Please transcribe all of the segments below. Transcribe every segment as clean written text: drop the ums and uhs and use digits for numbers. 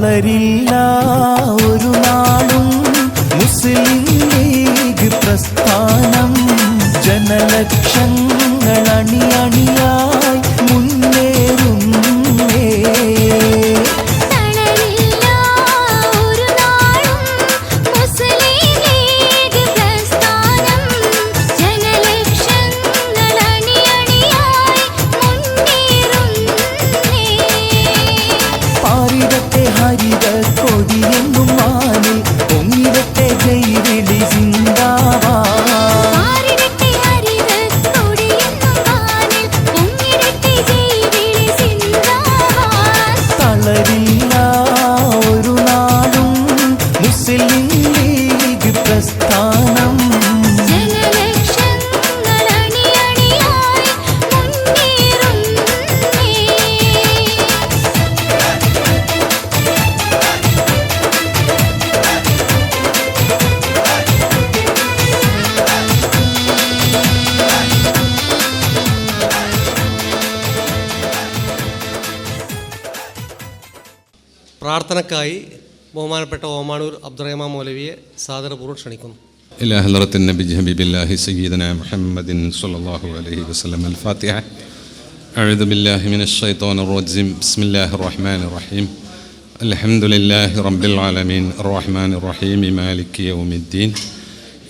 തളരില്ല ഒരു നാളും മുസ്ലിം ലീഗ് പ്രസ്ഥാനം. ജനലക്ഷങ്ങൾ അണിയണിയായി മുന്നേറുന്നേ. പാരിടത്തെ ഹരിത കൊടിയെന്നും മാനിൽ പൊങ്ങിടത്തെ ജൈവിളി സിന്ദാബാദ്. തളരില്ല ഒരു നാളും മുസ്ലിം ലീഗ് പ്രസ്ഥാനം. പ്രാർത്ഥനക്കായി ബഹുമാനപ്പെട്ട ഓമാനൂർ അബ്ദുറഹ്മാൻ മൗലവിയെ സാദരപൂർവ്വം ക്ഷണിക്കുന്നു. ഇലാ ഹളറത്തിൻ നബി ഹബീബില്ലാഹി സയ്യിദനാ മുഹമ്മദിൻ സ്വല്ലല്ലാഹു അലൈഹി വസല്ലം. അൽ-ഫാത്തിഹ. അഊദു ബില്ലാഹി മിനശ് ശൈത്വാനിർ റജീം. ബിസ്മില്ലാഹിർ റഹ്മാനിർ റഹീം. അൽഹംദുലില്ലാഹി റബ്ബിൽ ആലമീൻ അർറഹ്മാനിർ റഹീം മാലികി യൗമിദ്ദീൻ.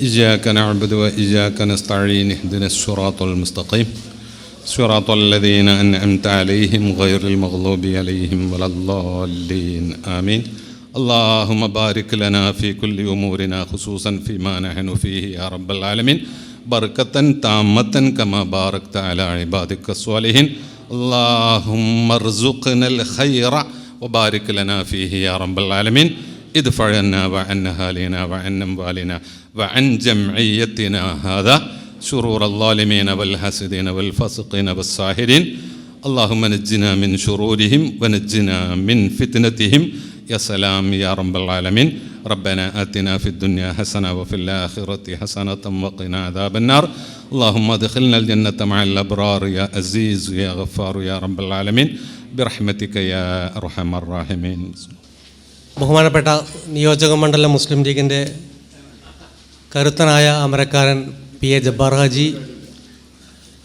ഇയ്യാക നഅ്ബുദു വ ഇയ്യാക നസ്തഈൻ. ഇഹ്ദിനസ് സിറാത്തൽ മുസ്തഖീം صراط الذين أنعمت عليهم غير المغضوب عليهم ولا الضالين آمين. اللهم بارك لنا في كل أمورنا خصوصا فيما نحن فيه يا رب العالمين بركة تامة كما باركت على عبادك الصالحين. اللهم ارزقنا الخير وبارك لنا فيه يا رب العالمين. ادفع عنا وعن أهالينا وعن أموالنا وعن جمعيتنا هذا شرور الظالمين والحاسدين والفاسقين والساحرين. اللهم نجنا من شرورهم ونجنا من فتنتهم يا سلام يا رب العالمين. ربنا آتنا في الدنيا حسنة وفي الآخرة حسنة وقنا عذاب النار. اللهم ادخلنا الجنة مع الأبرار يا عزيز يا غفار يا رب العالمين برحمتك يا أرحم الراحمين. ബഹുമാനപ്പെട്ട നിയോജക മണ്ഡലം മുസ്ലിം ലീഗിൻ്റെ കരുത്തനായ അമരക്കാരൻ P A Jabbar Haji,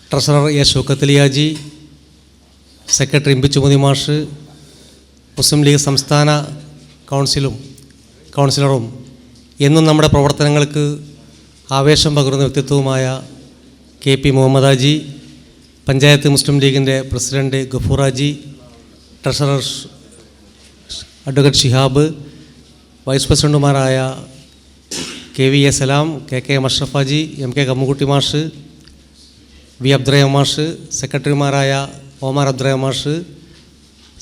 treasurer A Shoukath Ali Haji, secretary Imbichumathi മാഷ്, മുസ്ലിം ലീഗ് സംസ്ഥാന കൗൺസിലറും എന്നും നമ്മുടെ പ്രവർത്തനങ്ങൾക്ക് ആവേശം പകരുന്ന വ്യക്തിത്വവുമായ K P Muhammad Haji, panchayat Muslim ലീഗിൻ്റെ president Gafoor Haji, treasurer advocate Shihab, vice പ്രസിഡൻറ്റുമാരായ K V A Salam, K K Mashraf Haji, M K Kammukutty മാഷ്, വി അബ്ദുറഹ്മാൻ മാഷ്, സെക്രട്ടറിമാരായ ഒമാർ അബ്ദുറഹ്മാൻ മാഷ്,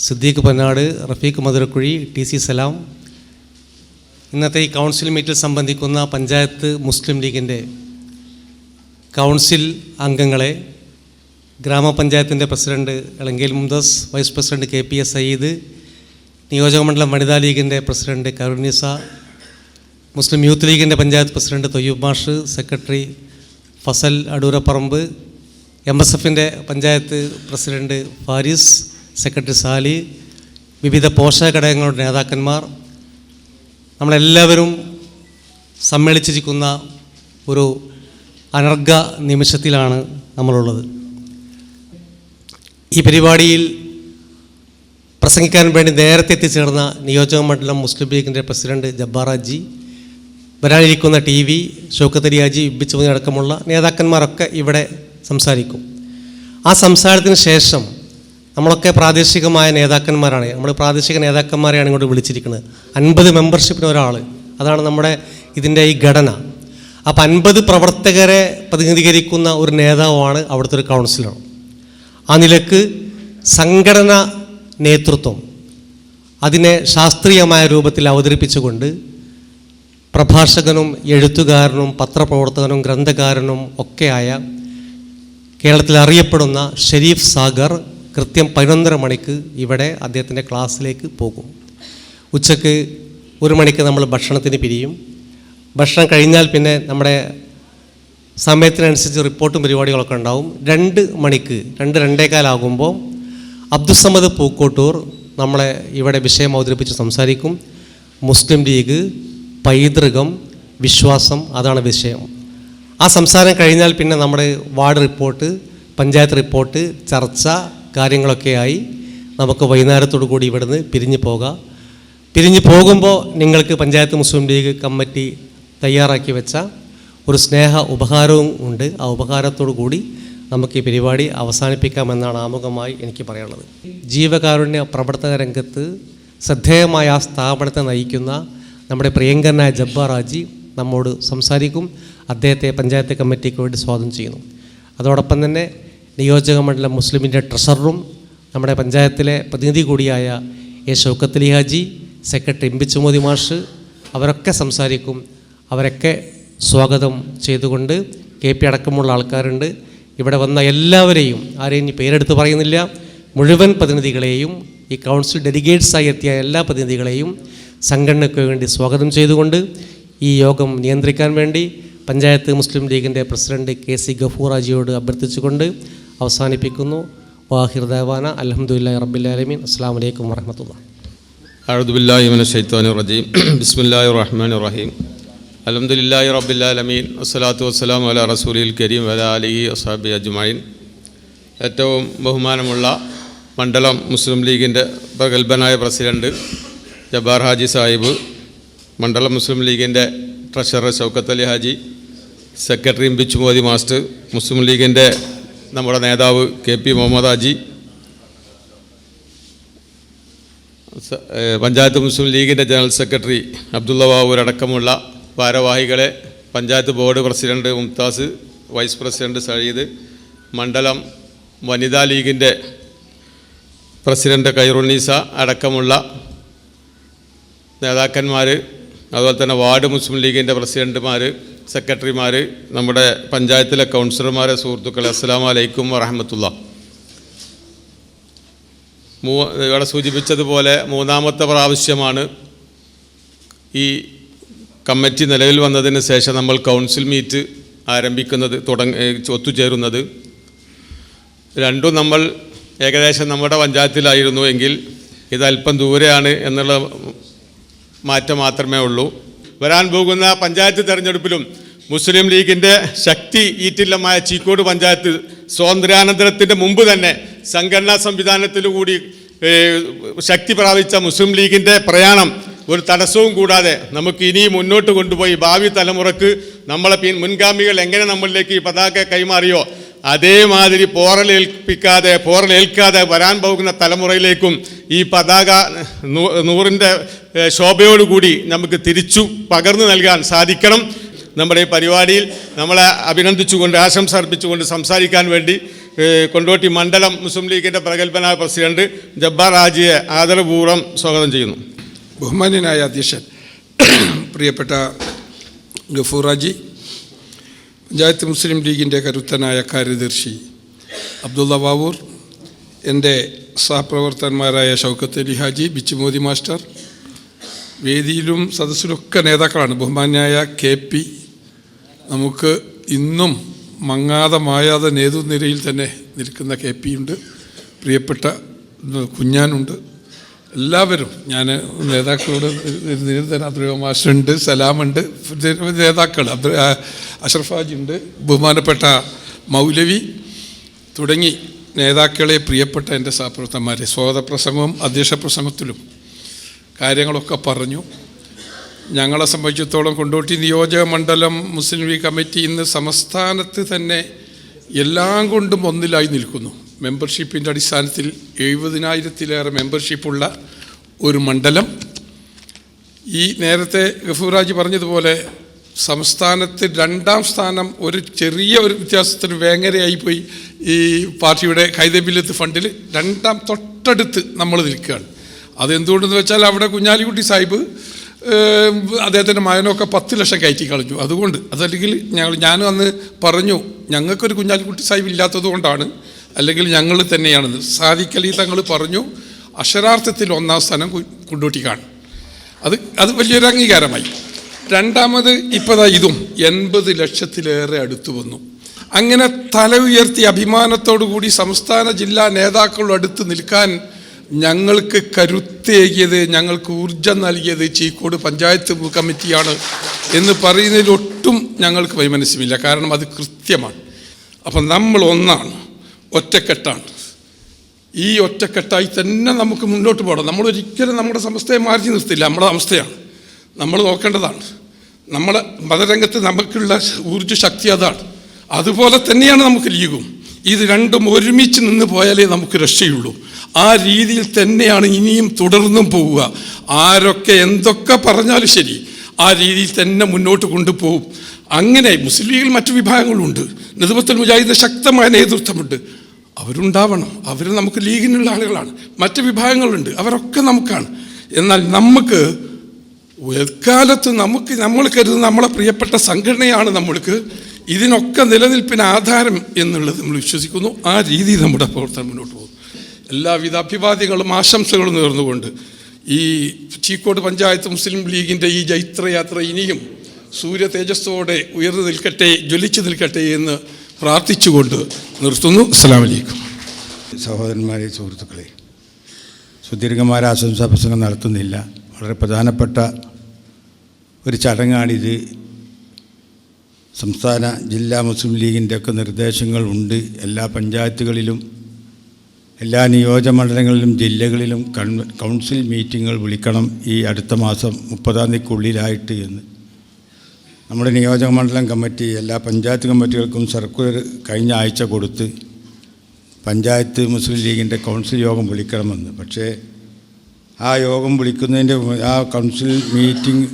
സിദ്ദീഖ് പന്നാട്, റഫീഖ് മധുരക്കുഴി, ടി സി സലാം, ഇന്നത്തെ ഈ കൗൺസിൽ മീറ്റിൽ സംബന്ധിക്കുന്ന പഞ്ചായത്ത് മുസ്ലിം ലീഗിൻ്റെ കൗൺസിൽ അംഗങ്ങളെ, ഗ്രാമപഞ്ചായത്തിൻ്റെ president Elankel Mumtaz, vice president K P S Sayyid, നിയോജകമണ്ഡലം വനിതാ ലീഗിൻ്റെ പ്രസിഡൻറ്റ് കരുണിസ, മുസ്ലിം യൂത്ത് ലീഗിൻ്റെ പഞ്ചായത്ത് പ്രസിഡൻറ്റ് തൊയ്യൂബ് മാഷ്, സെക്രട്ടറി ഫസൽ അടൂരപ്പറമ്പ്, MSFൻ്റെ പഞ്ചായത്ത് പ്രസിഡൻറ്റ് ഫാരിസ്, സെക്രട്ടറി സാലി, വിവിധ പോഷക ഘടകങ്ങളുടെ നേതാക്കന്മാർ, നമ്മളെല്ലാവരും സമ്മേളിച്ചിരിക്കുന്ന ഒരു അനർഘ നിമിഷത്തിലാണ് നമ്മളുള്ളത്. ഈ പരിപാടിയിൽ പ്രസംഗിക്കാൻ വേണ്ടി നേരത്തെ എത്തിച്ചേർന്ന നിയോജക മണ്ഡലം മുസ്ലിം ലീഗിൻ്റെ പ്രസിഡൻറ്റ് ജബ്ബാർ ഹാജി, വരാനിരിക്കുന്ന ടി വി ഷൗക്കത്ത് അലി ഹാജി, ഇബ്ബിച്ചുമതി അടക്കമുള്ള നേതാക്കന്മാരൊക്കെ ഇവിടെ സംസാരിക്കും. ആ സംസാരത്തിന് ശേഷം നമ്മളൊക്കെ പ്രാദേശികമായ നേതാക്കന്മാരാണ്, നമ്മൾ പ്രാദേശിക നേതാക്കന്മാരെയാണ് ഇങ്ങോട്ട് വിളിച്ചിരിക്കുന്നത്. 50 മെമ്പർഷിപ്പിന് ഒരാൾ, അതാണ് നമ്മുടെ ഇതിൻ്റെ ഈ ഘടന. അപ്പോൾ 50 പ്രവർത്തകരെ പ്രതിനിധീകരിക്കുന്ന ഒരു നേതാവാണ് അവിടുത്തെ ഒരു കൗൺസിലർ. ആ നിലക്ക് സംഘടന നേതൃത്വം അതിനെ ശാസ്ത്രീയമായ രൂപത്തിൽ അവതരിപ്പിച്ചുകൊണ്ട് പ്രഭാഷകനും എഴുത്തുകാരനും പത്രപ്രവർത്തകനും ഗ്രന്ഥകാരനും ഒക്കെയായ കേരളത്തിൽ അറിയപ്പെടുന്ന ഷെരീഫ് സാഗർ കൃത്യം 11:30 മണിക്ക് ഇവിടെ അദ്ദേഹത്തിൻ്റെ ക്ലാസ്സിലേക്ക് പോകും. ഉച്ചയ്ക്ക് 1 മണിക്ക് നമ്മൾ ഭക്ഷണത്തിന് പിരിയും. ഭക്ഷണം കഴിഞ്ഞാൽ പിന്നെ നമ്മുടെ സമയത്തിനനുസരിച്ച് റിപ്പോർട്ടും പരിപാടികളൊക്കെ ഉണ്ടാവും. 2 മണിക്ക് 2-2:15 അബ്ദുസ്സമദ് പൂക്കോട്ടൂർ നമ്മളെ ഇവിടെ വിഷയം അവതരിപ്പിച്ച് സംസാരിക്കും. മുസ്ലിം ലീഗ്, പൈതൃകം, വിശ്വാസം, അതാണ് വിഷയം. ആ സംസാരം കഴിഞ്ഞാൽ പിന്നെ നമ്മുടെ വാർഡ് റിപ്പോർട്ട്, പഞ്ചായത്ത് റിപ്പോർട്ട്, ചർച്ച, കാര്യങ്ങളൊക്കെയായി നമുക്ക് വൈകുന്നേരത്തോടു കൂടി ഇവിടുന്ന് പിരിഞ്ഞു പോകാം. പിരിഞ്ഞു പോകുമ്പോൾ നിങ്ങൾക്ക് പഞ്ചായത്ത് മുസ്ലിം ലീഗ് കമ്മിറ്റി തയ്യാറാക്കി വെച്ച ഒരു സ്നേഹ ഉപഹാരവും ഉണ്ട്. ആ ഉപഹാരത്തോടു കൂടി നമുക്ക് ഈ പരിപാടി അവസാനിപ്പിക്കാമെന്നാണ് ആമുഖമായി എനിക്ക് പറയാനുള്ളത്. ജീവകാരുണ്യ പ്രവർത്തന രംഗത്ത് ശ്രദ്ധേയമായ ആ സ്ഥാപനത്തെ നയിക്കുന്ന നമ്മുടെ പ്രിയങ്കരനായ ജബ്ബാർ ഹാജി നമ്മോട് സംസാരിക്കും. അദ്ദേഹത്തെ പഞ്ചായത്ത് കമ്മിറ്റിക്ക് വേണ്ടി സ്വാഗതം ചെയ്യുന്നു. അതോടൊപ്പം തന്നെ നിയോജക മണ്ഡലം മുസ്ലിമിൻ്റെ ട്രഷററും നമ്മുടെ പഞ്ചായത്തിലെ പ്രതിനിധി കൂടിയായ A Shoukath Ali Haji, secretary M P Chumodi മാഷ്, അവരൊക്കെ സംസാരിക്കും. അവരൊക്കെ സ്വാഗതം ചെയ്തുകൊണ്ട് കെ പി അടക്കമുള്ള ആൾക്കാരുണ്ട്. ഇവിടെ വന്ന എല്ലാവരെയും, ആരെയും ഇനി പേരെടുത്ത് പറയുന്നില്ല, മുഴുവൻ പ്രതിനിധികളെയും, ഈ കൗൺസിൽ ഡെലിഗേറ്റ്സായി എത്തിയ എല്ലാ പ്രതിനിധികളെയും സംഘടനയ്ക്ക് വേണ്ടി സ്വാഗതം ചെയ്തുകൊണ്ട് ഈ യോഗം നിയന്ത്രിക്കാൻ വേണ്ടി പഞ്ചായത്ത് മുസ്ലിം ലീഗിൻ്റെ പ്രസിഡന്റ് KC ഗഫൂർ ഹാജിയോട് അഭ്യർത്ഥിച്ചുകൊണ്ട് അവസാനിപ്പിക്കുന്നു. വാഹിർ ദഅവാന അൽഹംദുലില്ലാഹി റബ്ബിൽ ആലമീൻ. അസ്സലാമു അലൈക്കും വറഹ്മത്തുള്ളാഹി. അഊദു ബില്ലാഹി മിനശ് ശൈത്വാനിർ റജീം. ബിസ്മില്ലാഹിർ റഹ്മാനിർ റഹീം. അൽഹംദുലില്ലാഹി റബ്ബിൽ ആലമീൻ. വസ്സലാത്തു വസ്സലാമു അലാ റസൂലിൽ കരീം വഅലാ ആലിഹി വസ്ഹബിഹി അജ്മഈൻ. ഏറ്റവും ബഹുമാനമുള്ള മണ്ഡലം മുസ്ലിം ലീഗിൻ്റെ പ്രഗത്ഭനായ പ്രസിഡന്റ് ജബ്ബാർ ഹാജി സാഹിബ്, മണ്ഡലം മുസ്ലിം ലീഗിൻ്റെ treasurer Shoukath Ali Haji, secretary M P Chumodi master, Muslim ലീഗിൻ്റെ നമ്മുടെ നേതാവ് KP മുഹമ്മദ് ഹാജി, പഞ്ചായത്ത് മുസ്ലിം ലീഗിൻ്റെ ജനറൽ സെക്രട്ടറി അബ്ദുള്ള ബാവൂർ അടക്കമുള്ള ഭാരവാഹികളെ, panchayat board president Mumtaz, vice president Sayyid, മണ്ഡലം വനിതാ ലീഗിൻ്റെ പ്രസിഡന്റ് ഖൈറുന്നീസ അടക്കമുള്ള നേതാക്കന്മാർ, അതുപോലെ തന്നെ വാർഡ് മുസ്ലിം ലീഗിൻ്റെ പ്രസിഡന്റുമാർ, സെക്രട്ടറിമാർ, നമ്മുടെ പഞ്ചായത്തിലെ കൗൺസിലർമാരെ, സുഹൃത്തുക്കളെ, അസ്സലാമു അലൈക്കും വറഹ്മത്തുള്ളാഹി. ഇവിടെ സൂചിപ്പിച്ചതുപോലെ മൂന്നാമത്തെ പ്രാവശ്യമാണ് ഈ കമ്മിറ്റി നിലവിൽ വന്നതിന് ശേഷം നമ്മൾ കൗൺസിൽ മീറ്റ് ആരംഭിക്കുന്നത്, ഒത്തുചേരുന്നത്. രണ്ടും നമ്മൾ ഏകദേശം നമ്മുടെ പഞ്ചായത്തിലായിരുന്നു എങ്കിൽ ഇതല്പം ദൂരെയാണ് എന്നുള്ള മാറ്റം മാത്രമേ ഉള്ളൂ. വരാൻ പോകുന്ന പഞ്ചായത്ത് തെരഞ്ഞെടുപ്പിലും മുസ്ലിം ലീഗിൻ്റെ ശക്തി ഈറ്റില്ലമായ ചീക്കോട് പഞ്ചായത്ത് സ്വാതന്ത്ര്യാനന്തരത്തിൻ്റെ മുമ്പ് തന്നെ സംഘടനാ സംവിധാനത്തിലുകൂടി ശക്തി പ്രാപിച്ച മുസ്ലിം ലീഗിൻ്റെ പ്രയാണം ഒരു തടസ്സവും കൂടാതെ നമുക്ക് ഇനിയും മുന്നോട്ട് കൊണ്ടുപോയി ഭാവി തലമുറക്ക് നമ്മളെ മുൻഗാമികൾ എങ്ങനെ നമ്മളിലേക്ക് ഈ പതാക കൈമാറിയോ അതേമാതിരി പോറലേൽക്കാതെ വരാൻ പോകുന്ന തലമുറയിലേക്കും ഈ പതാക 100ൻ്റെ ശോഭയോടുകൂടി നമുക്ക് തിരിച്ചു പകർന്നു നൽകാൻ സാധിക്കണം. നമ്മുടെ ഈ പരിപാടിയിൽ നമ്മളെ അഭിനന്ദിച്ചുകൊണ്ട്, ആശംസ അർപ്പിച്ചുകൊണ്ട് സംസാരിക്കാൻ വേണ്ടി കൊണ്ടോട്ടി മണ്ഡലം മുസ്ലിം ലീഗിൻ്റെ പ്രഗത്ഭനായ പ്രസിഡന്റ് ജബ്ബാർ ഹാജിയെ ആദരപൂർവ്വം സ്വാഗതം ചെയ്യുന്നു. ബഹുമാന്യനായ അധ്യക്ഷൻ, പ്രിയപ്പെട്ട ഗഫൂർ ഹാജി, പഞ്ചായത്ത് മുസ്ലിം ലീഗിൻ്റെ കരുത്തനായ കാര്യദർശി അബ്ദുള്ള ബാവൂർ, എൻ്റെ സഹപ്രവർത്തകന്മാരായ ഷൗക്കത്ത് അലി ഹാജി, ബിച്ചുമോദി മാസ്റ്റർ, വേദിയിലും സദസ്സിലൊക്കെ നേതാക്കളാണ്. ബഹുമാന്യനായ KP, നമുക്ക് ഇന്നും മങ്ങാതെ മായാതെ നേതൃനിരയിൽ തന്നെ നിൽക്കുന്ന KP ഉണ്ട്, പ്രിയപ്പെട്ട കുഞ്ഞാനുണ്ട്, എല്ലാവരും. ഞാൻ നേതാക്കളോട് നിരന്തരം അബ്ദുൽ മാസ്റ്ററുണ്ട്, സലാമുണ്ട്, നേതാക്കൾ അഷ്റഫ് ഹാജി ഉണ്ട്, ബഹുമാനപ്പെട്ട മൗലവി തുടങ്ങി നേതാക്കളെ, പ്രിയപ്പെട്ട എൻ്റെ സഹപ്രവർത്തകന്മാരെ, സ്വാഗത പ്രസംഗവും അധ്യക്ഷ പ്രസംഗത്തിലും കാര്യങ്ങളൊക്കെ പറഞ്ഞു. ഞങ്ങളെ സംബന്ധിച്ചിടത്തോളം കൊണ്ടോട്ടി നിയോജക മണ്ഡലം മുസ്ലിം ലീഗ് കമ്മിറ്റി ഇന്ന് സംസ്ഥാനത്ത് തന്നെ എല്ലാം കൊണ്ടും ഒന്നിലായി നിൽക്കുന്നു. മെമ്പർഷിപ്പിൻ്റെ അടിസ്ഥാനത്തിൽ 70,000-ലേറെ മെമ്പർഷിപ്പുള്ള ഒരു മണ്ഡലം. ഈ നേരത്തെ ഗഫൂർ ഹാജി പറഞ്ഞതുപോലെ സംസ്ഥാനത്ത് 2ാം സ്ഥാനം ഒരു ചെറിയ ഒരു വ്യത്യാസത്തിന് വേങ്ങരയായിപ്പോയി. ഈ പാർട്ടിയുടെ ഖൈദബില്ലത്ത് ഫണ്ടിൽ 2ാം തൊട്ടടുത്ത് നമ്മൾ നിൽക്കുകയാണ്. അതെന്തുകൊണ്ടെന്ന് വെച്ചാൽ അവിടെ കുഞ്ഞാലിക്കുട്ടി സാഹിബ് അദ്ദേഹത്തിൻ്റെ മകനൊക്കെ 10 ലക്ഷം കയറ്റി കളഞ്ഞു. അതുകൊണ്ട് അതല്ലെങ്കിൽ ഞാനും അന്ന് പറഞ്ഞു, ഞങ്ങൾക്കൊരു കുഞ്ഞാലിക്കുട്ടി സാഹിബ് ഇല്ലാത്തത് കൊണ്ടാണ്, അല്ലെങ്കിൽ ഞങ്ങൾ തന്നെയാണെന്ന്. സാദിഖ് അലി തങ്ങൾ പറഞ്ഞു, അക്ഷരാർത്ഥത്തിൽ 1ാം സ്ഥാനം കൊണ്ടോട്ടിക്കാണ്. അത് വലിയൊരു അംഗീകാരമായി. രണ്ടാമത് ഇപ്പോൾ ഇതും 80 ലക്ഷത്തിലേറെ അടുത്തു വന്നു. അങ്ങനെ തല ഉയർത്തി അഭിമാനത്തോടു കൂടി സംസ്ഥാന ജില്ലാ നേതാക്കളുടെ അടുത്ത് നിൽക്കാൻ ഞങ്ങൾക്ക് കരുത്തേകിയത്, ഞങ്ങൾക്ക് ഊർജം നൽകിയത് ചീക്കോട് പഞ്ചായത്ത് കമ്മിറ്റിയാണ് എന്ന് പറയുന്നതിൽ ഒട്ടും ഞങ്ങൾക്ക് വൈമനസ്യമില്ല. കാരണം അത് കൃത്യമാണ്. അപ്പം നമ്മൾ ഒന്നാണ്, ഒറ്റക്കെട്ടാണ്. ഈ ഒറ്റക്കെട്ടായി തന്നെ നമുക്ക് മുന്നോട്ട് പോകണം. നമ്മളൊരിക്കലും നമ്മുടെ സമസ്തയെ മാറ്റി നിർത്തില്ല. നമ്മുടെ അവസ്ഥയാണ് നമ്മൾ നോക്കേണ്ടതാണ്. നമ്മുടെ മതരംഗത്ത് നമുക്കുള്ള ഊർജ്ജ ശക്തി അതാണ്. അതുപോലെ തന്നെയാണ് നമുക്ക് ലീഗും. ഇത് രണ്ടും ഒരുമിച്ച് നിന്ന് പോയാലേ നമുക്ക് രക്ഷയുള്ളൂ. ആ രീതിയിൽ തന്നെയാണ് ഇനിയും തുടർന്നും പോവുക. ആരൊക്കെ എന്തൊക്കെ പറഞ്ഞാലും ശരി, ആ രീതിയിൽ തന്നെ മുന്നോട്ട് കൊണ്ടുപോകും. അങ്ങനെ മുസ്ലിം ലീഗിൽ മറ്റു വിഭാഗങ്ങളുണ്ട്. നദ്വത്തുൽ മുജാഹിദിന്റെ ശക്തമായ നേതൃത്വമുണ്ട്. അവരുണ്ടാവണം. അവർ നമുക്ക് ലീഗിനുള്ള ആളുകളാണ്. മറ്റ് വിഭാഗങ്ങളുണ്ട്, അവരൊക്കെ നമുക്കാണ്. എന്നാൽ നമുക്ക് എക്കാലത്ത് നമ്മൾ കരുതുന്ന നമ്മളെ പ്രിയപ്പെട്ട സംഘടനയാണ് നമ്മൾക്ക് ഇതിനൊക്കെ നിലനിൽപ്പിന് ആധാരം എന്നുള്ളത് നമ്മൾ വിശ്വസിക്കുന്നു. ആ രീതിയിൽ നമ്മുടെ പ്രവർത്തനം മുന്നോട്ട് പോകും. എല്ലാവിധ അഭിവാദ്യങ്ങളും ആശംസകളും നേർന്നുകൊണ്ട് ഈ ചീക്കോട് പഞ്ചായത്ത് മുസ്ലിം ലീഗിൻ്റെ ഈ ജൈത്രയാത്ര ഇനിയും സൂര്യ തേജസ്സോടെ ഉയർന്നു നിൽക്കട്ടെ, ജ്വലിച്ചു നിൽക്കട്ടെ എന്ന് പ്രാർത്ഥിച്ചുകൊണ്ട് നിർത്തുന്നു. അസ്സലാമു അലൈക്കും. സഹോദരന്മാരെ, സുഹൃത്തുക്കളെ, സുദീർഘമായ ആശംസാ പ്രസംഗം നടത്തുന്നില്ല. വളരെ പ്രധാനപ്പെട്ട ഒരു ചടങ്ങാണിത്. സംസ്ഥാന ജില്ലാ മുസ്ലിം ലീഗിൻ്റെ ഒക്കെ നിർദ്ദേശങ്ങളുണ്ട്. എല്ലാ പഞ്ചായത്തുകളിലും എല്ലാ നിയോജകമണ്ഡലങ്ങളിലും ജില്ലകളിലും കൗൺസിൽ മീറ്റിങ്ങുകൾ വിളിക്കണം ഈ അടുത്ത മാസം 30-ാം തീയതിക്കുള്ളിലായിട്ട് എന്ന് നമ്മുടെ നിയോജകമണ്ഡലം കമ്മിറ്റി എല്ലാ പഞ്ചായത്ത് കമ്മിറ്റികൾക്കും സർക്കുലർ കഴിഞ്ഞ ആഴ്ച കൊടുത്ത് പഞ്ചായത്ത് മുസ്ലിം ലീഗിൻ്റെ കൗൺസിൽ യോഗം വിളിക്കണമെന്ന്. പക്ഷേ ആ യോഗം വിളിക്കുന്നതിൻ്റെ ആ കൗൺസിൽ മീറ്റിംഗ്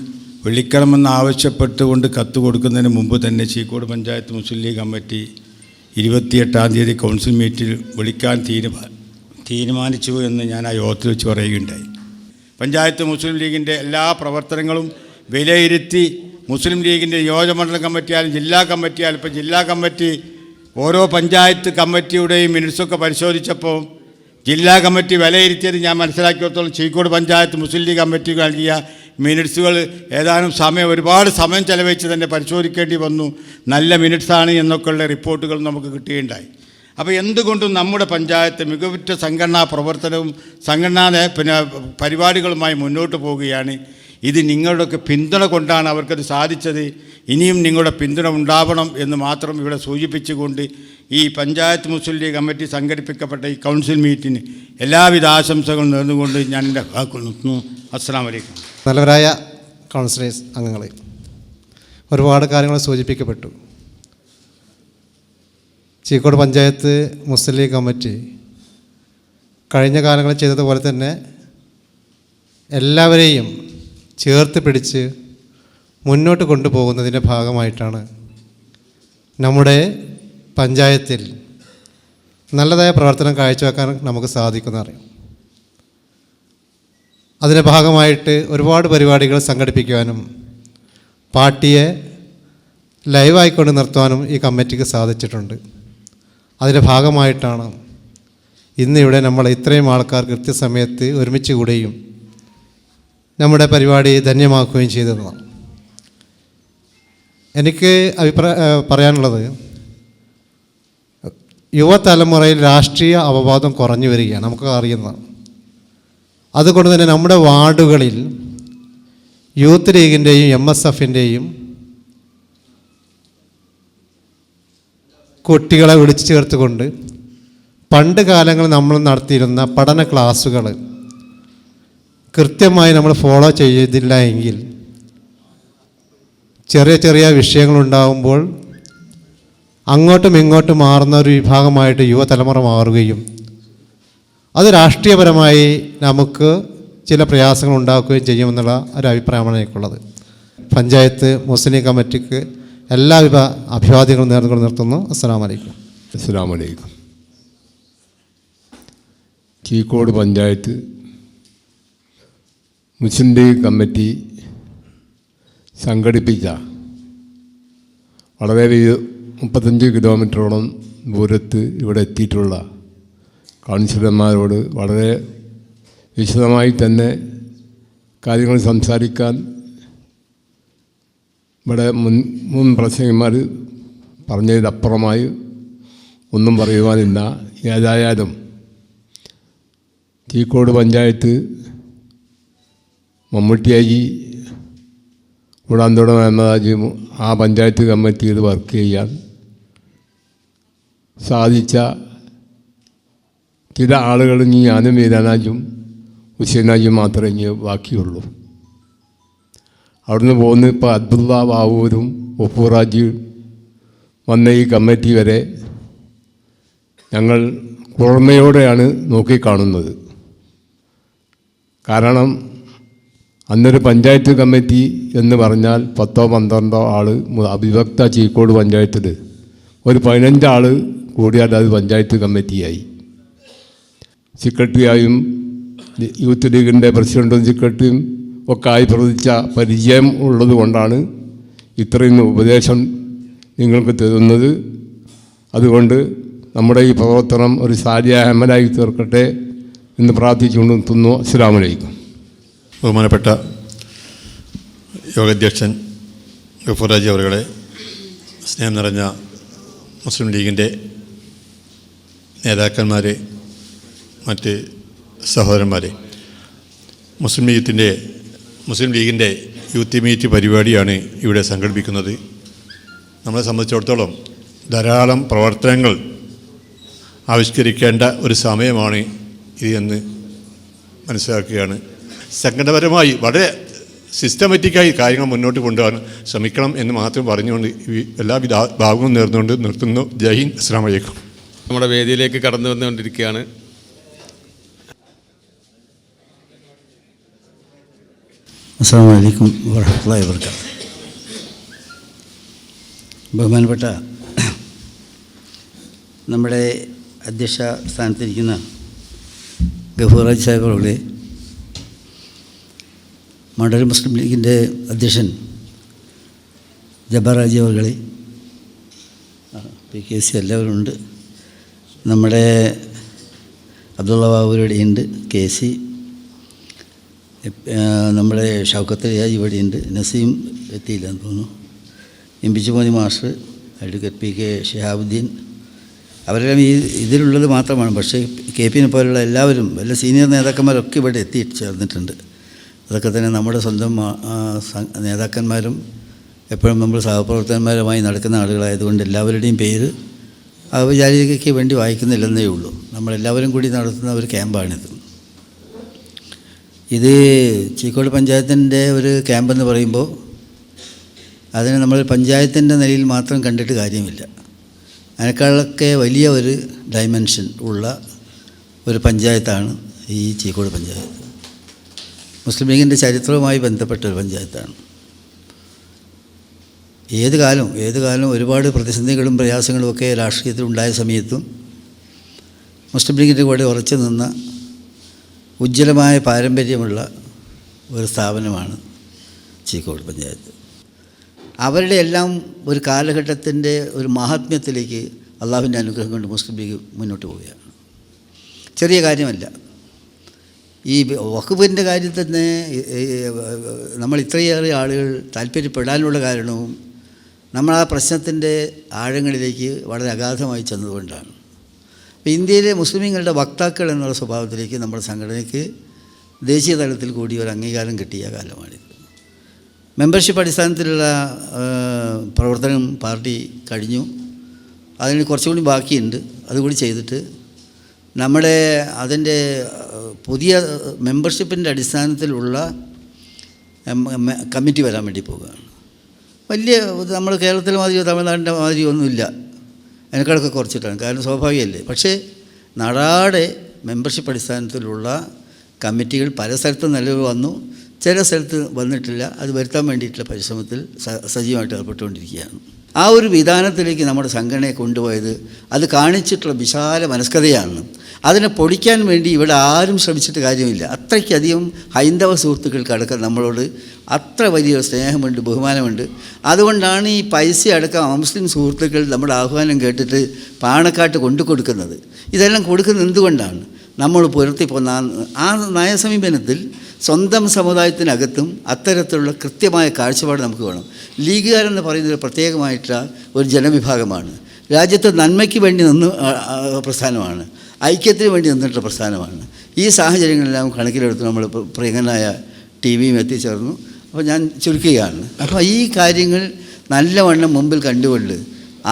വിളിക്കണമെന്ന് ആവശ്യപ്പെട്ടുകൊണ്ട് കത്ത് കൊടുക്കുന്നതിന് മുമ്പ് തന്നെ ചീക്കോട് പഞ്ചായത്ത് മുസ്ലിം ലീഗ് കമ്മിറ്റി 28-ാം തീയതി കൗൺസിൽ മീറ്റിൽ വിളിക്കാൻ തീരുമാനിച്ചു എന്ന് ഞാൻ ആ യോഗത്തിൽ വെച്ച് പറയുകയുണ്ടായി. പഞ്ചായത്ത് മുസ്ലിം ലീഗിൻ്റെ എല്ലാ പ്രവർത്തനങ്ങളും വിലയിരുത്തി മുസ്ലിം ലീഗിൻ്റെ നിയോജകമണ്ഡലം കമ്മിറ്റിയാലും ജില്ലാ കമ്മിറ്റിയാലും ഇപ്പോൾ ജില്ലാ കമ്മിറ്റി ഓരോ പഞ്ചായത്ത് കമ്മിറ്റിയുടെയും മിനിറ്റ്സൊക്കെ പരിശോധിച്ചപ്പോൾ ജില്ലാ കമ്മിറ്റി വിലയിരുത്തിയത് ഞാൻ മനസ്സിലാക്കിയിടത്തോളം ചീക്കോട് പഞ്ചായത്ത് മുസ്ലിം ലീഗ് കമ്മിറ്റി നൽകിയ മിനിറ്റ്സുകൾ ഏതാനും ഒരുപാട് സമയം ചെലവഴിച്ച് തന്നെ പരിശോധിക്കേണ്ടി വന്നു. നല്ല മിനിറ്റ്സാണ് എന്നൊക്കെയുള്ള റിപ്പോർട്ടുകൾ നമുക്ക് കിട്ടുകയുണ്ടായി. അപ്പോൾ എന്തുകൊണ്ടും നമ്മുടെ പഞ്ചായത്ത് മികവുറ്റ സംഘടനാ പ്രവർത്തനവും പരിപാടികളുമായി മുന്നോട്ട് പോവുകയാണ്. ഇത് നിങ്ങളുടെയൊക്കെ പിന്തുണ കൊണ്ടാണ് അവർക്കത് സാധിച്ചത്. ഇനിയും നിങ്ങളുടെ പിന്തുണ ഉണ്ടാവണം എന്ന് മാത്രം ഇവിടെ സൂചിപ്പിച്ചുകൊണ്ട് ഈ പഞ്ചായത്ത് മുസ്ലിം ലീഗ് കമ്മിറ്റി സംഘടിപ്പിക്കപ്പെട്ട ഈ കൗൺസിൽ മീറ്റിന് എല്ലാവിധ ആശംസകളും നേർന്നുകൊണ്ട് ഞാൻ എൻ്റെ വാക്കുകൾ നിർത്തുന്നു. അസ്സലാമു അലൈക്കും. നല്ലവരായ കൗൺസിലേഴ്സ് അംഗങ്ങളെ, ഒരുപാട് കാര്യങ്ങൾ സൂചിപ്പിക്കപ്പെട്ടു. ചീക്കോട് പഞ്ചായത്ത് മുസ്ലിം ലീഗ് കമ്മിറ്റി കഴിഞ്ഞ കാലങ്ങളിൽ ചെയ്തതുപോലെ തന്നെ എല്ലാവരെയും ചേർത്ത് പിടിച്ച് മുന്നോട്ട് കൊണ്ടുപോകുന്നതിൻ്റെ ഭാഗമായിട്ടാണ് നമ്മുടെ പഞ്ചായത്തിൽ നല്ലതായ പ്രവർത്തനം കാഴ്ചവെക്കാൻ നമുക്ക് സാധിക്കുന്നറിയാം. അതിൻ്റെ ഭാഗമായിട്ട് ഒരുപാട് പരിപാടികൾ സംഘടിപ്പിക്കുവാനും പാർട്ടിയെ ലൈവായിക്കൊണ്ട് നിർത്തുവാനും ഈ കമ്മിറ്റിക്ക് സാധിച്ചിട്ടുണ്ട്. അതിൻ്റെ ഭാഗമായിട്ടാണ് ഇന്നിവിടെ നമ്മൾ ഇത്രയും ആൾക്കാർ കൃത്യസമയത്ത് ഒരുമിച്ച് കൂടുകയും നമ്മുടെ പരിപാടി ധന്യമാക്കുകയും ചെയ്തതാണ്. എനിക്ക് പറയാനുള്ളത്, യുവതലമുറയിൽ രാഷ്ട്രീയ അവബോധം കുറഞ്ഞു വരികയാണ്, നമുക്ക് അറിയുന്നതാണ്. അതുകൊണ്ട് തന്നെ നമ്മുടെ വാർഡുകളിൽ യൂത്ത് ലീഗിൻ്റെയും MSFൻ്റെയും കുട്ടികളെ വിളിച്ചു ചേർത്തുകൊണ്ട് പണ്ട് കാലങ്ങളിൽ നമ്മൾ നടത്തിയിരുന്ന പഠന ക്ലാസ്സുകൾ കൃത്യമായി നമ്മൾ ഫോളോ ചെയ്തില്ല എങ്കിൽ ചെറിയ ചെറിയ വിഷയങ്ങളുണ്ടാകുമ്പോൾ അങ്ങോട്ടും ഇങ്ങോട്ടും മാറുന്ന ഒരു വിഭാഗമായിട്ട് യുവതലമുറ മാറുകയും അത് രാഷ്ട്രീയപരമായി നമുക്ക് ചില പ്രയാസങ്ങൾ ഉണ്ടാക്കുകയും ചെയ്യുമെന്നുള്ള ഒരു അഭിപ്രായമാണ് എനിക്കുള്ളത്. പഞ്ചായത്ത് മുസ്ലിം ലീഗ് കമ്മിറ്റിക്ക് എല്ലാവിധ അഭിവാദ്യങ്ങളും നേർന്നുകൊണ്ട് നിർത്തുന്നു. അസ്സലാമു അലൈക്കും. അസ്സലാമു അലൈക്കും. ചീക്കോട് പഞ്ചായത്ത് മുസ്ലിം ലീഗ് കമ്മിറ്റി സംഘടിപ്പിച്ച വളരെ 35 കിലോമീറ്ററോളം ദൂരത്ത് ഇവിടെ എത്തിയിട്ടുള്ള കൗൺസിലർമാരോട് വളരെ വിശദമായി തന്നെ കാര്യങ്ങൾ സംസാരിക്കാൻ ഇവിടെ മുൻ പ്രസംഗന്മാർ പറഞ്ഞതിനപ്പുറമായി ഒന്നും പറയുവാനില്ല. ഏതായാലും ചീക്കോട് പഞ്ചായത്ത് മമ്മൂട്ടിയാജി കൂടാന്തോട മുഹമ്മദാജിയും ആ പഞ്ചായത്ത് കമ്മിറ്റിയിൽ വർക്ക് ചെയ്യാൻ സാധിച്ച ചില ആളുകൾ ഇനി ഞാനും മീരാനാജും ഹുസൈനാജും മാത്രമേ ഇനി ബാക്കിയുള്ളൂ. അവിടുന്ന് പോകുന്ന ഇപ്പോൾ അബ്ദുള്ള ബാവൂരും ഒപ്പൂറാജി വന്ന ഈ കമ്മിറ്റി വരെ ഞങ്ങൾ കുളിർമയോടെയാണ് നോക്കിക്കാണുന്നത്. കാരണം അന്നൊരു പഞ്ചായത്ത് കമ്മിറ്റി എന്ന് പറഞ്ഞാൽ 10-12 ആൾ അവിഭക്ത ചീക്കോട് പഞ്ചായത്തിൽ ഒരു 15 ആൾ കൂടിയാൽ അത് പഞ്ചായത്ത് കമ്മിറ്റിയായി. സെക്രട്ടറിയായും യൂത്ത് ലീഗിൻ്റെ പ്രസിഡൻറ്റും സെക്രട്ടറിയും ഒക്കെ ആയി പ്രവർത്തിച്ച പരിചയം ഉള്ളത് കൊണ്ടാണ് ഇത്രയും ഉപദേശം നിങ്ങൾക്ക് തരുന്നത്. അതുകൊണ്ട് നമ്മുടെ ഈ പ്രവർത്തനം ഒരു സാരിയായ അമലായി തീർക്കട്ടെ എന്ന് പ്രാർത്ഥിച്ചുകൊണ്ട് നിർത്തുന്നു. അസ്സലാമു അലൈക്കും. ബഹുമാനപ്പെട്ട യോഗാധ്യക്ഷൻ ഗഫൂറാജി അവരുടെ സ്നേഹം നിറഞ്ഞ മുസ്ലിം ലീഗിൻ്റെ നേതാക്കന്മാർ, മറ്റ് സഹോദരന്മാരെ, മുസ്ലിം ലീഗിൻ്റെ യൂത്ത് മീറ്റ് പരിപാടിയാണ് ഇവിടെ സംഘടിപ്പിക്കുന്നത്. നമ്മളെ സംബന്ധിച്ചിടത്തോളം ധാരാളം പ്രവർത്തനങ്ങൾ ആവിഷ്കരിക്കേണ്ട ഒരു സമയമാണ് ഇത് എന്ന് മനസ്സിലാക്കുകയാണ്. സംഘടനപരമായി വളരെ സിസ്റ്റമാറ്റിക്കായി കാര്യങ്ങൾ മുന്നോട്ട് കൊണ്ടുപോകാൻ ശ്രമിക്കണം എന്ന് മാത്രം പറഞ്ഞുകൊണ്ട് എല്ലാവിധ ഭാഗവും നേർന്നുകൊണ്ട് നിർത്തുന്നു. ജയ് ഹിന്ദ്. അസ്സലാമു അലൈക്കും. നമ്മുടെ വേദിയിലേക്ക് കടന്നു വന്നുകൊണ്ടിരിക്കുകയാണ്. അസ്സലാമു അലൈക്കും വറഹ്മത്തുള്ളാഹി വബറകാതുഹു. ബഹുമാനപ്പെട്ട നമ്മുടെ അധ്യക്ഷ സ്ഥാനത്തിരിക്കുന്ന ഗഫൂറാജി സാഹിബുകളെ, മണ്ഡലം മുസ്ലിം ലീഗിൻ്റെ അധ്യക്ഷൻ ജബ്ബാറാജി അവர்களെ, PKC എല്ലാവരും ഉണ്ട്. നമ്മുടെ അബ്ദുള്ള ബാബുരുടെ ഉണ്ട്, KC, നമ്മുടെ ഷൗക്കത്ത് റിയാജ് ഇവിടെയുണ്ട്, നസീം എത്തിയില്ലെന്ന് തോന്നുന്നു, എംപിച്ചുമോനി മാസ്റ്റർ, അഡ്വക്കേറ്റ് PK ഷിഹാബുദ്ദീൻ, അവരെല്ലാം ഇതിലുള്ളത് മാത്രമാണ്. പക്ഷേ KP പോലുള്ള എല്ലാവരും, എല്ലാ സീനിയർ നേതാക്കന്മാരൊക്കെ ഇവിടെ എത്തിച്ചേർന്നിട്ടുണ്ട്. അതൊക്കെ തന്നെ നമ്മുടെ സ്വന്തം നേതാക്കന്മാരും എപ്പോഴും നമ്മൾ സഹപ്രവർത്തകന്മാരുമായി നടക്കുന്ന ആളുകളായതുകൊണ്ട് എല്ലാവരുടെയും പേര് ഔപചാരികതയ്ക്ക് വേണ്ടി വായിക്കുന്നില്ലെന്നേ ഉള്ളൂ. നമ്മളെല്ലാവരും കൂടി നടത്തുന്ന ഒരു ക്യാമ്പാണിത്. ഇത് ചീക്കോട് പഞ്ചായത്തിൻ്റെ ഒരു ക്യാമ്പെന്ന് പറയുമ്പോൾ അതിനെ നമ്മൾ പഞ്ചായത്തിൻ്റെ നിലയിൽ മാത്രം കണ്ടിട്ട് കാര്യമില്ല. അതിനേക്കാളൊക്കെ വലിയ ഒരു ഡയമെൻഷൻ ഉള്ള ഒരു പഞ്ചായത്താണ് ഈ ചീക്കോട് പഞ്ചായത്ത്. മുസ്ലിം ലീഗിൻ്റെ ചരിത്രവുമായി ബന്ധപ്പെട്ട ഒരു പഞ്ചായത്താണ്. ഏത് കാലം ഒരുപാട് പ്രതിസന്ധികളും പ്രയാസങ്ങളും ഒക്കെ രാഷ്ട്രീയത്തിൽ ഉണ്ടായ സമയത്തും മുസ്ലിം ലീഗിൻ്റെ കൂടെ ഉറച്ചു നിന്ന ഉജ്ജ്വലമായ പാരമ്പര്യമുള്ള ഒരു സ്ഥാപനമാണ് ചീക്കോട് പഞ്ചായത്ത്. അവരുടെ എല്ലാം ഒരു കാലഘട്ടത്തിൻ്റെ ഒരു മഹാത്മ്യത്തിലേക്ക് അള്ളാഹുവിൻ്റെ അനുഗ്രഹം കൊണ്ട് മുസ്ലിം ലീഗ് മുന്നോട്ട് പോവുകയാണ്. ചെറിയ കാര്യമല്ല. ഈ വഖഫിൻ്റെ കാര്യത്തിൽ തന്നെ നമ്മൾ ഇത്രയേറെ ആളുകൾ താല്പര്യപ്പെടാനുള്ള കാരണവും നമ്മൾ ആ പ്രശ്നത്തിൻ്റെ ആഴങ്ങളിലേക്ക് വളരെ അഗാധമായി ചെന്നതുകൊണ്ടാണ്. അപ്പോൾ ഇന്ത്യയിലെ മുസ്ലിമീങ്ങളുടെ വക്താക്കൾ എന്നുള്ള സ്വഭാവത്തിലേക്ക് നമ്മുടെ സംഘടനയ്ക്ക് ദേശീയ തലത്തിൽ കൂടി ഒരു അംഗീകാരം കിട്ടിയ കാലമാണിത്. മെമ്പർഷിപ്പ് അടിസ്ഥാനത്തിലുള്ള പ്രവർത്തനം പാർട്ടി കഴിഞ്ഞു. അതിന് കുറച്ചുകൂടി ബാക്കിയുണ്ട്. അതുകൂടി ചെയ്തിട്ട് നമ്മുടെ അതിൻ്റെ പുതിയ മെമ്പർഷിപ്പിൻ്റെ അടിസ്ഥാനത്തിലുള്ള കമ്മിറ്റി വരാൻ വേണ്ടി പോവുകയാണ്. വലിയ നമ്മൾ കേരളത്തിലെ മാതിരിയോ തമിഴ്നാടിൻ്റെ മാതിരിയോ ഒന്നുമില്ല, അതിനേക്കാളൊക്കെ കുറച്ചിട്ടാണ്. കാരണം സ്വാഭാവികമല്ലേ. പക്ഷേ നാടാടെ മെമ്പർഷിപ്പ് അടിസ്ഥാനത്തിലുള്ള കമ്മിറ്റികൾ പല സ്ഥലത്തും നിലവിൽ വന്നു, ചില സ്ഥലത്ത് വന്നിട്ടില്ല. അത് വരുത്താൻ വേണ്ടിയിട്ടുള്ള പരിശ്രമത്തിൽ സജീവമായിട്ട് ഏർപ്പെട്ടുകൊണ്ടിരിക്കുകയാണ്. ആ ഒരു വിധാനത്തിലേക്ക് നമ്മുടെ സംഘടനയെ കൊണ്ടുപോയത് അത് കാണിച്ചിട്ടുള്ള വിശാല മനസ്കതയാണ്. അതിനെ പൊടിക്കാൻ വേണ്ടി ഇവിടെ ആരും ശ്രമിച്ചിട്ട് കാര്യമില്ല. അത്രയ്ക്കധികം ഹൈന്ദവ സുഹൃത്തുക്കൾക്കടക്കം നമ്മളോട് അത്ര വലിയൊരു സ്നേഹമുണ്ട്, ബഹുമാനമുണ്ട്. അതുകൊണ്ടാണ് ഈ പൈസ അടക്കം മുസ്ലിം സുഹൃത്തുക്കൾ നമ്മുടെ ആഹ്വാനം കേട്ടിട്ട് പാണക്കാട്ട് കൊണ്ടു കൊടുക്കുന്നത്. ഇതെല്ലാം കൊടുക്കുന്നത് എന്തുകൊണ്ടാണ്? നമ്മൾ പുലർത്തിപ്പോന്ന ആ നയസമീപനത്തിൽ സ്വന്തം സമുദായത്തിനകത്തും അത്തരത്തിലുള്ള കൃത്യമായ കാഴ്ചപ്പാട് നമുക്ക് വേണം. ലീഗുകാരെന്ന് പറയുന്നത് പ്രത്യേകമായിട്ടുള്ള ഒരു ജനവിഭാഗമാണ്. രാജ്യത്തെ നന്മയ്ക്ക് വേണ്ടി നിന്ന് പ്രസ്ഥാനമാണ്, ഐക്യത്തിന് വേണ്ടി നിന്നിട്ടുള്ള പ്രസ്ഥാനമാണ്. ഈ സാഹചര്യങ്ങളെല്ലാം കണക്കിലെടുത്ത് നമ്മൾ പ്രിയങ്കനായ ടിവിയും എത്തിച്ചേർന്നു. അപ്പോൾ ഞാൻ ചുരുക്കുകയാണ്. അപ്പോൾ ഈ കാര്യങ്ങൾ നല്ലവണ്ണം മുമ്പിൽ കണ്ടുകൊണ്ട്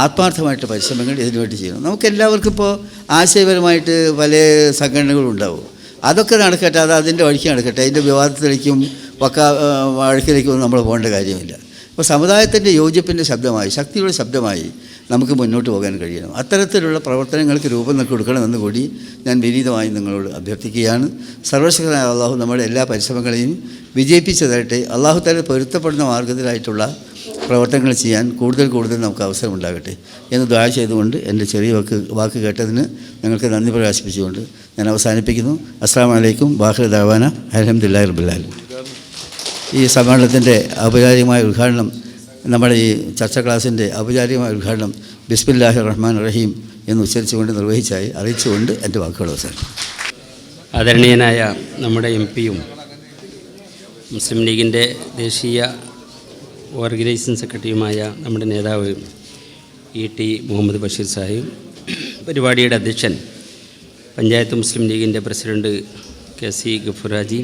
ആത്മാർത്ഥമായിട്ട് പരിശ്രമങ്ങൾ ഇതിനുവേണ്ടി ചെയ്യണം. നമുക്കെല്ലാവർക്കും ഇപ്പോൾ ആശയപരമായിട്ട് പല സംഘടനകളും ഉണ്ടാവും. അതൊക്കെ നടക്കട്ടെ, അത് അതിൻ്റെ വഴിക്ക് നടക്കട്ടെ. അതിൻ്റെ വിവാദത്തിലേക്കും വഴക്കിലേക്കും നമ്മൾ പോകേണ്ട കാര്യമില്ല. അപ്പോൾ സമുദായത്തിൻ്റെ യോജിപ്പിൻ്റെ ശബ്ദമായി, ശക്തിയുടെ ശബ്ദമായി നമുക്ക് മുന്നോട്ട് പോകാൻ കഴിയണം. അത്തരത്തിലുള്ള പ്രവർത്തനങ്ങൾക്ക് രൂപം കൊടുക്കണമെന്ന് കൂടി ഞാൻ വിനീതമായി നിങ്ങളോട് അഭ്യർത്ഥിക്കുകയാണ്. സർവശക്തനായ അള്ളാഹു നമ്മുടെ എല്ലാ പരിശ്രമങ്ങളെയും വിജയിപ്പിച്ചു തരട്ടെ. അള്ളാഹു തആല പൊരുത്തപ്പെടുന്ന മാർഗ്ഗത്തിലായിട്ടുള്ള പ്രവർത്തനങ്ങൾ ചെയ്യാൻ കൂടുതൽ നമുക്ക് അവസരം ഉണ്ടാകട്ടെ എന്ന് ദുആ ചെയ്തുകൊണ്ട് എൻ്റെ ചെറിയ വാക്ക് കേട്ടതിന് ഞങ്ങൾക്ക് നന്ദി പ്രകാശിപ്പിച്ചുകൊണ്ട് ഞാൻ അവസാനിപ്പിക്കുന്നു. അസ്സലാമു അലൈക്കും വാഹിർ ദഅവാന അൽഹംദുലില്ലാഹി റബ്ബിൽ ആലമീൻ. ഈ സമ്മേളനത്തിൻ്റെ ഔപചാരികമായ ഉദ്ഘാടനം, നമ്മുടെ ഈ ചർച്ച ക്ലാസ്സിൻ്റെ ഔപചാരികമായ ഉദ്ഘാടനം ബിസ്മില്ലാഹിർ റഹ്മാൻ റഹീം എന്ന് ഉച്ചരിച്ചുകൊണ്ട് നിർവഹിച്ചായി അറിയിച്ചുകൊണ്ട് എൻ്റെ വാക്കുകൾ അവസാനിക്കും. ആദരണീയനായ നമ്മുടെ MP-യും മുസ്ലിം ലീഗിൻ്റെ ദേശീയ ഓർഗനൈസിംഗ് സെക്രട്ടറിയുമായ നമ്മുടെ നേതാവ് E.T. മുഹമ്മദ് ബഷീർ സാഹിബ്, പരിപാടിയുടെ അധ്യക്ഷൻ പഞ്ചായത്ത് മുസ്ലിം ലീഗിൻ്റെ പ്രസിഡന്റ് KC ഗഫൂറാജി,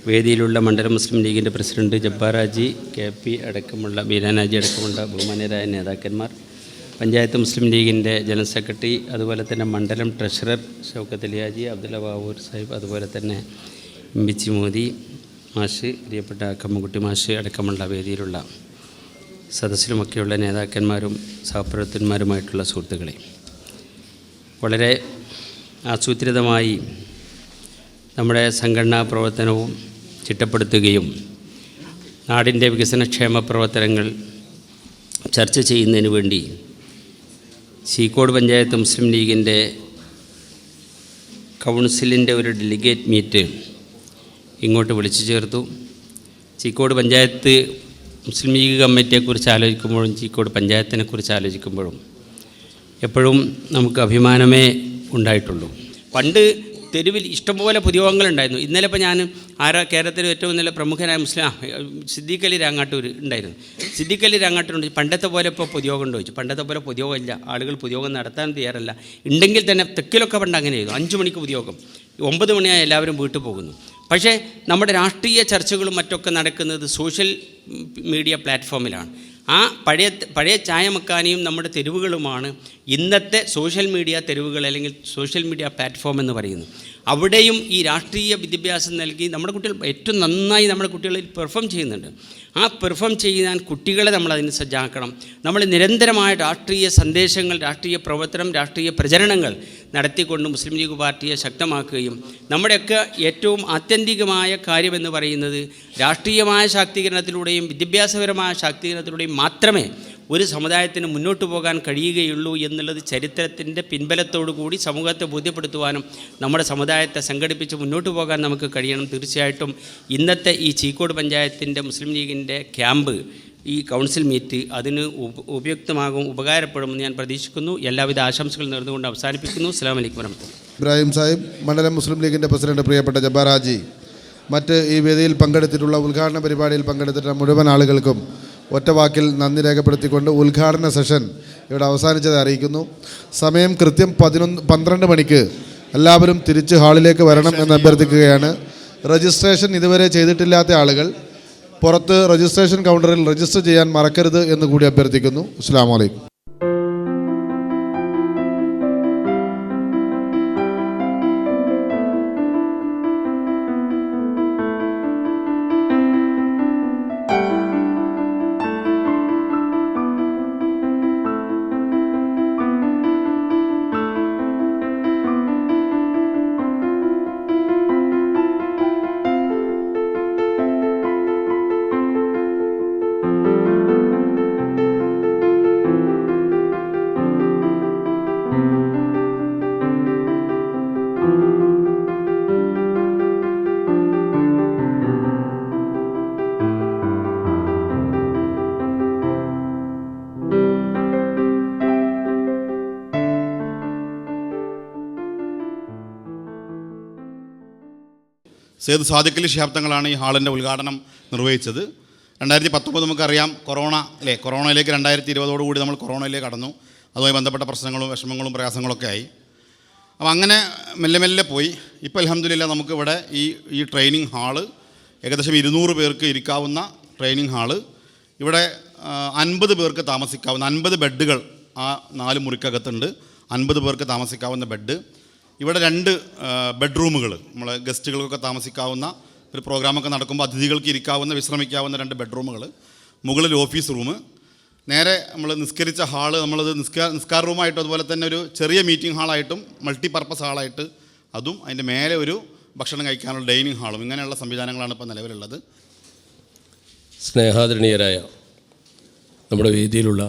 വേദിയിലുള്ള മണ്ഡലം മുസ്ലിം ലീഗിൻ്റെ പ്രസിഡന്റ് ജബ്ബാറാജി, KP അടക്കമുള്ള ബീരാനാജി അടക്കമുള്ള ബഹുമാന്യരായ നേതാക്കന്മാർ, പഞ്ചായത്ത് മുസ്ലിം ലീഗിൻ്റെ ജനറൽ സെക്രട്ടറി, അതുപോലെ തന്നെ മണ്ഡലം ട്രഷറർ ഷൗക്കത്ത് അലിയാജി, അബ്ദുള്ള ബാവൂർ സാഹിബ്, അതുപോലെ തന്നെ എംബിച്ചി മോദി മാഷ്, പ്രിയപ്പെട്ട കമ്മക്കുട്ടി മാഷ് അടക്കമുള്ള വേദിയിലുള്ള സദസ്സിലുമൊക്കെയുള്ള നേതാക്കന്മാരും സഹപ്രവർത്തകന്മാരുമായിട്ടുള്ള സുഹൃത്തുക്കളെ, വളരെ ആസൂത്രിതമായി നമ്മുടെ സംഘടനാ പ്രവർത്തനവും ചിട്ടപ്പെടുത്തുകയും നാടിൻ്റെ വികസനക്ഷേമ പ്രവർത്തനങ്ങൾ ചർച്ച ചെയ്യുന്നതിന് വേണ്ടി ചീക്കോട് പഞ്ചായത്ത് മുസ്ലിം ലീഗിൻ്റെ കൗൺസിലിൻ്റെ ഒരു ഡെലിഗേറ്റ് മീറ്റ് ഇങ്ങോട്ട് വിളിച്ചു ചേർത്തു. ചീക്കോട് പഞ്ചായത്ത് മുസ്ലിം ലീഗ് കമ്മിറ്റിയെക്കുറിച്ച് ആലോചിക്കുമ്പോഴും ചീക്കോട് പഞ്ചായത്തിനെക്കുറിച്ച് ആലോചിക്കുമ്പോഴും എപ്പോഴും നമുക്ക് അഭിമാനമേ ഉണ്ടായിട്ടുള്ളൂ. പണ്ട് തെരുവിൽ ഇഷ്ടംപോലെ പൊതുയോഗങ്ങളുണ്ടായിരുന്നു. ഇന്നലെ ഇപ്പോൾ ഞാൻ കേരളത്തിലെ ഏറ്റവും നല്ല പ്രമുഖനായ സിദ്ദീഖ് അലി രാങ്ങാട്ടൂർ ഉണ്ടായിരുന്നു. സിദ്ദീഖ് അലി രാങ്ങാട്ടൂരുണ്ട്. പണ്ടത്തെ പോലെ ഇപ്പോൾ പൊതുയോഗം ഉണ്ടോ ചോദിച്ചു. പണ്ടത്തെ പോലെ പൊതുയോഗമില്ല. ആളുകൾ പൊതുയോഗം നടത്താൻ തയ്യാറല്ല. ഉണ്ടെങ്കിൽ തന്നെ തെക്കിലൊക്കെ പണ്ട് അങ്ങനെയായിരുന്നു. 5 മണിക്ക് പൊതുയോഗം, 9 മണിയായി എല്ലാവരും വീട്ടിൽ പോകുന്നു. പക്ഷേ നമ്മുടെ രാഷ്ട്രീയ ചർച്ചകളും മറ്റൊക്കെ നടക്കുന്നത് സോഷ്യൽ മീഡിയ പ്ലാറ്റ്ഫോമിലാണ്. ആ പഴയ ചായമക്കാനിയും നമ്മുടെ തെരുവുകളുമാണ് ഇന്നത്തെ സോഷ്യൽ മീഡിയ തെരുവുകൾ, അല്ലെങ്കിൽ സോഷ്യൽ മീഡിയ പ്ലാറ്റ്ഫോം എന്ന് പറയുന്നു. അവിടെയും ഈ രാഷ്ട്രീയ വിദ്യാഭ്യാസം നൽകി നമ്മുടെ കുട്ടികൾ ഏറ്റവും നന്നായി നമ്മുടെ കുട്ടികളിൽ പെർഫോം ചെയ്യുന്നുണ്ട്. ആ പെർഫോം ചെയ്യാൻ കുട്ടികളെ നമ്മളതിന് സജ്ജാക്കണം. നമ്മൾ നിരന്തരമായ രാഷ്ട്രീയ സന്ദേശങ്ങൾ, രാഷ്ട്രീയ പ്രവർത്തനം, രാഷ്ട്രീയ പ്രചരണങ്ങൾ നടത്തിക്കൊണ്ട് മുസ്ലിം ലീഗ് പാർട്ടിയെ ശക്തമാക്കുകയും, നമ്മുടെയൊക്കെ ഏറ്റവും ആത്യന്തികമായ കാര്യമെന്ന് പറയുന്നത് രാഷ്ട്രീയമായ ശാക്തീകരണത്തിലൂടെയും വിദ്യാഭ്യാസപരമായ ശാക്തീകരണത്തിലൂടെയും മാത്രമേ ഒരു സമുദായത്തിന് മുന്നോട്ട് പോകാൻ കഴിയുകയുള്ളൂ എന്നുള്ളത് ചരിത്രത്തിൻ്റെ പിൻബലത്തോടു കൂടി സമൂഹത്തെ ബോധ്യപ്പെടുത്തുവാനും നമ്മുടെ സമുദായത്തെ സംഘടിപ്പിച്ച് മുന്നോട്ട് പോകാൻ നമുക്ക് കഴിയണം. തീർച്ചയായിട്ടും ഇന്നത്തെ ഈ ചീക്കോട് പഞ്ചായത്തിൻ്റെ മുസ്ലിം ലീഗിൻ്റെ ക്യാമ്പ്, ഈ കൗൺസിൽ മീറ്റ് അതിന് ഉപകാരപ്പെടുമെന്ന് ഞാൻ പ്രതീക്ഷിക്കുന്നു. എല്ലാവിധ ആശംസകൾ നേർന്നുകൊണ്ട് അവസാനിപ്പിക്കുന്നു. അസ്സലാമു അലൈക്കും വറഹ്മത്തുള്ളാഹി. ഇബ്രാഹിം സാഹിബ്, മണ്ഡലം മുസ്ലിം ലീഗിൻ്റെ പ്രസിഡന്റ് പ്രിയപ്പെട്ട ജബ്ബാറാജി, മറ്റ് ഈ വേദിയിൽ പങ്കെടുത്തിട്ടുള്ള ഉദ്ഘാടന പരിപാടിയിൽ പങ്കെടുത്തിട്ടുള്ള മുഴുവൻ ആളുകൾക്കും ഒറ്റവാക്കിൽ നന്ദി രേഖപ്പെടുത്തിക്കൊണ്ട് ഉദ്ഘാടന സെഷൻ ഇവിടെ അവസാനിച്ചത് അറിയിക്കുന്നു. സമയം കൃത്യം 12 മണിക്ക് എല്ലാവരും തിരിച്ച് ഹാളിലേക്ക് വരണം എന്ന് അഭ്യർത്ഥിക്കുകയാണ്. രജിസ്ട്രേഷൻ ഇതുവരെ ചെയ്തിട്ടില്ലാത്ത ആളുകൾ പുറത്ത് രജിസ്ട്രേഷൻ കൗണ്ടറിൽ രജിസ്റ്റർ ചെയ്യാൻ മറക്കരുത് എന്ന് കൂടി അഭ്യർത്ഥിക്കുന്നു. അസ്സലാമു അലൈക്കും. സെയ്ദ് സാദിഖ് അലി ശിഹാബ് തങ്ങളാണ് ഈ ഹാളിൻ്റെ ഉദ്ഘാടനം നിർവഹിച്ചത്. 2019 നമുക്കറിയാം കൊറോണയിലേക്ക് 2020 നമ്മൾ കൊറോണയിലേക്ക് കടന്നു. അതുമായി ബന്ധപ്പെട്ട പ്രശ്നങ്ങളും വിഷമങ്ങളും പ്രയാസങ്ങളൊക്കെ ആയി. അപ്പോൾ അങ്ങനെ മെല്ലെ മെല്ലെ പോയി. ഇപ്പോൾ അൽഹംദുലില്ലാ നമുക്കിവിടെ ഈ ട്രെയിനിങ് ഹാള് ഏകദേശം 200 പേർക്ക് ഇരിക്കാവുന്ന ട്രെയിനിങ് ഹാള്, ഇവിടെ 50 പേർക്ക് താമസിക്കാവുന്ന 50 ബെഡുകൾ ആ 4 മുറിക്കകത്തുണ്ട്. 50 പേർക്ക് താമസിക്കാവുന്ന ബെഡ്. ഇവിടെ 2 ബെഡ്റൂമുകൾ, നമ്മളെ ഗസ്റ്റുകൾക്കൊക്കെ താമസിക്കാവുന്ന, ഒരു പ്രോഗ്രാമൊക്കെ നടക്കുമ്പോൾ അതിഥികൾക്ക് ഇരിക്കാവുന്ന വിശ്രമിക്കാവുന്ന 2 ബെഡ്റൂമുകൾ. മുകളിൽ ഓഫീസ് റൂം. നേരെ നമ്മൾ നിസ്കരിച്ച ഹാള് നമ്മളത് നിസ്കാര റൂമായിട്ടും അതുപോലെ തന്നെ ഒരു ചെറിയ മീറ്റിംഗ് ഹാളായിട്ടും മൾട്ടിപർപ്പസ് ഹാളായിട്ട് അതും, അതിൻ്റെ മേലെ ഒരു ഭക്ഷണം കഴിക്കാനുള്ള ഡൈനിങ് ഹാളും, ഇങ്ങനെയുള്ള സംവിധാനങ്ങളാണ് ഇപ്പോൾ നിലവിലുള്ളത്. സ്നേഹാദരണീയരായ നമ്മുടെ വേദിയിലുള്ള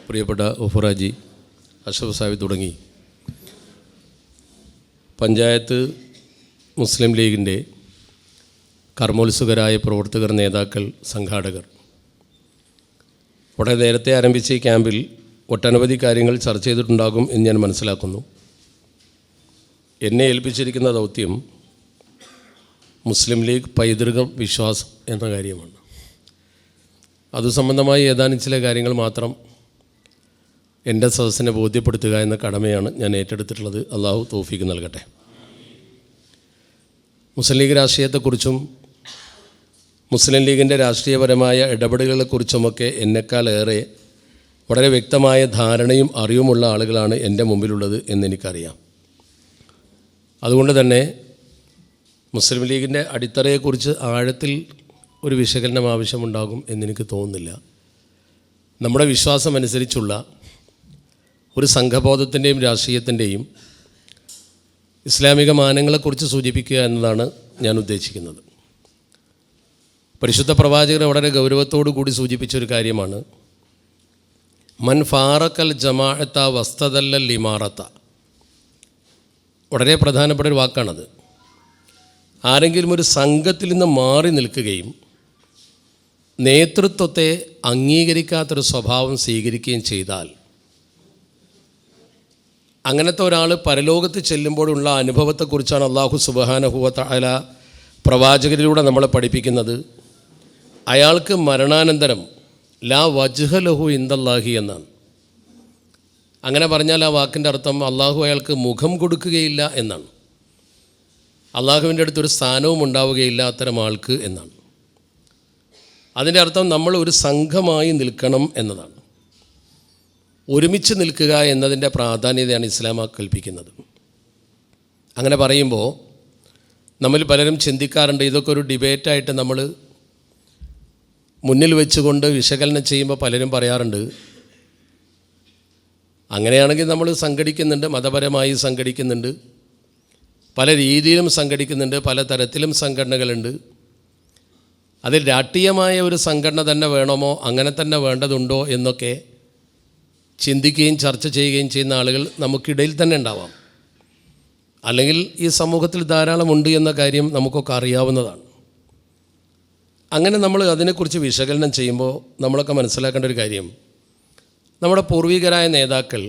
പ്രിയപ്പെട്ട ഗഫൂറാജി, അഷ്റഫ് സാഹിബ് തുടങ്ങി പഞ്ചായത്ത് മുസ്ലിം ലീഗിൻ്റെ കർമ്മോത്സുകരായ പ്രവർത്തകർ, നേതാക്കൾ, സംഘാടകർ, വളരെ നേരത്തെ ആരംഭിച്ച ഈ ക്യാമ്പിൽ ഒട്ടനവധി കാര്യങ്ങൾ ചർച്ച ചെയ്തിട്ടുണ്ടാകും എന്ന് ഞാൻ മനസ്സിലാക്കുന്നു. എന്നെ ഏൽപ്പിച്ചിരിക്കുന്ന ദൗത്യം മുസ്ലിം ലീഗ് പൈതൃകം, വിശ്വാസം എന്ന കാര്യമാണ്. അതു സംബന്ധമായി ഏതാനും ചില കാര്യങ്ങൾ മാത്രം എൻ്റെ സദസ്സിനെ ബോധ്യപ്പെടുത്തുക എന്ന കടമയാണ് ഞാൻ ഏറ്റെടുത്തിട്ടുള്ളത്. അള്ളാഹു തൗഫീക്ക് നൽകട്ടെ. മുസ്ലിം ലീഗ് രാഷ്ട്രീയത്തെക്കുറിച്ചും മുസ്ലിം ലീഗിൻ്റെ രാഷ്ട്രീയപരമായ ഇടപെടലുകളെക്കുറിച്ചുമൊക്കെ എന്നെക്കാളേറെ വളരെ വ്യക്തമായ ധാരണയും അറിവുമുള്ള ആളുകളാണ് എൻ്റെ മുമ്പിലുള്ളത് എന്നെനിക്കറിയാം. അതുകൊണ്ട് തന്നെ മുസ്ലിം ലീഗിൻ്റെ അടിത്തറയെക്കുറിച്ച് ആഴത്തിൽ ഒരു വിശകലനം ആവശ്യമുണ്ടാകും എന്നെനിക്ക് തോന്നുന്നില്ല. നമ്മുടെ വിശ്വാസമനുസരിച്ചുള്ള ഒരു സംഘബോധത്തിൻ്റെയും രാഷ്ട്രീയത്തിൻ്റെയും ഇസ്ലാമിക മാനങ്ങളെക്കുറിച്ച് സൂചിപ്പിക്കുക എന്നതാണ് ഞാൻ ഉദ്ദേശിക്കുന്നത്. പരിശുദ്ധ പ്രവാചകർ വളരെ ഗൗരവത്തോടു കൂടി സൂചിപ്പിച്ചൊരു കാര്യമാണ് മൻ ഫാറക്കൽ ജമാഅത്ത വസ്തദല്ലൽ ഇമാറത്ത. വളരെ പ്രധാനപ്പെട്ട ഒരു വാക്കാണത്. ആരെങ്കിലും ഒരു സംഘത്തിൽ നിന്ന് മാറി നിൽക്കുകയും നേതൃത്വത്തെ അംഗീകരിക്കാത്തൊരു സ്വഭാവം സ്വീകരിക്കുകയും ചെയ്താൽ, അങ്ങനത്തെ ഒരാൾ പരലോകത്ത് ചെല്ലുമ്പോഴുള്ള അനുഭവത്തെക്കുറിച്ചാണ് അല്ലാഹു സുബ്ഹാനഹു വ തആല പ്രവാചകരിലൂടെ നമ്മളെ പഠിപ്പിക്കുന്നത്. അയാൾക്ക് മരണാനന്തരം ലാ വജ്ഹ ലഹു ഇൻദല്ലാഹി എന്നാണ്. അങ്ങനെ പറഞ്ഞാൽ ആ വാക്കിൻ്റെ അർത്ഥം അള്ളാഹു അയാൾക്ക് മുഖം കൊടുക്കുകയില്ല എന്നാണ്. അള്ളാഹുവിൻ്റെ അടുത്തൊരു സ്ഥാനവും ഉണ്ടാവുകയില്ല അത്തരം ആൾക്ക് എന്നാണ്. അതിൻ്റെ അർത്ഥം നമ്മൾ ഒരു സംഘമായി നിൽക്കണം എന്നതാണ്. ഒരുമിച്ച് നിൽക്കുക എന്നതിൻ്റെ പ്രാധാന്യതയാണ് ഇസ്ലാം കൽപ്പിക്കുന്നത്. അങ്ങനെ പറയുമ്പോൾ നമ്മൾ പലരും ചിന്തിക്കാറുണ്ട്, ഇതൊക്കെ ഒരു ഡിബേറ്റായിട്ട് നമ്മൾ മുന്നിൽ വെച്ചുകൊണ്ട് വിശകലനം ചെയ്യുമ്പോൾ പലരും പറയാറുണ്ട്, അങ്ങനെയാണെങ്കിൽ നമ്മൾ സംഘടിക്കുന്നുണ്ട്, മതപരമായി സംഘടിക്കുന്നുണ്ട്, പല രീതിയിലും സംഘടിക്കുന്നുണ്ട്, പല തരത്തിലും സംഘടനകളുണ്ട്. അതിൽ രാഷ്ട്രീയമായ ഒരു സംഘടന തന്നെ വേണമോ, അങ്ങനെ തന്നെ വേണ്ടതുണ്ടോ എന്നൊക്കെ ചിന്തിക്കുകയും ചർച്ച ചെയ്യുകയും ചെയ്യുന്ന ആളുകൾ നമുക്കിടയിൽ തന്നെ ഉണ്ടാവാം. അല്ലെങ്കിൽ ഈ സമൂഹത്തിൽ ധാരാളമുണ്ട് എന്ന കാര്യം നമുക്കൊക്കെ അറിയാവുന്നതാണ്. അങ്ങനെ നമ്മൾ അതിനെക്കുറിച്ച് വിശകലനം ചെയ്യുമ്പോൾ നമ്മളൊക്കെ മനസ്സിലാക്കേണ്ട ഒരു കാര്യം, നമ്മുടെ പൂർവികരായ നേതാക്കൾ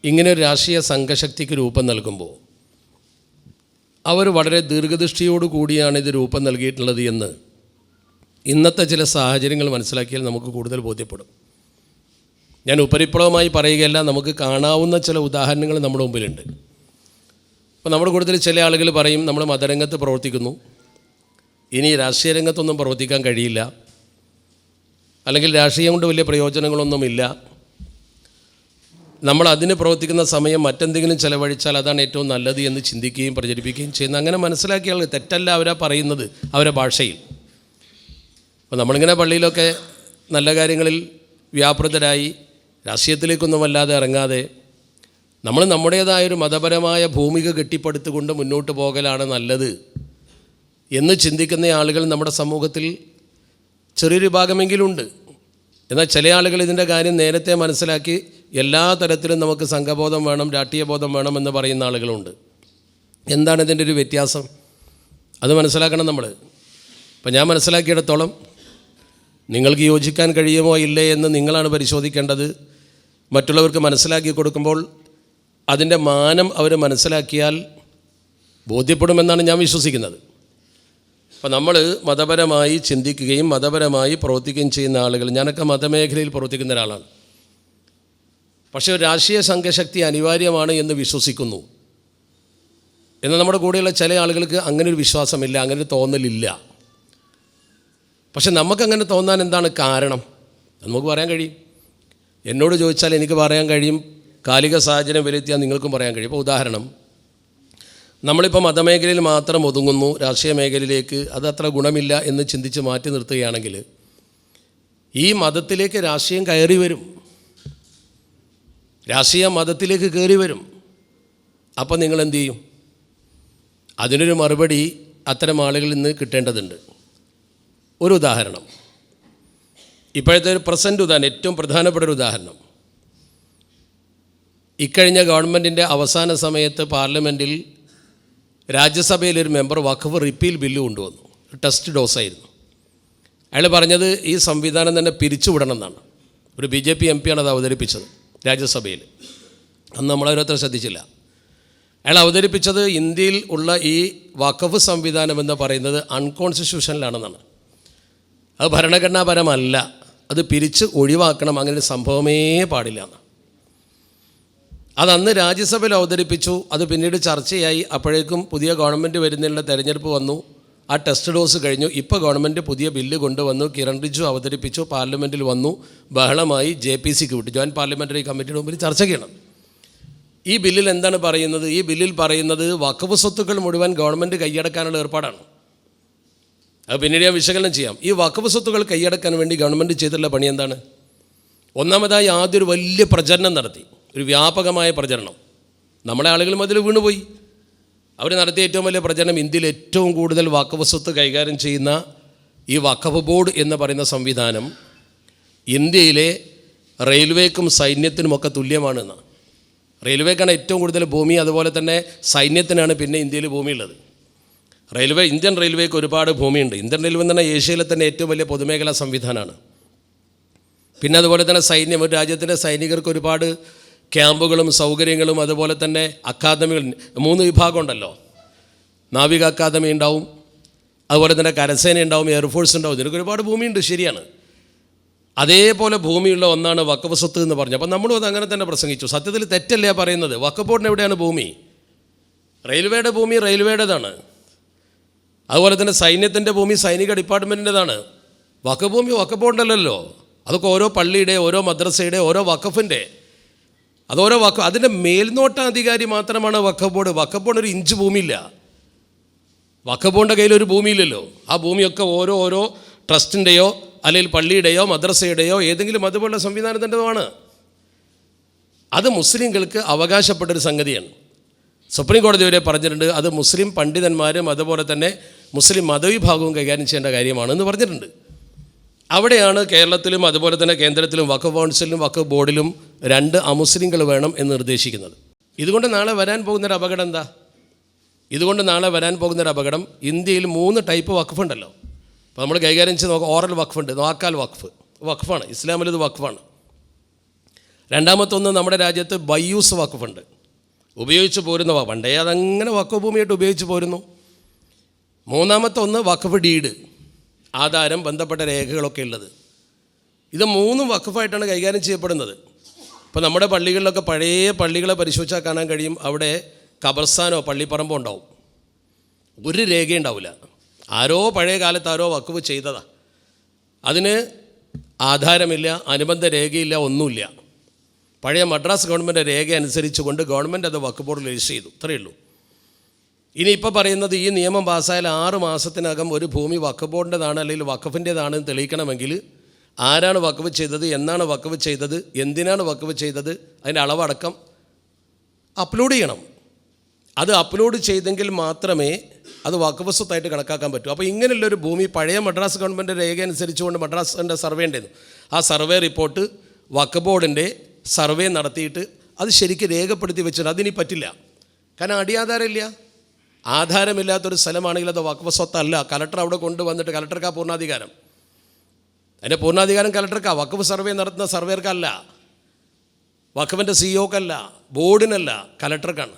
ഇങ്ങനെ ഒരു രാഷ്ട്രീയ സംഘശക്തിക്ക് രൂപം നൽകുമ്പോൾ അവർ വളരെ ദീർഘദൃഷ്ടിയോടു കൂടിയാണ് ഇത് രൂപം നൽകിയിട്ടുള്ളത് എന്ന് ഇന്നത്തെ ചില സാഹചര്യങ്ങൾ മനസ്സിലാക്കിയാൽ നമുക്ക് കൂടുതൽ ബോധ്യപ്പെടും. ഞാൻ ഉപരിപ്ലവമായി പറയുകയല്ല, നമുക്ക് കാണാവുന്ന ചില ഉദാഹരണങ്ങൾ നമ്മുടെ മുമ്പിലുണ്ട്. അപ്പോൾ നമ്മുടെ കൂടുതൽ ചില ആളുകൾ പറയും, നമ്മൾ മതരംഗത്ത് പ്രവർത്തിക്കുന്നു, ഇനി രാഷ്ട്രീയ രംഗത്തൊന്നും പ്രവർത്തിക്കാൻ കഴിയില്ല, അല്ലെങ്കിൽ രാഷ്ട്രീയം കൊണ്ട് വലിയ പ്രയോജനങ്ങളൊന്നുമില്ല, നമ്മൾ അതിന് പ്രവർത്തിക്കുന്ന സമയം മറ്റെന്തെങ്കിലും ചിലവഴിച്ചാൽ അതാണ് ഏറ്റവും നല്ലത് എന്ന് ചിന്തിക്കുകയും പ്രചരിപ്പിക്കുകയും ചെയ്യുന്ന, അങ്ങനെ മനസ്സിലാക്കിയ ആളുകൾ, തെറ്റല്ല അവരാ പറയുന്നത് അവരുടെ ഭാഷയിൽ. അപ്പോൾ നമ്മളിങ്ങനെ പള്ളിയിലൊക്കെ നല്ല കാര്യങ്ങളിൽ വ്യാപൃതരായി രാഷ്ട്രീയത്തിലേക്കൊന്നും വല്ലാതെ ഇറങ്ങാതെ നമ്മൾ നമ്മുടേതായൊരു മതപരമായ ഭൂമിക കെട്ടിപ്പടുത്തുകൊണ്ട് മുന്നോട്ട് പോകലാണ് നല്ലത് എന്ന് ചിന്തിക്കുന്ന ആളുകൾ നമ്മുടെ സമൂഹത്തിൽ ചെറിയൊരു ഭാഗമെങ്കിലും ഉണ്ട്. എന്നാൽ ചില ആളുകൾ ഇതിൻ്റെ കാര്യം നേരത്തെ മനസ്സിലാക്കി എല്ലാ തരത്തിലും നമുക്ക് സംഘബോധം വേണം, രാഷ്ട്രീയ ബോധം വേണം എന്ന് പറയുന്ന ആളുകളുണ്ട്. എന്താണ് ഇതിൻ്റെ ഒരു വ്യത്യാസം? അത് മനസ്സിലാക്കണം നമ്മൾ. അപ്പം ഞാൻ മനസ്സിലാക്കിയിടത്തോളം നിങ്ങൾക്ക് യോജിക്കാൻ കഴിയുമോ ഇല്ലേ എന്ന് നിങ്ങളാണ് പരിശോധിക്കേണ്ടത്. മറ്റുള്ളവർക്ക് മനസ്സിലാക്കി കൊടുക്കുമ്പോൾ അതിൻ്റെ മാനം അവർ മനസ്സിലാക്കിയാൽ ബോധ്യപ്പെടുമെന്നാണ് ഞാൻ വിശ്വസിക്കുന്നത്. അപ്പോൾ നമ്മൾ മതപരമായി ചിന്തിക്കുകയും മതപരമായി പ്രവർത്തിക്കുകയും ചെയ്യുന്ന ആളുകൾ, ഞാനൊക്കെ മതമേഖലയിൽ പ്രവർത്തിക്കുന്ന ഒരാളാണ്. പക്ഷേ ഒരു രാഷ്ട്രീയ സംഘശക്തി അനിവാര്യമാണ് എന്ന് വിശ്വസിക്കുന്നു. എന്നാൽ നമ്മുടെ കൂടെയുള്ള ചില ആളുകൾക്ക് അങ്ങനെ ഒരു വിശ്വാസമില്ല, അങ്ങനെ ഒരു തോന്നലില്ല. പക്ഷെ നമുക്കങ്ങനെ തോന്നാൻ എന്താണ് കാരണം? നമുക്ക് പറയാൻ കഴിയും. എന്നോട് ചോദിച്ചാൽ എനിക്ക് പറയാൻ കഴിയും, കാലിക സാഹചര്യം വിലയിരുത്തിയാൽ നിങ്ങൾക്കും പറയാൻ കഴിയും. ഇപ്പോൾ ഉദാഹരണം, നമ്മളിപ്പോൾ മതമേഖലയിൽ മാത്രം ഒതുങ്ങുന്നു, രാഷ്ട്രീയ മേഖലയിലേക്ക് അത് അത്ര ഗുണമില്ല എന്ന് ചിന്തിച്ച് മാറ്റി നിർത്തുകയാണെങ്കിൽ ഈ മതത്തിലേക്ക് രാഷ്ട്രീയം കയറി വരും, രാഷ്ട്രീയ മതത്തിലേക്ക് കയറി വരും. അപ്പം നിങ്ങൾ എന്തു ചെയ്യും? അതിനൊരു മറുപടി അത്തരം ആളുകളിൽ നിന്ന് കിട്ടേണ്ടതുണ്ട്. ഒരു ഉദാഹരണം, ഇപ്പോഴത്തെ ഒരു പ്രസൻറ്റ് ഉദാഹരണം, ഏറ്റവും പ്രധാനപ്പെട്ട ഒരു ഉദാഹരണം, ഇക്കഴിഞ്ഞ ഗവൺമെൻറ്റിൻ്റെ അവസാന സമയത്ത് പാർലമെൻറ്റിൽ രാജ്യസഭയിലൊരു മെമ്പർ വഖഫ് റിപ്പീൽ ബില്ല് കൊണ്ടുവന്നു. ടെസ്റ്റ് ഡോസായിരുന്നു. അയാൾ പറഞ്ഞത് ഈ സംവിധാനം തന്നെ പിരിച്ചുവിടണം എന്നാണ്. ഒരു BJP MP ആണ് അത് അവതരിപ്പിച്ചത് രാജ്യസഭയിൽ. അന്ന് നമ്മളോരോരുത്തർ ശ്രദ്ധിച്ചില്ല. അയാൾ അവതരിപ്പിച്ചത് ഇന്ത്യയിൽ ഉള്ള ഈ വഖഫ് സംവിധാനം എന്ന് പറയുന്നത് അൺകോൺസ്റ്റിറ്റ്യൂഷനിലാണെന്നാണ്. അത് ഭരണഘടനാപരമല്ല, അത് പിരിച്ച് ഒഴിവാക്കണം, അങ്ങനെ ഒരു സംഭവമേ പാടില്ല എന്ന്. അതന്ന് രാജ്യസഭയിൽ അവതരിപ്പിച്ചു. അത് പിന്നീട് ചർച്ചയായി. അപ്പോഴേക്കും പുതിയ ഗവൺമെൻറ് വരുന്നതിനുള്ള തെരഞ്ഞെടുപ്പ് വന്നു. ആ ടെസ്റ്റ് ഡോസ് കഴിഞ്ഞു. ഇപ്പോൾ ഗവൺമെൻറ് പുതിയ ബില്ല് കൊണ്ടുവന്നു. കിരൺ റിജ്ജു അവതരിപ്പിച്ചു, പാർലമെൻറ്റിൽ വന്നു, ബഹളമായി, JPCക്ക് വിട്ടു, ജോയിൻറ്റ് പാർലമെൻ്ററി കമ്മിറ്റിയുടെ മുമ്പിൽ ചർച്ച ചെയ്യണം. ഈ ബില്ലിൽ എന്താണ് പറയുന്നത്? ഈ ബില്ലിൽ പറയുന്നത് വഖഫ് സ്വത്തുക്കൾ മുഴുവൻ ഗവൺമെൻറ് കൈയടക്കാനുള്ള ഏർപ്പാടാണ്. അത് പിന്നീട് ഞാൻ വിശകലനം ചെയ്യാം. ഈ വഖഫ് സ്വത്തുക്കൾ കൈയടക്കാൻ വേണ്ടി ഗവൺമെൻറ് ചെയ്തിട്ടുള്ള പണി എന്താണ്? ഒന്നാമതായി ആദ്യം ഒരു വലിയ പ്രചരണം നടത്തി, ഒരു വ്യാപകമായ പ്രചരണം. നമ്മളെ ആളുകളും അതിൽ വീണുപോയി. അവർ നടത്തിയ ഏറ്റവും വലിയ പ്രചരണം, ഇന്ത്യയിൽ ഏറ്റവും കൂടുതൽ വഖഫ് സ്വത്ത് കൈകാര്യം ചെയ്യുന്ന ഈ വഖഫ് ബോർഡ് എന്ന് പറയുന്ന സംവിധാനം ഇന്ത്യയിലെ റെയിൽവേക്കും സൈന്യത്തിനുമൊക്കെ തുല്യമാണെന്നാണ്. റെയിൽവേക്കാണ് ഏറ്റവും കൂടുതൽ ഭൂമി, അതുപോലെ തന്നെ സൈന്യത്തിനാണ് പിന്നെ ഇന്ത്യയിൽ ഭൂമിയുള്ളത്. ഇന്ത്യൻ റെയിൽവേക്ക് ഒരുപാട് ഭൂമിയുണ്ട്. ഇന്ത്യൻ റെയിൽവേ എന്ന് പറഞ്ഞാൽ ഏഷ്യയിലെ തന്നെ ഏറ്റവും വലിയ പൊതുമേഖലാ സംവിധാനമാണ്. പിന്നെ അതുപോലെ തന്നെ സൈന്യം, ഒരു രാജ്യത്തിൻ്റെ സൈനികർക്ക് ഒരുപാട് ക്യാമ്പുകളും സൗകര്യങ്ങളും അതുപോലെ തന്നെ അക്കാദമികൾ, 3 വിഭാഗം ഉണ്ടല്ലോ. നാവിക അക്കാദമി ഉണ്ടാവും, അതുപോലെ തന്നെ കരസേന ഉണ്ടാവും, എയർഫോഴ്സ് ഉണ്ടാവും. ഇതിനൊക്കെ ഒരുപാട് ഭൂമിയുണ്ട്, ശരിയാണ്. അതേപോലെ ഭൂമിയുള്ള ഒന്നാണ് വഖഫ് സ്വത്ത് എന്ന് പറഞ്ഞു. അപ്പം നമ്മളും അത് അങ്ങനെ തന്നെ പ്രസംഗിച്ചു. സത്യത്തിൽ തെറ്റല്ലേ പറയുന്നത്? വഖഫ് ബോർഡിന് എവിടെയാണ് ഭൂമി? റെയിൽവേയുടെ ഭൂമി റെയിൽവേയുടേതാണ്. അതുപോലെ തന്നെ സൈന്യത്തിൻ്റെ ഭൂമി സൈനിക ഡിപ്പാർട്ട്മെൻറ്റിൻ്റെതാണ്. വഖഫ് ഭൂമി വഖഫ് ബോർഡിനല്ലല്ലോ. അതൊക്കെ ഓരോ പള്ളിയുടെ, ഓരോ മദ്രസയുടെ, ഓരോ വഖഫിൻ്റെ, അതോരോ അതിൻ്റെ മേൽനോട്ടാധികാരി മാത്രമാണ് വഖഫ് ബോർഡ്. വഖഫ് ബോർഡ് ഒരു ഇഞ്ച് ഭൂമിയില്ല. വഖഫ് ബോർഡിൻ്റെ കയ്യിൽ ഒരു ഭൂമിയില്ലല്ലോ. ആ ഭൂമിയൊക്കെ ഓരോ ട്രസ്റ്റിൻ്റെയോ അല്ലെങ്കിൽ പള്ളിയുടെയോ മദ്രസയുടെയോ ഏതെങ്കിലും അതുപോലുള്ള സംവിധാനത്തിൻ്റെതുമാണ്. അത് മുസ്ലിങ്ങൾക്ക് അവകാശപ്പെട്ടൊരു സംഗതിയാണ്. സുപ്രീം കോടതി വരെ പറഞ്ഞിട്ടുണ്ട് അത് മുസ്ലിം പണ്ഡിതന്മാരും അതുപോലെ തന്നെ മുസ്ലിം മതവിഭാഗവും കൈകാര്യം ചെയ്യേണ്ട കാര്യമാണെന്ന് പറഞ്ഞിട്ടുണ്ട്. അവിടെയാണ് കേരളത്തിലും അതുപോലെ തന്നെ കേന്ദ്രത്തിലും വഖഫ് കൗൺസിലും വഖഫ് ബോർഡിലും 2 അമുസ്ലിങ്ങൾ വേണം എന്ന് നിർദ്ദേശിക്കുന്നത്. ഇതുകൊണ്ട് നാളെ വരാൻ പോകുന്നൊരു അപകടം എന്താ? ഇതുകൊണ്ട് നാളെ വരാൻ പോകുന്നൊരു അപകടം, ഇന്ത്യയിൽ 3 ടൈപ്പ് വഖഫ് ഉണ്ടല്ലോ. അപ്പോൾ നമ്മൾ കൈകാര്യം ചെയ്ത് നോക്കാം. ഓറൽ വഖഫ് ഉണ്ട്, വാക്കാൽ വഖഫാണ്, ഇസ്ലാമിൽ ഇത് വഖഫാണ്. രണ്ടാമത്തൊന്ന് നമ്മുടെ രാജ്യത്ത് ബയ്യൂസ് വഖഫ് ഉണ്ട്, ഉപയോഗിച്ച് പോരുന്ന പണ്ടേ അതങ്ങനെ വഖഫ് ഭൂമിയായിട്ട് ഉപയോഗിച്ച് പോരുന്നു. മൂന്നാമത്തെ ഒന്ന് വഖഫ് ഡീഡ്, ആധാരം, ബന്ധപ്പെട്ട രേഖകളൊക്കെ ഉള്ളത്. ഇത് 3 വഖഫായിട്ടാണ് കൈകാര്യം ചെയ്യപ്പെടുന്നത്. ഇപ്പോൾ നമ്മുടെ പള്ളികളിലൊക്കെ പഴയ പള്ളികളെ പരിശോധിച്ചാൽ കാണാൻ കഴിയും, അവിടെ ഖബർസ്ഥാനോ പള്ളിപ്പറമ്പോ ഉണ്ടാവും, ഒരു രേഖയുണ്ടാവില്ല. ആരോ പഴയ കാലത്ത് ആരോ വഖഫ് ചെയ്തതാണ്. അതിന് ആധാരമില്ല, അനുബന്ധ രേഖയില്ല, ഒന്നുമില്ല. പഴയ മദ്രാസ് ഗവൺമെൻറ് രേഖ അനുസരിച്ചുകൊണ്ട് ഗവൺമെൻറ് അത് വഖഫ് ബോർഡിൽ രജിസ്റ്റർ ചെയ്തു, ഇത്രയേ ഉള്ളൂ. ഇനിയിപ്പോൾ പറയുന്നത് ഈ നിയമം പാസ്സായാൽ 6 മാസത്തിനകം ഒരു ഭൂമി വഖഫ് ബോർഡിൻ്റെതാണ് അല്ലെങ്കിൽ വഖഫിൻ്റേതാണെന്ന് തെളിയിക്കണമെങ്കിൽ ആരാണ് വഖഫ് ചെയ്തത്, എന്നാണ് വഖഫ് ചെയ്തത്, എന്തിനാണ് വഖഫ് ചെയ്തത്, അതിൻ്റെ അളവടക്കം അപ്ലോഡ് ചെയ്യണം. അത് അപ്ലോഡ് ചെയ്തെങ്കിൽ മാത്രമേ അത് വഖഫ് സ്വത്തായിട്ട് കണക്കാക്കാൻ പറ്റൂ. അപ്പോൾ ഇങ്ങനെയുള്ളൊരു ഭൂമി പഴയ മദ്രാസ് ഗവൺമെൻറ് രേഖ അനുസരിച്ചുകൊണ്ട് മദ്രാസിൻ്റെ സർവേ ഉണ്ടായിരുന്നു. ആ സർവേ റിപ്പോർട്ട് വഖഫ് ബോർഡിൻ്റെ സർവേ നടത്തിയിട്ട് അത് ശരിക്കും രേഖപ്പെടുത്തി വെച്ചിട്ട് അതിനി പറ്റില്ല. കാരണം അടിയാധാരമില്ല, ആധാരമില്ലാത്തൊരു സ്ഥലമാണെങ്കിൽ അത് വഖഫ് സ്വത്തല്ല. കലക്ടർ അവിടെ കൊണ്ടുവന്നിട്ട്, കലക്ടർക്കാ പൂർണ്ണാധികാരം, അതിൻ്റെ പൂർണ്ണാധികാരം കലക്ടർക്കാണ്. വഖഫ് സർവേ നടത്തുന്ന സർവേർക്കല്ല, വഖഫിൻ്റെ CEOക്കല്ല, ബോർഡിനല്ല, കലക്ടർക്കാണ്.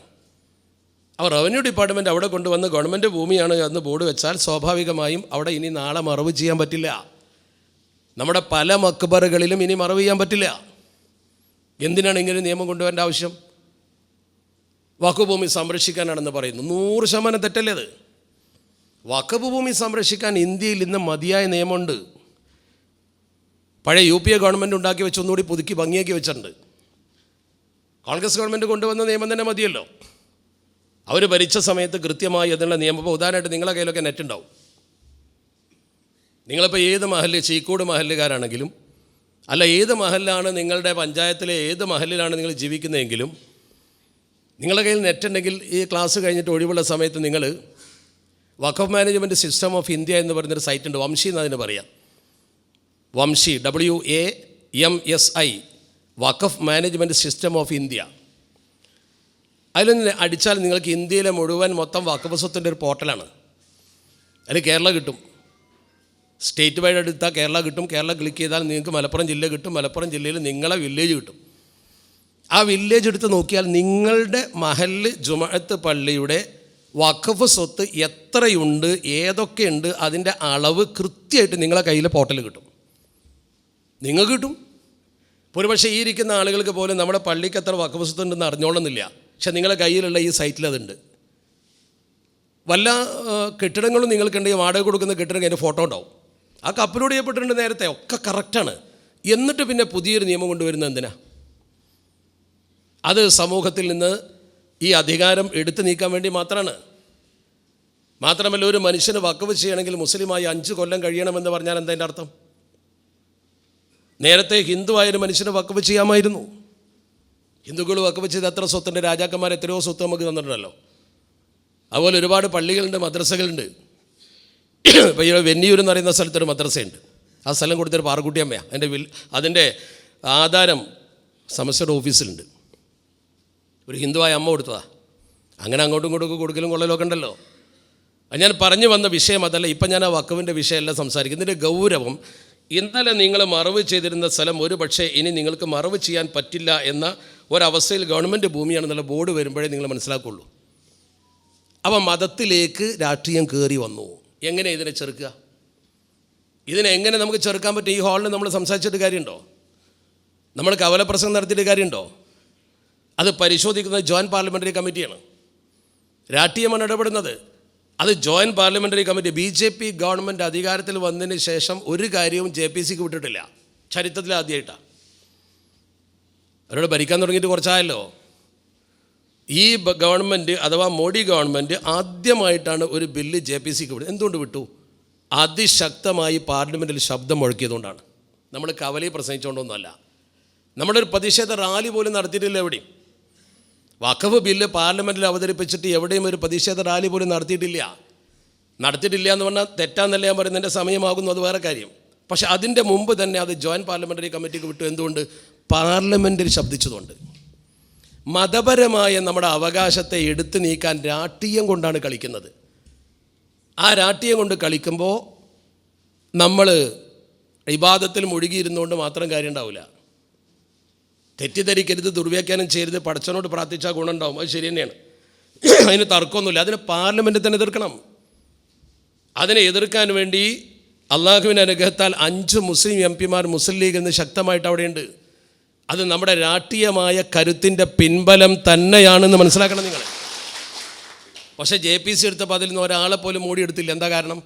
അപ്പോൾ റവന്യൂ ഡിപ്പാർട്ട്മെൻറ്റ് അവിടെ കൊണ്ടുവന്ന് ഗവൺമെൻറ് ഭൂമിയാണ് എന്ന് ബോർഡ് വെച്ചാൽ സ്വാഭാവികമായും അവിടെ ഇനി നാളെ മറവ് ചെയ്യാൻ പറ്റില്ല. നമ്മുടെ പല മക്ബറുകളിലും ഇനി മറവ് ചെയ്യാൻ പറ്റില്ല. എന്തിനാണ് ഇങ്ങനെ നിയമം കൊണ്ടുവരേണ്ട ആവശ്യം? വഖഫ് ഭൂമി സംരക്ഷിക്കാനാണെന്ന് പറയുന്നു. 100% തെറ്റല്ലേ അത്? വഖഫ് ഭൂമി സംരക്ഷിക്കാൻ ഇന്ത്യയിൽ ഇന്ന് മതിയായ നിയമമുണ്ട്. പഴയ UPA ഗവൺമെൻറ് ഉണ്ടാക്കി വെച്ച് ഒന്നുകൂടി പുതുക്കി ഭംഗിയാക്കി വെച്ചിട്ടുണ്ട്. കോൺഗ്രസ് ഗവൺമെൻറ് കൊണ്ടുവന്ന നിയമം തന്നെ മതിയല്ലോ. അവർ ഭരിച്ച സമയത്ത് കൃത്യമായി അതിനുള്ള നിയമം. ഇപ്പോൾ ഉദാഹരണമായിട്ട് നിങ്ങളുടെ കയ്യിലൊക്കെ നെറ്റ് ഉണ്ടാവും. നിങ്ങളിപ്പോൾ ഏത് മഹല്ല്, ചീക്കോട് മഹല്ലുകാരാണെങ്കിലും അല്ല, ഏത് മഹലിലാണ് നിങ്ങളുടെ പഞ്ചായത്തിലെ ഏത് മഹലിലാണ് നിങ്ങൾ ജീവിക്കുന്നതെങ്കിലും നിങ്ങളുടെ കയ്യിൽ നെറ്റ് ഉണ്ടെങ്കിൽ ഈ ക്ലാസ് കഴിഞ്ഞിട്ട് ഒഴിവുള്ള സമയത്ത് നിങ്ങൾ വഖഫ് മാനേജ്മെൻറ്റ് സിസ്റ്റം ഓഫ് ഇന്ത്യ എന്ന് പറയുന്നൊരു സൈറ്റ് ഉണ്ട്. വംശി എന്നതിന് പറയാം. Vamshi, WAMSI, Waqf management system of India. അതിലൊന്ന് അടിച്ചാൽ നിങ്ങൾക്ക് ഇന്ത്യയിലെ മുഴുവൻ മൊത്തം വഖഫ് സ്വത്തിൻ്റെ ഒരു പോർട്ടലാണ്. അതിൽ കേരള കിട്ടും. സ്റ്റേറ്റ് വൈഡ് എടുത്താൽ കേരള കിട്ടും. കേരള ക്ലിക്ക് ചെയ്താൽ നിങ്ങൾക്ക് മലപ്പുറം ജില്ല കിട്ടും. മലപ്പുറം ജില്ലയിൽ നിങ്ങളെ വില്ലേജ് കിട്ടും. ആ വില്ലേജ് എടുത്ത് നോക്കിയാൽ നിങ്ങളുടെ മഹല്ല് ജുമഅത്ത് പള്ളിയുടെ വഖഫ് സ്വത്ത് എത്രയുണ്ട്, ഏതൊക്കെയുണ്ട്, അതിൻ്റെ അളവ് കൃത്യമായിട്ട് നിങ്ങളെ കയ്യിൽ പോർട്ടൽ കിട്ടും. നിങ്ങൾക്ക് കിട്ടും. ഒരുപക്ഷെ ഈ ഇരിക്കുന്ന ആളുകൾക്ക് പോലും നമ്മുടെ പള്ളിക്ക് എത്ര വഖഫ് സ്വത്ത് ഉണ്ടെന്ന് അറിഞ്ഞോളുന്നില്ല. പക്ഷെ നിങ്ങളുടെ കയ്യിലുള്ള ഈ സൈറ്റിൽ അതുണ്ട്. വല്ല കെട്ടിടങ്ങളും നിങ്ങൾക്കുണ്ടെങ്കിൽ വാടക കൊടുക്കുന്ന കെട്ടിടം അതിൻ്റെ ഫോട്ടോ ഉണ്ടാവും. ആ അപ്ലോഡ് ചെയ്യപ്പെട്ടിട്ടുണ്ട് നേരത്തെ. ഒക്കെ കറക്റ്റാണ്. എന്നിട്ട് പിന്നെ പുതിയൊരു നിയമം കൊണ്ടുവരുന്നത് എന്തിനാ? അത് സമൂഹത്തിൽ നിന്ന് ഈ അധികാരം എടുത്തു നീക്കാൻ വേണ്ടി മാത്രമാണ്. മാത്രമല്ല, ഒരു മനുഷ്യന് വഖഫ് ചെയ്യണമെങ്കിൽ മുസ്ലിമായി 5 കൊല്ലം കഴിയണമെന്ന് പറഞ്ഞാൽ എന്താ അതിൻ്റെ അർത്ഥം? നേരത്തെ ഹിന്ദുവായൊരു മനുഷ്യന് വഖഫ് ചെയ്യാമായിരുന്നു. ഹിന്ദുക്കൾ വഖഫ് ചെയ്ത് എത്ര സ്വത്തുണ്ട്? രാജാക്കന്മാർ എത്രയോ സ്വത്ത് നമുക്ക് തന്നിട്ടുണ്ടല്ലോ. അതുപോലെ ഒരുപാട് പള്ളികളുണ്ട്, മദ്രസകളുണ്ട്. ഇപ്പോൾ ഈ വെന്നിയൂർ എന്ന് പറയുന്ന സ്ഥലത്തൊരു മദ്രസയുണ്ട്. ആ സ്ഥലം കൊടുത്തൊരു പാറക്കുട്ടിയമ്മയാണ്. അതിൻ്റെ ആധാരം സമസ്യയുടെ ഓഫീസിലുണ്ട്. ഒരു ഹിന്ദുവായ അമ്മ കൊടുത്തതാണ്. അങ്ങനെ അങ്ങോട്ടും ഇങ്ങോട്ടും കൊടുക്കലും കൊള്ളലൊക്കെ ഉണ്ടല്ലോ. അത് ഞാൻ പറഞ്ഞു വന്ന വിഷയം അതല്ല. ഇപ്പം ഞാൻ ആ വഖഫിൻ്റെ വിഷയമല്ല സംസാരിക്കുന്നത്. ഇതിൻ്റെ ഗൗരവം, ഇന്നലെ നിങ്ങൾ മറവ് ചെയ്തിരുന്ന സ്ഥലം ഒരു പക്ഷേ ഇനി നിങ്ങൾക്ക് മറവ് ചെയ്യാൻ പറ്റില്ല എന്ന ഒരവസ്ഥയിൽ ഗവൺമെൻറ് ഭൂമിയാണെന്നുള്ള ബോർഡ് വരുമ്പോഴേ നിങ്ങൾ മനസ്സിലാക്കുള്ളൂ. അപ്പോൾ മതത്തിലേക്ക് രാഷ്ട്രീയം കയറി വന്നു. എങ്ങനെ ഇതിനെ ചെറുക്കുക? ഇതിനെ എങ്ങനെ നമുക്ക് ചെറുക്കാൻ പറ്റും? ഈ ഹാളിൽ നമ്മൾ സംസാരിച്ചിട്ട് കാര്യമുണ്ടോ? നമ്മൾ കവലപ്രസംഗം നടത്തിയിട്ട് കാര്യമുണ്ടോ? അത് പരിശോധിക്കുന്നത് ജോയിൻറ്റ് പാർലമെൻ്ററി കമ്മിറ്റിയാണ്. രാഷ്ട്രീയമാണ് ഇടപെടുന്നത്. അത് joint parliamentary committee. BJP government അധികാരത്തിൽ വന്നതിന് ശേഷം ഒരു കാര്യവും JPCക്ക് വിട്ടിട്ടില്ല. ചരിത്രത്തിൽ ആദ്യമായിട്ടാണ്. അവരോട് ഭരിക്കാൻ തുടങ്ങിയിട്ട് കുറച്ചായല്ലോ. ഈ ഗവൺമെൻറ് അഥവാ മോഡി ഗവൺമെൻറ് ആദ്യമായിട്ടാണ് ഒരു ബില്ല് JPCക്ക് വിട്ടത്. എന്തുകൊണ്ട് വിട്ടു? അതിശക്തമായി പാർലമെൻറ്റിൽ ശബ്ദം മുഴക്കിയതുകൊണ്ടാണ്. നമ്മൾ കവലയിൽ പ്രസംഗിച്ചുകൊണ്ടൊന്നുമല്ല. നമ്മളൊരു പ്രതിഷേധ റാലി പോലും നടത്തിയിട്ടില്ല എവിടെയും. വഖഫ് ബില്ല് പാർലമെൻറ്റിൽ അവതരിപ്പിച്ചിട്ട് എവിടെയും ഒരു പ്രതിഷേധ റാലി പോലും നടത്തിയിട്ടില്ല എന്ന് പറഞ്ഞാൽ തെറ്റാന്നല്ല ഞാൻ പറയുന്നതിൻ്റെ സമയമാകുന്നു, അത് വേറെ കാര്യം. പക്ഷേ അതിൻ്റെ മുമ്പ് തന്നെ അത് ജോയിൻറ്റ് പാർലമെൻ്ററി കമ്മിറ്റിക്ക് വിട്ടു. എന്തുകൊണ്ട്? പാർലമെൻറ്റിൽ ശബ്ദിച്ചതുകൊണ്ട്. മതപരമായ നമ്മുടെ അവകാശത്തെ എടുത്തു നീക്കാൻ രാഷ്ട്രീയം കൊണ്ടാണ് കളിക്കുന്നത്. ആ രാഷ്ട്രീയം കൊണ്ട് കളിക്കുമ്പോൾ നമ്മൾ ഇബാദത്തിൽ മുഴുകിയിരുന്നുകൊണ്ട് മാത്രം കാര്യം ഉണ്ടാവില്ല. തെറ്റിദ്ധരിക്കരുത്, ദുർവ്യാഖ്യാനം ചെയ്യരുത്. പടച്ചവനോട് പ്രാർത്ഥിച്ചാൽ ഗുണമുണ്ടാവും, അത് ശരി തന്നെയാണ്. അതിന് തർക്കമൊന്നുമില്ല. അതിന് പാർലമെൻറ്റിൽ തന്നെ എതിർക്കണം. അതിനെ എതിർക്കാൻ വേണ്ടി അള്ളാഹുവിൻ്റെ അനുഗ്രഹത്താൽ 5 മുസ്ലിം MP-മാർ മുസ്ലിം ലീഗിൽ നിന്ന് ശക്തമായിട്ട് അവിടെയുണ്ട്. അത് നമ്മുടെ രാഷ്ട്രീയമായ കരുത്തിൻ്റെ പിൻബലം തന്നെയാണെന്ന് മനസ്സിലാക്കണം നിങ്ങൾ. പക്ഷേ JPC എടുത്തപ്പോൾ അതിൽ നിന്ന് ഒരാളെ പോലും മൂടിയെടുത്തില്ല. എന്താ കാരണം?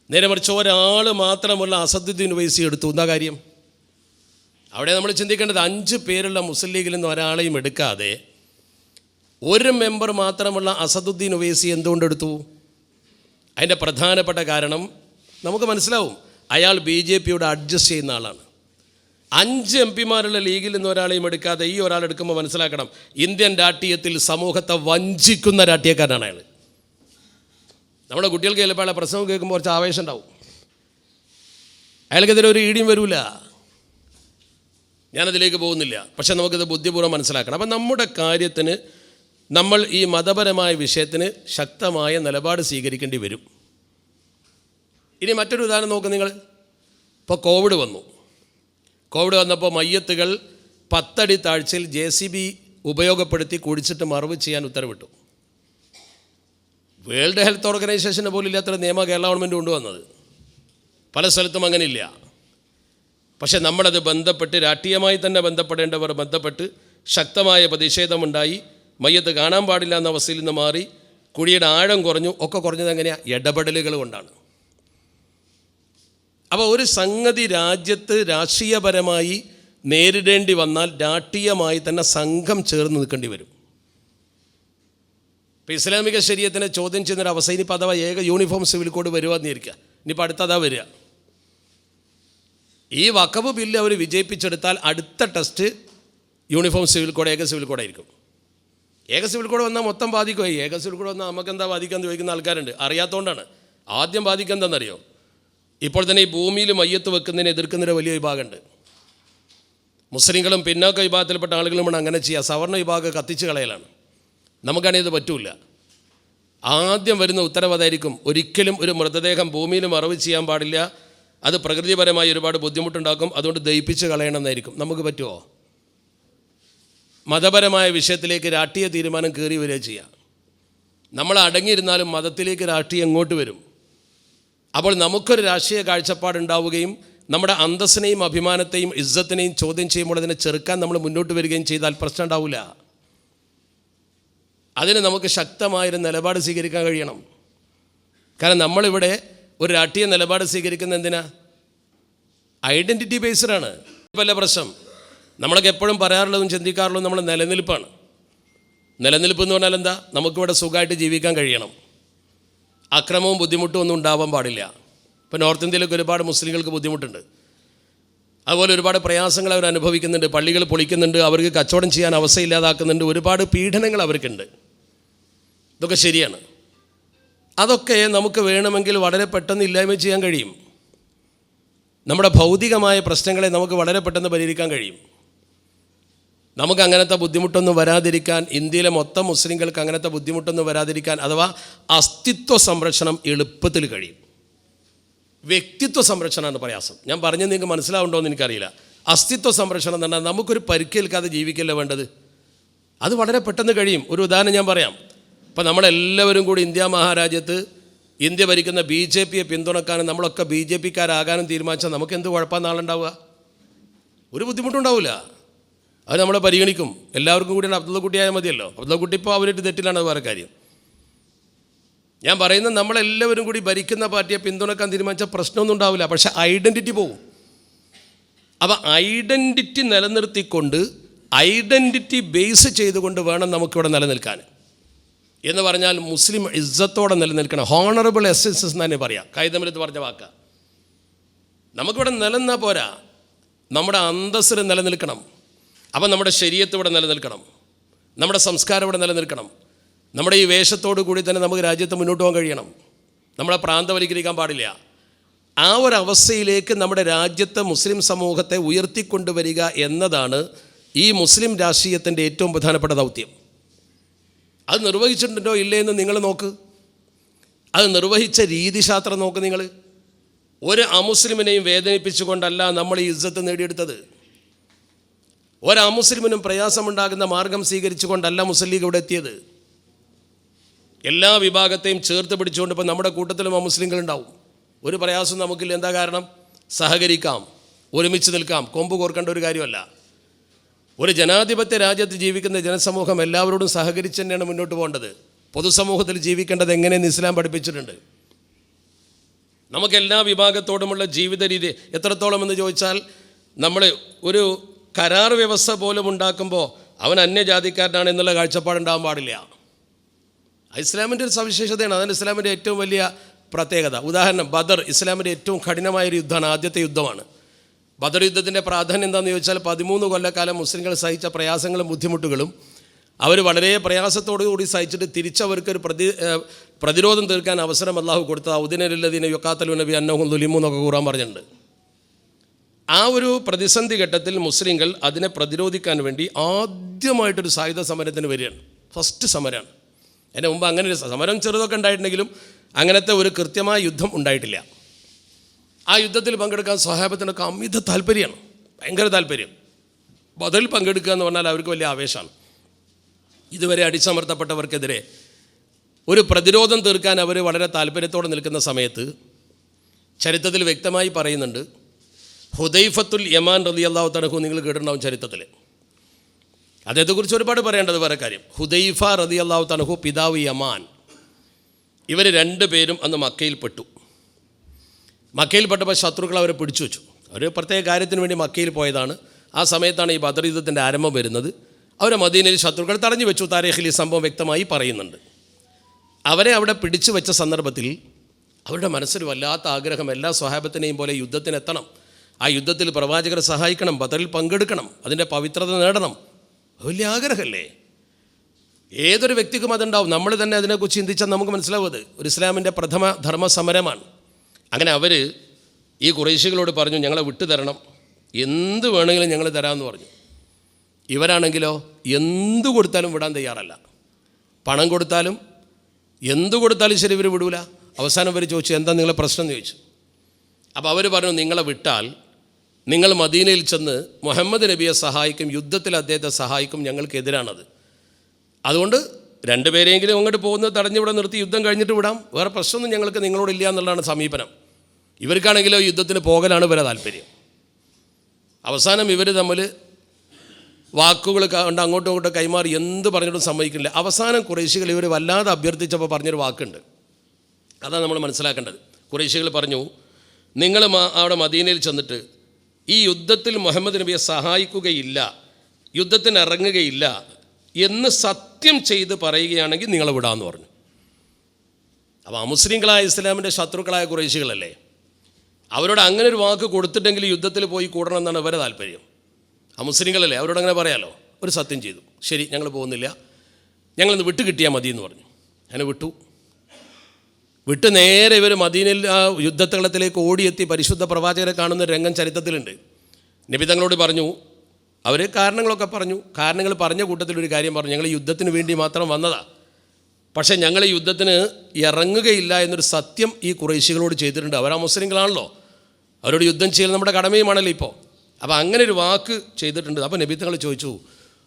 നേരെ മറിച്ച് ഒരാൾ മാത്രമുള്ള അസദുദ്ദീൻ ഉവൈസി എടുത്തു. എന്താ കാര്യം? അവിടെ നമ്മൾ ചിന്തിക്കേണ്ടത് 5 പേരുള്ള മുസ്ലിം ലീഗിൽ നിന്ന് ഒരാളെയും എടുക്കാതെ ഒരു മെമ്പർ മാത്രമുള്ള അസദുദ്ദീൻ ഉവൈസി എന്തുകൊണ്ടെടുത്തു? അതിൻ്റെ പ്രധാനപ്പെട്ട കാരണം നമുക്ക് മനസ്സിലാവും. അയാൾ BJPയോട് അഡ്ജസ്റ്റ് ചെയ്യുന്ന ആളാണ്. 5 MP-മാരുള്ള ലീഗിൽ നിന്ന് ഒരാളെയും എടുക്കാതെ ഈ ഒരാൾ എടുക്കുമ്പോൾ മനസ്സിലാക്കണം, ഇന്ത്യൻ രാഷ്ട്രീയത്തിൽ സമൂഹത്തെ വഞ്ചിക്കുന്ന രാഷ്ട്രീയക്കാരനാണ് അയാൾ. നമ്മുടെ കുട്ടികൾക്ക് ചിലപ്പോൾ അയാളെ പ്രസംഗം കേൾക്കുമ്പോൾ കുറച്ച് ആവേശം ഉണ്ടാവും. അയാൾക്കെതിരെ ഒരു ഈടിയും വരില്ല. ഞാനതിലേക്ക് പോകുന്നില്ല. പക്ഷേ നമുക്കിത് ബുദ്ധിപൂർവ്വം മനസ്സിലാക്കണം. അപ്പം നമ്മുടെ കാര്യത്തിന് നമ്മൾ ഈ മതപരമായ വിഷയത്തിന് ശക്തമായ നിലപാട് സ്വീകരിക്കേണ്ടി വരും. ഇനി മറ്റൊരു ഉദാഹരണം നോക്ക് നിങ്ങൾ. ഇപ്പോൾ കോവിഡ് വന്നപ്പോൾ മയ്യത്തുകൾ 10 അടി താഴ്ചയിൽ JCB ഉപയോഗപ്പെടുത്തി കുഴിച്ചിട്ട് മറവ് ചെയ്യാൻ ഉത്തരവിട്ടു. വേൾഡ് ഹെൽത്ത് ഓർഗനൈസേഷന് പോലും ഇല്ലാത്തൊരു നിയമ കേരള ഗവൺമെൻറ് കൊണ്ടുവന്നത്. പല സ്ഥലത്തും അങ്ങനെയില്ല. പക്ഷെ നമ്മളത് ബന്ധപ്പെട്ട് രാഷ്ട്രീയമായി തന്നെ ബന്ധപ്പെടേണ്ടവർ ബന്ധപ്പെട്ട് ശക്തമായ പ്രതിഷേധമുണ്ടായി. മയ്യത്ത് കാണാൻ പാടില്ല എന്ന അവസ്ഥയിൽ നിന്ന് മാറി, കുഴിയുടെ ആഴം കുറഞ്ഞു. ഒക്കെ കുറഞ്ഞത് എങ്ങനെയാണ്? ഇടപെടലുകൾ കൊണ്ടാണ്. അപ്പോൾ ഒരു സംഗതി രാജ്യത്ത് രാഷ്ട്രീയപരമായി നേരിടേണ്ടി വന്നാൽ രാഷ്ട്രീയമായി തന്നെ സംഘം ചേർന്ന് നിൽക്കേണ്ടി വരും. ഇപ്പോൾ ഇസ്ലാമിക ശരീഅത്തിനെ ചോദ്യം ചെയ്യുന്നൊരു അവസ്ഥ ഇനിയിപ്പോൾ അഥവാ ഏക യൂണിഫോം സിവിൽ കോഡ് വരുവാന്നിരിക്കുക, ഇനിയിപ്പോൾ അടുത്തതാ വരിക. ഈ വഖഫ് ബില്ല് അവർ വിജയിപ്പിച്ചെടുത്താൽ അടുത്ത ടെസ്റ്റ് യൂണിഫോം സിവിൽ കോഡ്, ഏക സിവിൽ കോഡായിരിക്കും. ഏക സിവിൽ കോഡ് വന്നാൽ മൊത്തം ബാധിക്കുമായി. ഏക സിവിൽ കോഡ് വന്നാൽ നമുക്കെന്താ ബാധിക്കാമെന്ന് ചോദിക്കുന്ന ആൾക്കാരുണ്ട്. അറിയാത്തതുകൊണ്ടാണ്. ആദ്യം ബാധിക്കുക എന്താണെന്നറിയോ? ഇപ്പോൾ തന്നെ ഈ ഭൂമിയിൽ മയ്യത്ത് വെക്കുന്നതിനെ എതിർക്കുന്നൊരു വലിയ വിഭാഗമുണ്ട്. മുസ്ലിങ്ങളും പിന്നോക്ക വിഭാഗത്തിൽപ്പെട്ട ആളുകളുമാണ് അങ്ങനെ ചെയ്യുക. സവർണ്ണ വിഭാഗം കത്തിച്ച് കളയലാണ്. നമുക്കാണെങ്കിൽ ഇത് പറ്റൂല. ആദ്യം വരുന്ന ഉത്തരവാദമായിരിക്കും, ഒരിക്കലും ഒരു മൃതദേഹം ഭൂമിയിൽ മറവ് ചെയ്യാൻ പാടില്ല, അത് പ്രകൃതിപരമായി ഒരുപാട് ബുദ്ധിമുട്ടുണ്ടാക്കും, അതുകൊണ്ട് ദഹിപ്പിച്ച് കളയണമെന്നായിരിക്കും. നമുക്ക് പറ്റുമോ? മതപരമായ വിഷയത്തിലേക്ക് രാഷ്ട്രീയ തീരുമാനം കയറി വരിക ചെയ്യുക. നമ്മൾ അടങ്ങിയിരുന്നാലും മതത്തിലേക്ക് രാഷ്ട്രീയം എങ്ങോട്ട് വരും? അപ്പോൾ നമുക്കൊരു രാഷ്ട്രീയ കാഴ്ചപ്പാടുണ്ടാവുകയും നമ്മുടെ അന്തസ്സിനെയും അഭിമാനത്തെയും ഇസ്സത്തിനെയും ചോദ്യം ചെയ്യുമ്പോൾ അതിനെ ചെറുക്കാൻ നമ്മൾ മുന്നോട്ട് വരികയും ചെയ്താൽ പ്രശ്നം ഉണ്ടാവില്ല. അതിന് നമുക്ക് ശക്തമായൊരു നിലപാട് സ്വീകരിക്കാൻ കഴിയണം. കാരണം നമ്മളിവിടെ ഒരു രാഷ്ട്രീയ നിലപാട് സ്വീകരിക്കുന്നത് എന്തിനാ? ഐഡൻറ്റിറ്റി ബേസ്ഡാണ്. പല പ്രശ്നം നമ്മളൊക്കെ എപ്പോഴും പറയാറുള്ളതും ചിന്തിക്കാറുള്ളതും നമ്മൾ നിലനിൽപ്പാണ്. നിലനിൽപ്പ് എന്ന് പറഞ്ഞാൽ എന്താ? നമുക്കിവിടെ സുഖമായിട്ട് ജീവിക്കാൻ കഴിയണം, അക്രമവും ബുദ്ധിമുട്ടും ഒന്നും ഉണ്ടാവാൻ പാടില്ല. ഇപ്പോൾ നോർത്ത് ഇന്ത്യയിലൊക്കെ ഒരുപാട് മുസ്ലിങ്ങൾക്ക് ബുദ്ധിമുട്ടുണ്ട്. അതുപോലെ ഒരുപാട് പ്രയാസങ്ങൾ അവർ അനുഭവിക്കുന്നുണ്ട്. പള്ളികൾ പൊളിക്കുന്നുണ്ട്, അവർക്ക് കച്ചവടം ചെയ്യാൻ അവസ്ഥയില്ലാതാക്കുന്നുണ്ട്, ഒരുപാട് പീഡനങ്ങൾ അവർക്കുണ്ട്. ഇതൊക്കെ ശരിയാണ്. അതൊക്കെ നമുക്ക് വേണമെങ്കിൽ വളരെ പെട്ടെന്ന് ഇല്ലായ്മ ചെയ്യാൻ കഴിയും. നമ്മുടെ ഭൗതികമായ പ്രശ്നങ്ങളെ നമുക്ക് വളരെ പെട്ടെന്ന് പരിഹരിക്കാൻ കഴിയും. നമുക്ക് അങ്ങനത്തെ ബുദ്ധിമുട്ടൊന്നും വരാതിരിക്കാൻ, ഇന്ത്യയിലെ മൊത്തം മുസ്ലിങ്ങൾക്ക് അങ്ങനത്തെ ബുദ്ധിമുട്ടൊന്നും വരാതിരിക്കാൻ, അഥവാ അസ്തിത്വ സംരക്ഷണം എളുപ്പത്തിൽ കഴിയും. വ്യക്തിത്വ സംരക്ഷണമാണ് പ്രയാസം. ഞാൻ പറഞ്ഞത് നിങ്ങൾക്ക് മനസ്സിലാവുണ്ടോ എന്ന് എനിക്കറിയില്ല. അസ്തിത്വ സംരക്ഷണം എന്ന് പറഞ്ഞാൽ നമുക്കൊരു പരിക്കേൽക്കാതെ ജീവിക്കല്ലേ വേണ്ടത്. അത് വളരെ പെട്ടെന്ന് കഴിയും. ഒരു ഉദാഹരണം ഞാൻ പറയാം. ഇപ്പം നമ്മളെല്ലാവരും കൂടി ഇന്ത്യ മഹാരാജ്യത്ത് ഇന്ത്യ ഭരിക്കുന്ന BJPയെ പിന്തുണക്കാനും നമ്മളൊക്കെ BJPക്കാരാകാനും തീരുമാനിച്ചാൽ നമുക്ക് എന്ത് കുഴപ്പമാണ് നാളുണ്ടാവുക? ഒരു ബുദ്ധിമുട്ടുണ്ടാവില്ല. അത് നമ്മളെ പരിഗണിക്കും. എല്ലാവർക്കും കൂടി അബ്ദുള്ള കുട്ടിയായാൽ മതിയല്ലോ. അബ്ദുള്ള കുട്ടി ഇപ്പോൾ അവരുടെ തെറ്റിലാണ്, അത് വേറെ കാര്യം. ഞാൻ പറയുന്നത് നമ്മളെല്ലാവരും കൂടി ഭരിക്കുന്ന പാർട്ടിയെ പിന്തുണക്കാൻ തീരുമാനിച്ചാൽ പ്രശ്നമൊന്നും ഉണ്ടാവില്ല. പക്ഷേ ഐഡൻറ്റിറ്റി പോകും. അപ്പോൾ ഐഡൻറ്റിറ്റി നിലനിർത്തിക്കൊണ്ട്, ഐഡൻറ്റിറ്റി ബേസ് ചെയ്തുകൊണ്ട് വേണം നമുക്കിവിടെ നിലനിൽക്കാൻ. എന്ന് പറഞ്ഞാൽ മുസ്ലിം ഇസ്സത്തോടെ നിലനിൽക്കണം. ഹോണറബിൾ എസൻസസ് എന്ന് തന്നെ പറയാം. കൈതമലത്ത് പറഞ്ഞ വാക്ക. നമുക്കിവിടെ നിലനിന്നാൽ പോരാ, നമ്മുടെ അന്തസ്സിൽ നിലനിൽക്കണം. അപ്പം നമ്മുടെ ശരീഅത്ത് ഇവിടെ നിലനിൽക്കണം, നമ്മുടെ സംസ്കാരം ഇവിടെ നിലനിൽക്കണം. നമ്മുടെ ഈ വേഷത്തോടു കൂടി തന്നെ നമുക്ക് രാജ്യത്ത് മുന്നോട്ട് പോകാൻ കഴിയണം. നമ്മളെ പ്രാന്തവൽക്കരിക്കാൻ പാടില്ല. ആ ഒരവസ്ഥയിലേക്ക് നമ്മുടെ രാജ്യത്തെ മുസ്ലിം സമൂഹത്തെ ഉയർത്തിക്കൊണ്ടുവരിക എന്നതാണ് ഈ മുസ്ലിം രാഷ്ട്രീയത്തിൻ്റെ ഏറ്റവും പ്രധാനപ്പെട്ട ദൗത്യം. അത് നിർവഹിച്ചിട്ടുണ്ടോ ഇല്ലേ എന്ന് നിങ്ങൾ നോക്ക്. അത് നിർവഹിച്ച രീതിശാസ്ത്രം നോക്ക് നിങ്ങൾ. ഒരു അമുസ്ലിമിനെയും വേദനിപ്പിച്ചുകൊണ്ടല്ല നമ്മൾ ഈ ഇസ്സത്ത് നേടിയെടുത്തത്. ഒരു അമുസ്ലിമിനും പ്രയാസമുണ്ടാകുന്ന മാർഗം സ്വീകരിച്ചുകൊണ്ടല്ല മുസ്ലിം ലീഗ് ഇവിടെ എത്തിയത്. എല്ലാ വിഭാഗത്തെയും ചേർത്ത് പിടിച്ചുകൊണ്ട് ഇപ്പോൾ നമ്മുടെ കൂട്ടത്തിലും അമുസ്ലിങ്ങളുണ്ടാവും. ഒരു പ്രയാസം നമുക്കില്ല. എന്താ കാരണം? സഹകരിക്കാം, ഒരുമിച്ച് നിൽക്കാം. കൊമ്പ് കോർക്കേണ്ട ഒരു കാര്യമല്ല. ഒരു ജനാധിപത്യ രാജ്യത്ത് ജീവിക്കുന്ന ജനസമൂഹം എല്ലാവരോടും സഹകരിച്ച് തന്നെയാണ് മുന്നോട്ട് പോകേണ്ടത്. പൊതുസമൂഹത്തിൽ ജീവിക്കേണ്ടത് എങ്ങനെയെന്ന് ഇസ്ലാം പഠിപ്പിച്ചിട്ടുണ്ട്. നമുക്കെല്ലാ വിഭാഗത്തോടുമുള്ള ജീവിത രീതി എത്രത്തോളം എന്ന് ചോദിച്ചാൽ, നമ്മൾ ഒരു കരാർ വ്യവസ്ഥ പോലും ഉണ്ടാക്കുമ്പോൾ അവൻ അന്യജാതിക്കാരനാണ് എന്നുള്ള കാഴ്ചപ്പാടുണ്ടാകാൻ പാടില്ല. ഇസ്ലാമിൻ്റെ ഒരു സവിശേഷതയാണ്. അതാണ് ഇസ്ലാമിൻ്റെ ഏറ്റവും വലിയ പ്രത്യേകത. ഉദാഹരണം, ബദർ ഇസ്ലാമിൻ്റെ ഏറ്റവും കഠിനമായൊരു യുദ്ധമാണ്, ആദ്യത്തെ യുദ്ധമാണ്. ബദർ യുദ്ധത്തിൻ്റെ പ്രാധാന്യം എന്താണെന്ന് ചോദിച്ചാൽ, 13 കൊല്ലക്കാലം മുസ്ലിങ്ങൾ സഹിച്ച പ്രയാസങ്ങളും ബുദ്ധിമുട്ടുകളും അവർ വളരെ പ്രയാസത്തോടു കൂടി സഹിച്ചിട്ട് തിരിച്ചവർക്കൊരു പ്രതിരോധം തീർക്കാൻ അവസരം അല്ലാഹു കൊടുത്തത്. ഉദിനലില്ലദീന യുഖാത്തലൂന ബി അന്നഹും ദുലിമൂ എന്നൊക്കെ ഖുർആൻ പറഞ്ഞിട്ടുണ്ട്. ആ ഒരു പ്രതിസന്ധി ഘട്ടത്തിൽ മുസ്ലിങ്ങൾ അതിനെ പ്രതിരോധിക്കാൻ വേണ്ടി ആദ്യമായിട്ടൊരു സായുധ സമരത്തിന് വരികയാണ്. ഫസ്റ്റ് സമരമാണ്. അതിന് മുമ്പ് അങ്ങനെ ഒരു സമരം ചെറുതൊക്കെ ഉണ്ടായിട്ടുണ്ടെങ്കിലും അങ്ങനത്തെ ഒരു കൃത്യമായ യുദ്ധം ഉണ്ടായിട്ടില്ല. ആ യുദ്ധത്തിൽ പങ്കെടുക്കാൻ സ്വഹാബത്തിനൊക്കെ അമിത താല്പര്യമാണ്, ഭയങ്കര താല്പര്യം. ബദറിൽ പങ്കെടുക്കുക എന്ന് പറഞ്ഞാൽ അവർക്ക് വലിയ ആവേശമാണ്. ഇതുവരെ അടിച്ചമർത്തപ്പെട്ടവർക്കെതിരെ ഒരു പ്രതിരോധം തീർക്കാൻ അവർ വളരെ താല്പര്യത്തോടെ നിൽക്കുന്ന സമയത്ത് ചരിത്രത്തിൽ വ്യക്തമായി പറയുന്നുണ്ട്, ഹുദൈഫത്തുൽ യമാൻ റളിയല്ലാഹു തആല നിങ്ങൾ കേട്ടിട്ടുണ്ടാവും ചരിത്രത്തിൽ. അദ്ദേഹത്തെക്കുറിച്ച് ഒരുപാട് പറയേണ്ടത് വേറെ കാര്യം. ഹുദൈഫ റളിയല്ലാഹു തആല പിതാവ് യമാൻ, ഇവർ രണ്ടുപേരും അന്ന് മക്കയിൽപ്പെട്ടു. മക്കയിൽപ്പെട്ടപ്പോൾ ശത്രുക്കൾ അവരെ പിടിച്ചു വെച്ചു. അവർ പ്രത്യേക കാര്യത്തിന് വേണ്ടി മക്കയിൽ പോയതാണ്. ആ സമയത്താണ് ഈ ബദർ യുദ്ധത്തിൻ്റെ ആരംഭം വരുന്നത്. അവരെ മദീനയിൽ ശത്രുക്കൾ തടഞ്ഞു വെച്ചു. താരീഖിൽ ഈ സംഭവം വ്യക്തമായി പറയുന്നുണ്ട്. അവരെ അവിടെ പിടിച്ചു വെച്ച സന്ദർഭത്തിൽ അവരുടെ മനസ്സിൽ വല്ലാത്ത ആഗ്രഹം, എല്ലാ സ്വഹാബത്തിനെയും പോലെ യുദ്ധത്തിനെത്തണം, ആ യുദ്ധത്തിൽ പ്രവാചകരെ സഹായിക്കണം, ബദറിൽ പങ്കെടുക്കണം, അതിൻ്റെ പവിത്രത നേടണം. വലിയ ആഗ്രഹമല്ലേ? ഏതൊരു വ്യക്തിക്കും അതുണ്ടാവും. നമ്മൾ തന്നെ അതിനെക്കുറിച്ച് ചിന്തിച്ചാൽ നമുക്ക് മനസ്സിലാവും അത് ഒരു ഇസ്ലാമിൻ്റെ പ്രഥമ ധർമ്മ സമരമാണ്. അങ്ങനെ അവർ ഈ ഖുറൈശികളോട് പറഞ്ഞു, ഞങ്ങളെ വിട്ടു തരണം, എന്ത് വേണമെങ്കിലും ഞങ്ങൾ തരാമെന്ന് പറഞ്ഞു. ഇവരാണെങ്കിലോ എന്തു കൊടുത്താലും വിടാൻ തയ്യാറല്ല. പണം കൊടുത്താലും എന്തു കൊടുത്താലും ശരി ഇവർ വിടൂല. അവസാനം ഇവർ ചോദിച്ചു, എന്താ നിങ്ങളെ പ്രശ്നം എന്ന് ചോദിച്ചു. അപ്പോൾ അവർ പറഞ്ഞു, നിങ്ങളെ വിട്ടാൽ നിങ്ങൾ മദീനയിൽ ചെന്ന് മുഹമ്മദ് നബിയെ സഹായിക്കും, യുദ്ധത്തിൽ അദ്ദേഹത്തെ സഹായിക്കും, ഞങ്ങൾക്കെതിരാണത്. അതുകൊണ്ട് രണ്ടുപേരെങ്കിലും അങ്ങോട്ട് പോകുന്നത് തടഞ്ഞ് ഇവിടെ നിർത്തി യുദ്ധം കഴിഞ്ഞിട്ട് വിടാം, വേറെ പ്രശ്നമൊന്നും ഞങ്ങൾക്ക് നിങ്ങളോടില്ല എന്നുള്ളതാണ് സമീപനം. ഇവർക്കാണെങ്കിലോ യുദ്ധത്തിന് പോകലാണ് ഇവരെ താല്പര്യം. അവസാനം ഇവർ തമ്മിൽ വാക്കുകൾ കൊണ്ട് അങ്ങോട്ടും ഇങ്ങോട്ടും കൈമാറി എന്ത് പറഞ്ഞിട്ടും സമ്മതിക്കില്ല. അവസാനം ഖുറൈശികൾ ഇവർ വല്ലാതെ അഭ്യർത്ഥിച്ചപ്പോൾ പറഞ്ഞൊരു വാക്കുണ്ട്, അതാണ് നമ്മൾ മനസ്സിലാക്കേണ്ടത്. ഖുറൈശികൾ പറഞ്ഞു, നിങ്ങൾ അവിടെ മദീനയിൽ ചെന്നിട്ട് ഈ യുദ്ധത്തിൽ മുഹമ്മദ് നബിയെ സഹായിക്കുകയില്ല, യുദ്ധത്തിന് ഇറങ്ങുകയില്ല എന്ന് സത്യം ചെയ്ത് പറയുകയാണെങ്കിൽ നിങ്ങളെ വിടാമെന്ന് പറഞ്ഞു. അപ്പോൾ അമുസ്ലിങ്ങളായ ഇസ്ലാമിൻ്റെ ശത്രുക്കളായ ഖുറൈശികളല്ലേ, അവരോട് അങ്ങനെ ഒരു വാക്ക് കൊടുത്തിട്ടെങ്കിൽ യുദ്ധത്തിൽ പോയി കൂടണം എന്നാണ് അവരുടെ താല്പര്യം. അമുസ്ലിങ്ങളല്ലേ, അവരോട് അങ്ങനെ പറയാമല്ലോ. ഒരു സത്യം ചെയ്തു, ശരി ഞങ്ങൾ പോകുന്നില്ല, ഞങ്ങളൊന്ന് വിട്ട് കിട്ടിയാൽ മതി എന്ന് പറഞ്ഞു. അങ്ങനെ വിട്ട് നേരെ ഇവർ മദീനയിൽ ആ യുദ്ധത്തളത്തിലേക്ക് ഓടിയെത്തി പരിശുദ്ധ പ്രവാചകരെ കാണുന്ന രംഗം ചരിത്രത്തിലുണ്ട്. നബി തങ്ങളോട് പറഞ്ഞു, അവർ കാരണങ്ങളൊക്കെ പറഞ്ഞു. കാരണങ്ങൾ പറഞ്ഞ കൂട്ടത്തിലൊരു കാര്യം പറഞ്ഞു, ഞങ്ങൾ യുദ്ധത്തിന് വേണ്ടി മാത്രം വന്നതാ, പക്ഷേ ഞങ്ങൾ യുദ്ധത്തിന് ഇറങ്ങുകയില്ല എന്നൊരു സത്യം ഈ ഖുറൈശികളോട് ചെയ്തിട്ടുണ്ട്. അവർ ആ മുസ്ലിങ്ങളാണല്ലോ, അവരോട് യുദ്ധം ചെയ്യൽ നമ്മുടെ കടമയുമാണല്ലോ ഇപ്പോൾ. അപ്പോൾ അങ്ങനെ ഒരു വാക്ക് ചെയ്തിട്ടുണ്ട്. അപ്പോൾ നബി തങ്ങൾ ചോദിച്ചു,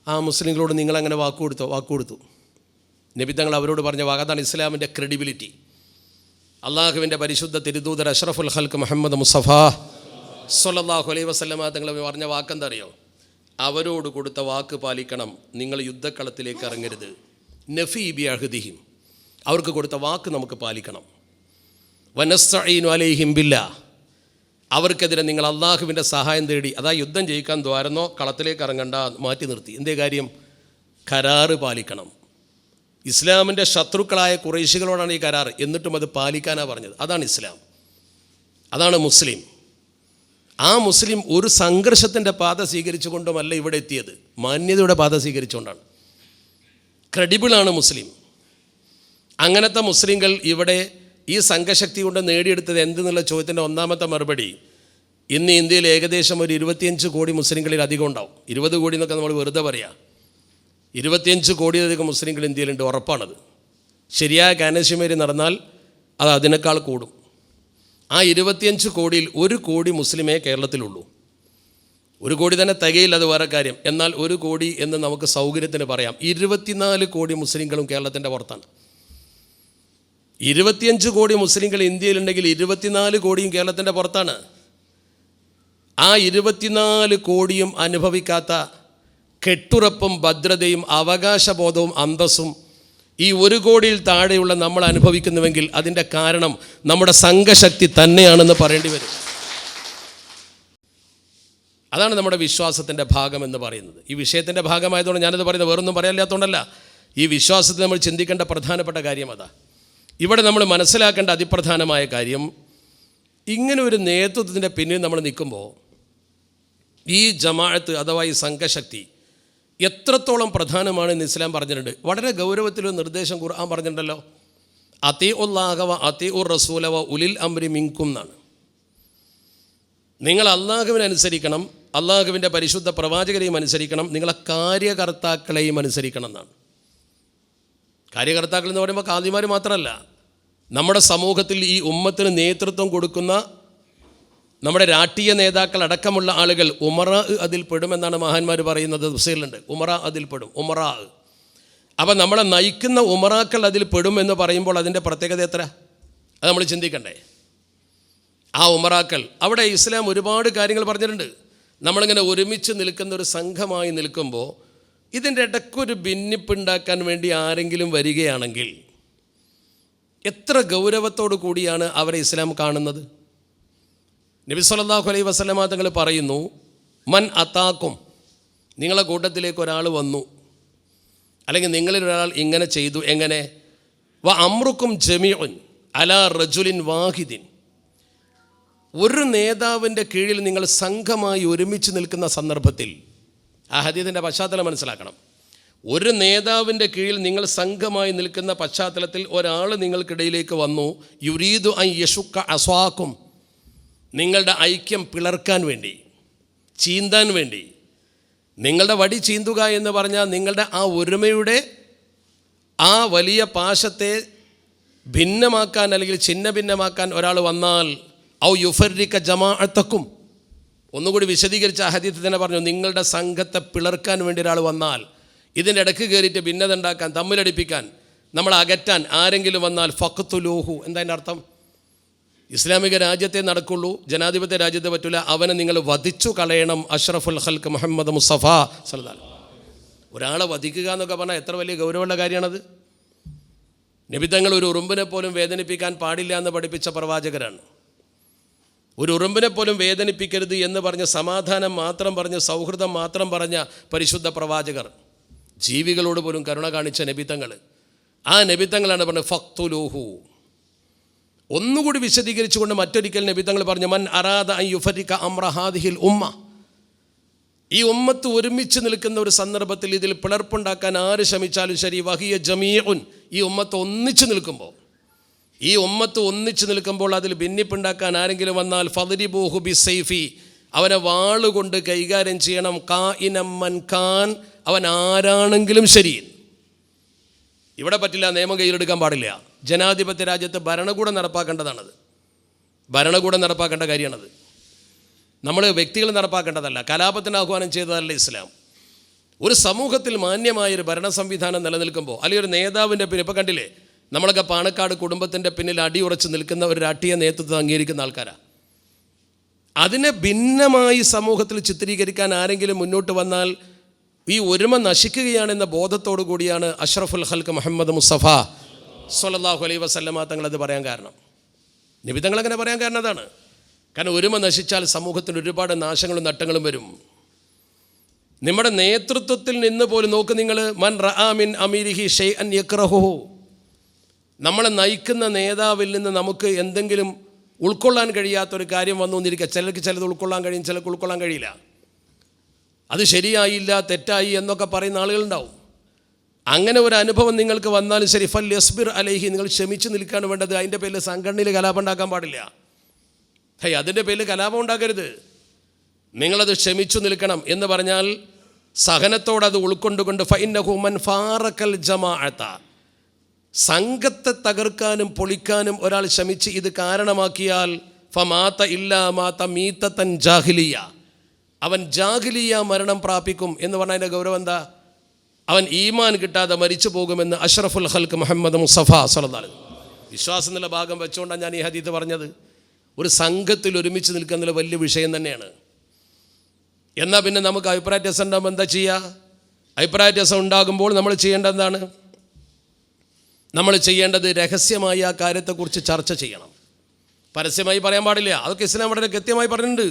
ആ മുസ്ലിങ്ങളോട് നിങ്ങളങ്ങനെ വാക്ക് കൊടുത്തു. നബി തങ്ങൾ അവരോട് പറഞ്ഞ വാക്ക്, അതാണ് ഇസ്ലാമിൻ്റെ ക്രെഡിബിലിറ്റി. അള്ളാഹുവിൻ്റെ പരിശുദ്ധ തിരുദൂതർ അഷ്റഫുൽ ഖൽക്ക് മുഹമ്മദ് മുസ്തഫ സ്വല്ലല്ലാഹു അലൈഹി വസല്ലമ തങ്ങൾ പറഞ്ഞ വാക്കെന്താ അറിയോ? അവരോട് കൊടുത്ത വാക്ക് പാലിക്കണം, നിങ്ങൾ യുദ്ധക്കളത്തിലേക്ക് ഇറങ്ങരുത്. നഫീ ബി അഹ്ദിഹിം, അവർക്ക് കൊടുത്ത വാക്ക് നമുക്ക് പാലിക്കണം. വനസ്തഈനു അലൈഹിം ബില്ലാഹ്, അവർക്കെതിരെ നിങ്ങൾ അള്ളാഹുവിൻ്റെ സഹായം തേടി, അതാ യുദ്ധം ജയിക്കാൻ ദ്വാരന്നോ കളത്തിലേക്ക് ഇറങ്ങണ്ട, മാറ്റി നിർത്തി. എന്തേ കാര്യം? കരാറ് പാലിക്കണം. ഇസ്ലാമിൻ്റെ ശത്രുക്കളായ ഖുറൈശികളോടാണ് ഈ കരാർ, എന്നിട്ടും അത് പാലിക്കാനാണ് പറഞ്ഞത്. അതാണ് ഇസ്ലാം, അതാണ് മുസ്ലിം. ആ മുസ്ലിം ഒരു സംഘർഷത്തിൻ്റെ പാത സ്വീകരിച്ചുകൊണ്ടുമല്ല ഇവിടെ എത്തിയത്, മാന്യതയുടെ പാത സ്വീകരിച്ചുകൊണ്ടാണ്. ക്രെഡിബിളാണ് മുസ്ലിം. അങ്ങനത്തെ മുസ്ലിങ്ങൾ ഇവിടെ ഈ സംഘശക്തി കൊണ്ട് നേടിയെടുത്തത് എന്തെന്നുള്ള ചോദ്യത്തിൻ്റെ ഒന്നാമത്തെ മറുപടി, ഇന്ന് ഇന്ത്യയിൽ ഏകദേശം ഒരു 25 കോടി മുസ്ലിങ്ങളിൽ അധികം ഉണ്ടാവും. 20 കോടി എന്നൊക്കെ നമ്മൾ വെറുതെ പറയാം. 25 കോടിയിലധികം മുസ്ലിങ്ങൾ ഇന്ത്യയിലുണ്ട്, ഉറപ്പാണത്. ശരിയായ കാനശിമേരി നടന്നാൽ അത് അതിനേക്കാൾ കൂടും. ആ 25 കോടിയിൽ 1 കോടി മുസ്ലിമേ കേരളത്തിലുള്ളൂ. 1 കോടി തന്നെ തികയില്ല, അത് വേറെ കാര്യം. എന്നാൽ 1 കോടി എന്ന് നമുക്ക് സൗകര്യത്തിന് പറയാം. 24 കോടി മുസ്ലിങ്ങളും കേരളത്തിൻ്റെ പുറത്താണ്. 25 കോടി മുസ്ലിങ്ങൾ ഇന്ത്യയിലുണ്ടെങ്കിൽ 24 കോടിയും കേരളത്തിൻ്റെ പുറത്താണ്. ആ 24 കോടിയും അനുഭവിക്കാത്ത കെട്ടുറപ്പും ഭദ്രതയും അവകാശബോധവും അന്തസ്സും ഈ 1 കോടിയിൽ താഴെയുള്ള നമ്മൾ അനുഭവിക്കുന്നുവെങ്കിൽ അതിൻ്റെ കാരണം നമ്മുടെ സംഘശക്തി തന്നെയാണെന്ന് പറയേണ്ടി വരും. അതാണ് നമ്മുടെ വിശ്വാസത്തിൻ്റെ ഭാഗമെന്ന് പറയുന്നത്. ഈ വിഷയത്തിൻ്റെ ഭാഗമായതുകൊണ്ട് ഞാനത് പറയുന്നത് വേറൊന്നും പറയാനില്ലാത്തതുകൊണ്ടല്ല. ഈ വിശ്വാസത്തിൽ നമ്മൾ ചിന്തിക്കേണ്ട പ്രധാനപ്പെട്ട കാര്യം അതാ. ഇവിടെ നമ്മൾ മനസ്സിലാക്കേണ്ട അതിപ്രധാനമായ കാര്യം, ഇങ്ങനെ ഒരു നേതൃത്വത്തിൻ്റെ പിന്നിൽ നമ്മൾ നിൽക്കുമ്പോൾ ഈ ജമാഅത്ത് അഥവാ ഈ സംഘശക്തി എത്രത്തോളം പ്രധാനമാണെന്ന് ഇസ്ലാം പറഞ്ഞിട്ടുണ്ട്. വളരെ ഗൗരവത്തിലൊരു നിർദ്ദേശം ഖുർആൻ പറഞ്ഞിട്ടുണ്ടല്ലോ, അതീഉല്ലാഹ വ അതീഉർ റസൂല വ ഉലിൽ അംരി മിൻകും എന്നാണ്. നിങ്ങൾ അള്ളാഹുവിനെ അനുസരിക്കണം, അള്ളാഹുവിൻ്റെ പരിശുദ്ധ പ്രവാചകരെയും അനുസരിക്കണം, നിങ്ങളെ കാര്യകർത്താക്കളെയും അനുസരിക്കണം എന്നാണ്. കാര്യകർത്താക്കൾ എന്ന് പറയുമ്പോൾ കാദിമാർ മാത്രമല്ല, നമ്മുടെ സമൂഹത്തിൽ ഈ ഉമ്മത്തിന് നേതൃത്വം കൊടുക്കുന്ന നമ്മുടെ രാഷ്ട്രീയ നേതാക്കൾ അടക്കമുള്ള ആളുകൾ ഉമറാ അതിൽ പെടുമെന്നാണ് മഹാന്മാർ പറയുന്നത്. തഫ്സീറിലുണ്ട്, ഉമറാ അതിൽ പെടും, ഉമറാ. അപ്പം നമ്മളെ നയിക്കുന്ന ഉമറാക്കൾ അതിൽ പെടും എന്ന് പറയുമ്പോൾ അതിൻ്റെ പ്രത്യേകത എത്ര, അത് നമ്മൾ ചിന്തിക്കണ്ടേ? ആ ഉമറാക്കൾ അവിടെ ഇസ്ലാം ഒരുപാട് കാര്യങ്ങൾ പറഞ്ഞിട്ടുണ്ട്. നമ്മളിങ്ങനെ ഒരുമിച്ച് നിൽക്കുന്ന ഒരു സംഘമായി നിൽക്കുമ്പോൾ ഇതിൻ്റെ ഇടയ്ക്കൊരു ഭിന്നിപ്പുണ്ടാക്കാൻ വേണ്ടി ആരെങ്കിലും വരികയാണെങ്കിൽ എത്ര ഗൗരവത്തോടു കൂടിയാണ് അവരെ ഇസ്ലാം കാണുന്നത്. നബി സല്ലല്ലാഹു അലൈഹി വസല്ലമ തങ്ങൾ പറയുന്നു, മൻ അതാക്കും, നിങ്ങളെ കൂട്ടത്തിലേക്ക് ഒരാൾ വന്നു, അല്ലെങ്കിൽ നിങ്ങളിൽ ഒരാൾ ഇങ്ങനെ ചെയ്തു. എങ്ങനെ? വ അമ്രുക്കും ജമീഉൻ അലാ റജുലിൻ വാഹിദിൻ, ഒരു നേതാവിൻ്റെ കീഴിൽ നിങ്ങൾ സംഘമായി ഒരുമിച്ച് നിൽക്കുന്ന സന്ദർഭത്തിൽ, ആ ഹദീസിൻ്റെ പശ്ചാത്തലം മനസ്സിലാക്കണം. ഒരു നേതാവിൻ്റെ കീഴിൽ നിങ്ങൾ സംഘമായി നിൽക്കുന്ന പശ്ചാത്തലത്തിൽ ഒരാൾ നിങ്ങൾക്കിടയിലേക്ക് വന്നു, യുരീദു അൻ യശുക്ക അസ്വാക്കും, നിങ്ങളുടെ ഐക്യം പിളർക്കാൻ വേണ്ടി, ചീന്താൻ വേണ്ടി. നിങ്ങളുടെ വടി ചീന്തുക എന്ന് പറഞ്ഞാൽ നിങ്ങളുടെ ആ ഒരുമയുടെ ആ വലിയ പാശത്തെ ഭിന്നമാക്കാൻ അല്ലെങ്കിൽ ഛിന്ന ഭിന്നമാക്കാൻ ഒരാൾ വന്നാൽ, ഔ യുഫർരിക ജമാഅത്തക്കും, ഒന്നുകൂടി വിശദീകരിച്ച ഹദീസ് തന്നെ പറഞ്ഞു, നിങ്ങളുടെ സംഘത്തെ പിളർക്കാൻ വേണ്ടി ഒരാൾ വന്നാൽ, ഇതിൻ്റെ ഇടയ്ക്ക് കയറിയിട്ട് ഭിന്നത ഉണ്ടാക്കാൻ, തമ്മിലടിപ്പിക്കാൻ, നമ്മളെ അകറ്റാൻ ആരെങ്കിലും വന്നാൽ ഫഖ്തുലൂഹു. എന്താ അതിൻ്റെ അർത്ഥം? ഇസ്ലാമിക രാജ്യത്തെ നടക്കുള്ളൂ, ജനാധിപത്യ രാജ്യത്തെ പറ്റില്ല, അവനെ നിങ്ങൾ വധിച്ചു കളയണം. അഷ്റഫുൽ ഖൽക്ക് മുഹമ്മദ് മുസ്തഫ സല്ലല്ലാഹു അലൈഹി വസല്ലം. ഒരാളെ വധിക്കുക എന്നൊക്കെ പറഞ്ഞാൽ എത്ര വലിയ ഗൗരവമുള്ള കാര്യമാണത്. നബിതങ്ങൾ ഒരു ഉറുമ്പിനെ പോലും വേദനിപ്പിക്കാൻ പാടില്ല എന്ന് പഠിപ്പിച്ച പ്രവാചകരാണ്. ഒരു ഉറുമ്പിനെ പോലും വേദനിപ്പിക്കരുത് എന്ന് പറഞ്ഞ് സമാധാനം മാത്രം പറഞ്ഞ് സൗഹൃദം മാത്രം പറഞ്ഞ പരിശുദ്ധ പ്രവാചകർ, ജീവികളോട് പോലും കരുണ കാണിച്ച നബിതങ്ങൾ. ആ നബിതങ്ങളാണ് പറഞ്ഞത് ഫഖ്തുലൂഹു. ഒന്നുകൂടി വിശദീകരിച്ചുകൊണ്ട് മറ്റൊരിക്കൽ നബിതങ്ങൾ പറഞ്ഞു, മൻ അറാദ അൻ യുഫരിക അംറ ഹാദിഹിൽ ഉമ്മ, ഈ ഉമ്മത്ത് ഒരുമിച്ച് നിൽക്കുന്ന ഒരു സന്ദർഭത്തിൽ ഇതിൽ പിളർപ്പുണ്ടാക്കാൻ ആര് ശ്രമിച്ചാലും ശരി, വഹിയ ജമീഉൻ, ഈ ഉമ്മത്ത് ഒന്നിച്ച് നിൽക്കുമ്പോൾ, ഈ ഉമ്മത്ത് ഒന്നിച്ച് നിൽക്കുമ്പോൾ അതിൽ ഭിന്നിപ്പുണ്ടാക്കാൻ ആരെങ്കിലും വന്നാൽ ഫദ്രിബൂഹു ബിസൈഫി, അവനെ വാളുകൊണ്ട് കൈകാര്യം ചെയ്യണം. കാഇനം മൻ കാൻ, അവൻ ആരാണെങ്കിലും ശരി. ഇവിടെ പറ്റില്ല, നിയമം കയ്യിലെടുക്കാൻ പാടില്ല. ജനാധിപത്യ രാജ്യത്ത് ഭരണകൂടം നടപ്പാക്കേണ്ടതാണത്, ഭരണകൂടം നടപ്പാക്കേണ്ട കാര്യമാണത്. നമ്മൾ വ്യക്തികൾ നടപ്പാക്കേണ്ടതല്ല. കലാപത്തിന് ആഹ്വാനം ചെയ്തതല്ല ഇസ്ലാം. ഒരു സമൂഹത്തിൽ മാന്യമായൊരു ഭരണ സംവിധാനം നിലനിൽക്കുമ്പോൾ, അല്ലെങ്കിൽ ഒരു നേതാവിൻ്റെ പിന്നിൽ, ഇപ്പോൾ കണ്ടില്ലേ നമ്മളൊക്കെ പാണക്കാട് കുടുംബത്തിൻ്റെ പിന്നിൽ അടിയുറച്ച് നിൽക്കുന്ന ഒരു രാഷ്ട്രീയ നേതൃത്വം അംഗീകരിക്കുന്ന ആൾക്കാരാണ്. അതിനെ ഭിന്നമായി സമൂഹത്തിൽ ചിത്രീകരിക്കാൻ ആരെങ്കിലും മുന്നോട്ട് വന്നാൽ ഈ ഒരുമ നശിക്കുകയാണെന്ന ബോധത്തോടു കൂടിയാണ് അഷ്റഫുൽ ഖൽക്ക് മുഹമ്മദ് മുസ്തഫ സ്വല്ലല്ലാഹു അലൈഹി വസല്ലമ തങ്ങളത് പറയാൻ കാരണം. നബി തങ്ങൾ അങ്ങനെ പറയാൻ കാരണം അതാണ്. കാരണം ഒരുമ നശിച്ചാൽ സമൂഹത്തിന് ഒരുപാട് നാശങ്ങളും നട്ടങ്ങളും വരും. നമ്മുടെ നേതൃത്വത്തിൽ നിന്ന് പോലും നോക്ക് നിങ്ങൾ, മൻ റആ മിൻ അമീരിഹി ഷൈഅൻ യക്റഹുഹു, നമ്മളെ നയിക്കുന്ന നേതാവിൽ നിന്ന് നമുക്ക് എന്തെങ്കിലും ഉൾക്കൊള്ളാൻ കഴിയാത്തൊരു കാര്യം വന്നു എന്നിരിക്കുക. ചിലർക്ക് ചിലത് ഉൾക്കൊള്ളാൻ കഴിയും, ചിലർക്ക് ഉൾക്കൊള്ളാൻ കഴിയില്ല. അത് ശരിയായില്ല, തെറ്റായി എന്നൊക്കെ പറയുന്ന ആളുകളുണ്ടാവും. അങ്ങനെ ഒരു അനുഭവം നിങ്ങൾക്ക് വന്നാലും ശരി, ഫൽ യസ്ബിർ അലൈഹി, നിങ്ങൾ ക്ഷമിച്ച് നിൽക്കുകയാണ് വേണ്ടത്. അതിൻ്റെ പേരിൽ സംഘടനയിൽ കലാപം ഉണ്ടാക്കാൻ പാടില്ല. അതിൻ്റെ പേരിൽ കലാപം ഉണ്ടാക്കരുത്. നിങ്ങളത് ക്ഷമിച്ചു നിൽക്കണം എന്ന് പറഞ്ഞാൽ സഹനത്തോടത് ഉൾക്കൊണ്ടുകൊണ്ട് ഫഇന്നഹു മൻ ഫാറക്കൽ ജമാഅത, സംഘത്തെ തകർക്കാനും പൊളിക്കാനും ഒരാൾ ശ്രമിച്ച് ഇത് കാരണമാക്കിയാൽ ഫമാത ഇല്ലാ മാത മീതതൻ ജാഹിലിയ, അവൻ ജാഹിലിയ മരണം പ്രാപിക്കും എന്ന് പറഞ്ഞതിൻ്റെ ഗൗരവം എന്താ? അവൻ ഈമാൻ കിട്ടാതെ മരിച്ചു പോകുമെന്ന് അഷ്റഫുൽ ഖൽക്ക് മുഹമ്മദ് മുസ്തഫ സല്ലല്ലാഹു അലൈഹി വസല്ലം. വിശ്വാസം എന്നുള്ള ഭാഗം വെച്ചുകൊണ്ടാണ് ഞാൻ ഈ ഹദീത്ത് പറഞ്ഞത്. ഒരു സംഘത്തിൽ ഒരുമിച്ച് നിൽക്കുന്ന വലിയ വിഷയം തന്നെയാണ്. എന്നാൽ പിന്നെ നമുക്ക് അഭിപ്രായ വ്യത്യാസം ഉണ്ടാകുമ്പോൾ എന്താ ചെയ്യുക? അഭിപ്രായ വ്യത്യാസം ഉണ്ടാകുമ്പോൾ നമ്മൾ ചെയ്യേണ്ടത് എന്താണ്? നമ്മൾ ചെയ്യേണ്ടത് രഹസ്യമായി ആ കാര്യത്തെക്കുറിച്ച് ചർച്ച ചെയ്യണം. പരസ്യമായി പറയാൻ പാടില്ല. അതൊക്കെ ഇസ്ലാം വളരെ കൃത്യമായി പറഞ്ഞിട്ടുണ്ട്.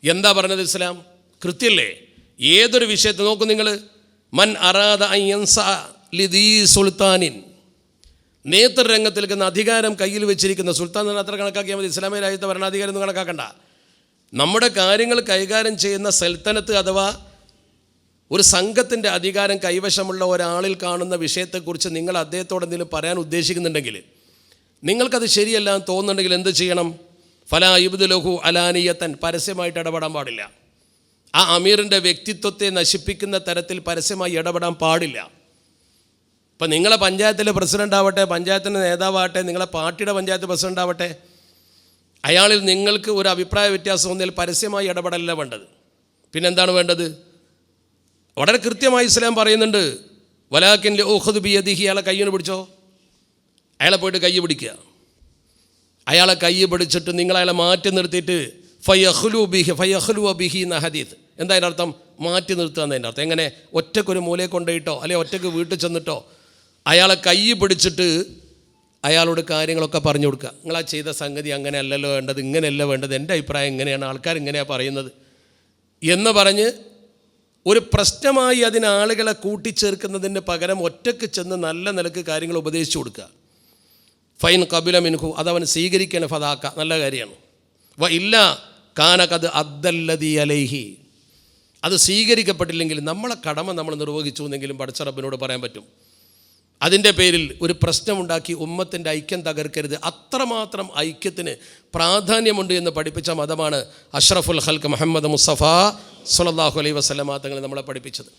എന്താ പറഞ്ഞത് ഇസ്ലാം? കൃത്യല്ലേ? ഏതൊരു വിഷയത്തെ നോക്കും നിങ്ങൾ, മൻ അറാദ അൻ യൻസ ലിദീ സുൽത്താനിൻ, നേതൃരംഗത്തിൽ നിൽക്കുന്ന അധികാരം കയ്യിൽ വെച്ചിരിക്കുന്ന സുൽത്താൻ എന്ന് അത്ര കണക്കാക്കിയാൽ മതി. ഇസ്ലാമിക രാജ്യത്തെ ഭരണാധികാരം ഒന്നും കണക്കാക്കണ്ട. നമ്മുടെ കാര്യങ്ങൾ കൈകാര്യം ചെയ്യുന്ന സൽത്തനത്ത് അഥവാ ഒരു സംഘത്തിൻ്റെ അധികാരം കൈവശമുള്ള ഒരാളിൽ കാണുന്ന വിഷയത്തെക്കുറിച്ച് നിങ്ങൾ അദ്ദേഹത്തോട് എന്തെങ്കിലും പറയാൻ ഉദ്ദേശിക്കുന്നുണ്ടെങ്കിൽ, നിങ്ങൾക്കത് ശരിയല്ല എന്ന് തോന്നുന്നുണ്ടെങ്കിൽ എന്ത് ചെയ്യണം? ഫലാ യുബ്ദുലഹു അലാനിയത്തൻ, പരസ്യമായിട്ട് ഇടപെടാൻ പാടില്ല. ആ അമീറിൻ്റെ വ്യക്തിത്വത്തെ നശിപ്പിക്കുന്ന തരത്തിൽ പരസ്യമായി ഇടപെടാൻ പാടില്ല. ഇപ്പം നിങ്ങളെ പഞ്ചായത്തിലെ പ്രസിഡൻ്റ് ആവട്ടെ, പഞ്ചായത്തിൻ്റെ നേതാവാകട്ടെ, നിങ്ങളെ പാർട്ടിയുടെ പഞ്ചായത്ത് പ്രസിഡൻ്റ് ആവട്ടെ, അയാളിൽ നിങ്ങൾക്ക് ഒരു അഭിപ്രായ വ്യത്യാസം വന്നാൽ പരസ്യമായി ഇടപെടലല്ല വേണ്ടത്. പിന്നെന്താണ് വേണ്ടത്? വളരെ കൃത്യമായി ഇസ്ലാം പറയുന്നുണ്ട്, വലാകിൻ ലഉഖദു ബിയദിഹി, അയാളെ കയ്യിന് പിടിച്ചോ, അയാളെ പോയിട്ട് കൈ പിടിക്കുക. അയാളെ കൈ പിടിച്ചിട്ട് നിങ്ങൾ അയാളെ മാറ്റി നിർത്തിയിട്ട് ഫയഹ്ലു ബിഹി എന്ന ഹദീത്ത്. എന്താ അതിൻ്റെ അർത്ഥം? മാറ്റി നിർത്തുക എന്നതിൻ്റെ അർത്ഥം. എങ്ങനെ? ഒറ്റക്കൊരു മൂലയെ കൊണ്ടുപോയിട്ടോ അല്ലെങ്കിൽ ഒറ്റയ്ക്ക് വീട്ടിൽ ചെന്നിട്ടോ അയാളെ കൈ പിടിച്ചിട്ട് അയാളോട് കാര്യങ്ങളൊക്കെ പറഞ്ഞു കൊടുക്കുക. നിങ്ങളാ ചെയ്ത സംഗതി അങ്ങനെ അല്ലല്ലോ വേണ്ടത്, ഇങ്ങനെയല്ല വേണ്ടത്, എൻ്റെ അഭിപ്രായം ഇങ്ങനെയാണ്, ആൾക്കാർ ഇങ്ങനെയാണ് പറയുന്നത് എന്ന് പറഞ്ഞ് ഒരു പ്രശ്നമായി അതിന് ആളുകളെ കൂട്ടിച്ചേർക്കുന്നതിന് പകരം ഒറ്റയ്ക്ക് ചെന്ന് നല്ല നിലക്ക് കാര്യങ്ങൾ ഉപദേശിച്ചു കൊടുക്കുക. ഫൈൻ കബില മിൻഹു, അതവൻ സ്വീകരിക്കണ ഫതാക്ക, നല്ല കാര്യമാണ്. വ ഇല്ല കാനകത് അദ്ദല്ലദി അലൈഹി, അത് സ്വീകരിക്കപ്പെട്ടില്ലെങ്കിൽ നമ്മളെ കടമ നമ്മൾ നിർവഹിച്ചു എന്നെങ്കിലും പടച്ച റബ്ബിനോട് പറയാൻ പറ്റും. അതിൻ്റെ പേരിൽ ഒരു പ്രശ്നമുണ്ടാക്കി ഉമ്മത്തിൻ്റെ ഐക്യം തകർക്കരുത്. അത്രമാത്രം ഐക്യത്തിന് പ്രാധാന്യമുണ്ട് എന്ന് പഠിപ്പിച്ച മതമാണ് അഷ്റഫുൽ ഖൽക്ക് മുഹമ്മദ് മുസ്തഫ സ്വല്ലല്ലാഹു അലൈഹി വസല്ലമ തങ്ങൾ നമ്മളെ പഠിപ്പിച്ചത്.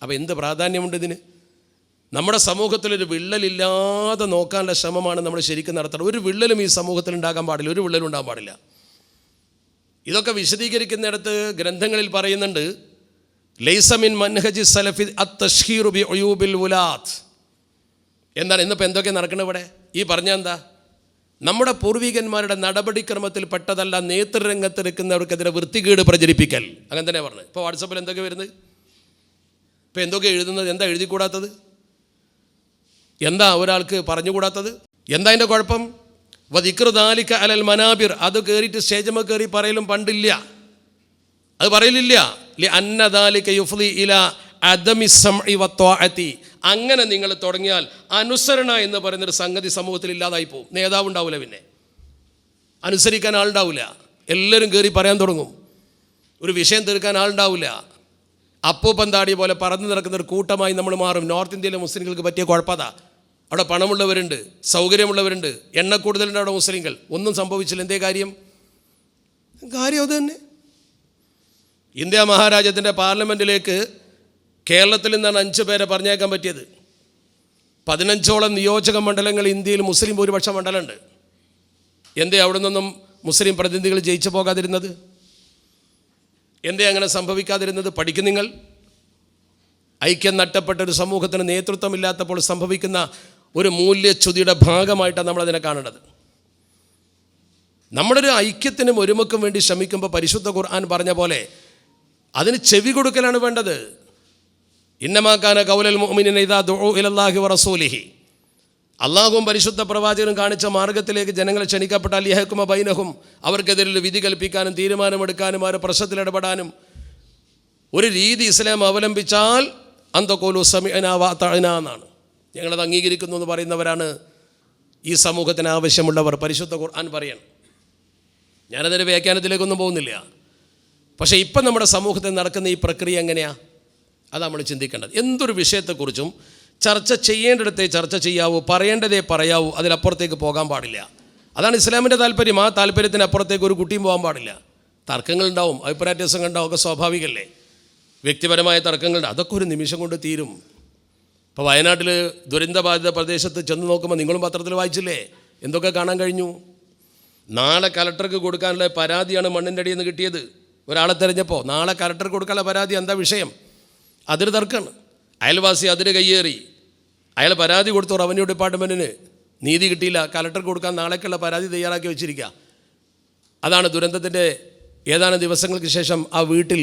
അപ്പോൾ എന്ത് പ്രാധാന്യമുണ്ട് ഇതിന്? നമ്മുടെ സമൂഹത്തിലൊരു വിള്ളലില്ലാതെ നോക്കാനുള്ള ശ്രമമാണ് നമ്മൾ ശരിക്കും നടത്തുന്നത്. ഒരു വിള്ളലും ഈ സമൂഹത്തിൽ ഉണ്ടാകാൻ പാടില്ല, ഒരു വിള്ളലും ഉണ്ടാകാൻ പാടില്ല. ഇതൊക്കെ വിശദീകരിക്കുന്നിടത്ത് ഗ്രന്ഥങ്ങളിൽ പറയുന്നുണ്ട്, ലൈസ മിൻ മൻഹജി സലഫി അത്തശ്ഹീറു ബി ഉയൂബിൽ വുലാത്ത്. എന്താണ് ഇന്നിപ്പോൾ എന്തൊക്കെ നടക്കുന്നത് ഇവിടെ? ഈ പറഞ്ഞാൽ എന്താ? നമ്മുടെ പൂർവികന്മാരുടെ നടപടിക്രമത്തിൽ പെട്ടതല്ല നേതൃരംഗത്ത് നിൽക്കുന്നവർക്കെതിരെ വൃത്തികേട് പ്രചരിപ്പിക്കൽ. അങ്ങനെ തന്നെ പറഞ്ഞത്. ഇപ്പോൾ വാട്സപ്പിൽ എന്തൊക്കെ വരുന്നത്, ഇപ്പോൾ എന്തൊക്കെ എഴുതുന്നത്, എന്താ എഴുതിക്കൂടാത്തത്, എന്താ ഒരാൾക്ക് പറഞ്ഞുകൂടാത്തത്, എന്താ അതിൻ്റെ കുഴപ്പം? വദിക്റു ദാലിക അലൽ മനാബിർ, അത് കയറിയിട്ട് സ്റ്റേജമ്മ കയറി പറയലും പണ്ടില്ല, അത് പറയലില്ല. ലി അന്ന ദാലിക യുഫ്ളി ഇലാ അദമി സമഇ വത്വാഅതി. അങ്ങനെ നിങ്ങൾ തുടങ്ങിയാൽ അനുസരണ എന്ന് പറയുന്നൊരു സംഗതി സമൂഹത്തിൽ ഇല്ലാതായി പോകും. നേതാവ് ഉണ്ടാവില്ല, പിന്നെ അനുസരിക്കാൻ ആളുണ്ടാവില്ല, എല്ലാവരും കയറി പറയാൻ തുടങ്ങും, ഒരു വിഷയം തീർക്കാൻ ആളുണ്ടാവില്ല. അപ്പൂപ്പന്താടി പോലെ പറന്നു നടക്കുന്നൊരു കൂട്ടമായി നമ്മൾ മാറും. നോർത്ത് ഇന്ത്യയിലെ മുസ്ലിങ്ങൾക്ക് പറ്റിയ കുഴപ്പതാ. അവിടെ പണമുള്ളവരുണ്ട്, സൗകര്യമുള്ളവരുണ്ട്, എണ്ണ കൂടുതലുണ്ട് അവിടെ മുസ്ലിങ്ങൾ. ഒന്നും സംഭവിച്ചില്ല. എന്തേ കാര്യം? കാര്യം അത് തന്നെ. ഇന്ത്യ മഹാരാജ്യത്തിൻ്റെ പാർലമെൻറ്റിലേക്ക് കേരളത്തിൽ നിന്നാണ് 5 പേരെ പറഞ്ഞേക്കാൻ പറ്റിയത്. 15ഓളം നിയോജക മണ്ഡലങ്ങൾ ഇന്ത്യയിൽ മുസ്ലിം ഭൂരിപക്ഷ മണ്ഡലമുണ്ട്. എന്തേ അവിടെ നിന്നും മുസ്ലിം പ്രതിനിധികൾ ജയിച്ചു പോകാതിരുന്നത്? എന്തേ അങ്ങനെ സംഭവിക്കാതിരുന്നത്? പഠിക്കും നിങ്ങൾ. ഐക്യം നഷ്ടപ്പെട്ട ഒരു സമൂഹത്തിന് നേതൃത്വമില്ലാത്തപ്പോൾ സംഭവിക്കുന്ന ഒരു മൂല്യച്യുതിയുടെ ഭാഗമായിട്ടാണ് നമ്മളതിനെ കാണേണ്ടത്. നമ്മുടെ ഒരു ഐക്യത്തിനും ഒരുമക്കും വേണ്ടി ശ്രമിക്കുമ്പോൾ പരിശുദ്ധ ഖുർആൻ പറഞ്ഞ പോലെ അതിന് ചെവി കൊടുക്കലാണ് വേണ്ടത്. ഇന്നമാ കാന ഖൗലൽ മുഅ്മിനീന ഇദാ ദുഉ ഇലല്ലാഹി വറസൂലിഹി, അള്ളാഹുവും പരിശുദ്ധ പ്രവാചകനും കാണിച്ച മാർഗത്തിലേക്ക് ജനങ്ങളെ ക്ഷണിക്കപ്പെട്ടാൽ യഹ്കുമ ബൈനഹും, അവർക്കെതിരെ വിധി കൽപ്പിക്കാനും തീരുമാനമെടുക്കാനും അവരുടെ പ്രശ്നത്തിൽ ഇടപെടാനും ഒരു രീതി ഇസ്ലാം അവലംബിച്ചാൽ അന്തഖൂലു സമിഅനാ വഅതഅനാ എന്നാണ്. ഞങ്ങളത് അംഗീകരിക്കുന്നു എന്ന് പറയുന്നവരാണ് ഈ സമൂഹത്തിന് ആവശ്യമുള്ളവർ. പരിശുദ്ധ ഖുർആൻ പറയണം. ഞാനതിൻ്റെ വ്യാഖ്യാനത്തിലേക്കൊന്നും പോകുന്നില്ല. പക്ഷേ ഇപ്പം നമ്മുടെ സമൂഹത്തിൽ നടക്കുന്ന ഈ പ്രക്രിയ എങ്ങനെയാണ്? അത് നമ്മൾ ചിന്തിക്കേണ്ടത്. എന്തൊരു വിഷയത്തെക്കുറിച്ചും ചർച്ച ചെയ്യേണ്ടിടത്തേ ചർച്ച ചെയ്യാവൂ, പറയേണ്ടതേ പറയാവൂ, അതിലപ്പുറത്തേക്ക് പോകാൻ പാടില്ല. അതാണ് ഇസ്ലാമിൻ്റെ താല്പര്യം. ആ താല്പര്യത്തിന് അപ്പുറത്തേക്ക് ഒരു കുട്ടിയും പോകാൻ പാടില്ല. തർക്കങ്ങളുണ്ടാവും, അഭിപ്രായ വ്യത്യാസങ്ങളുണ്ടാവും, ഒക്കെ സ്വാഭാവികമല്ലേ. വ്യക്തിപരമായ തർക്കങ്ങളുണ്ട്, അതൊക്കെ ഒരു നിമിഷം കൊണ്ട് തീരും. ഇപ്പോൾ വയനാട്ടിൽ ദുരന്തബാധിത പ്രദേശത്ത് ചെന്ന് നോക്കുമ്പോൾ നിങ്ങളും പത്രത്തിൽ വായിച്ചില്ലേ എന്തൊക്കെ കാണാൻ കഴിഞ്ഞു. നാളെ കലക്ടർക്ക് കൊടുക്കാനുള്ള പരാതിയാണ് മണ്ണിൻ്റെ അടിയിൽ നിന്ന് കിട്ടിയത്. ഒരാളെ തിരഞ്ഞപ്പോൾ നാളെ കലക്ടർക്ക് കൊടുക്കാനുള്ള പരാതി എന്താ വിഷയം? അതിന് തർക്കമാണ്. അയൽവാസി അതിന് കയ്യേറി, അയാൾ പരാതി കൊടുത്തു റവന്യൂ ഡിപ്പാർട്ട്മെൻറ്റിന്, നീതി കിട്ടിയില്ല, കലക്ടർക്ക് കൊടുക്കാൻ നാളേക്കുള്ള പരാതി തയ്യാറാക്കി വെച്ചിരിക്കുക. അതാണ് ദുരന്തത്തിൻ്റെ ഏതാനും ദിവസങ്ങൾക്ക് ശേഷം ആ വീട്ടിൽ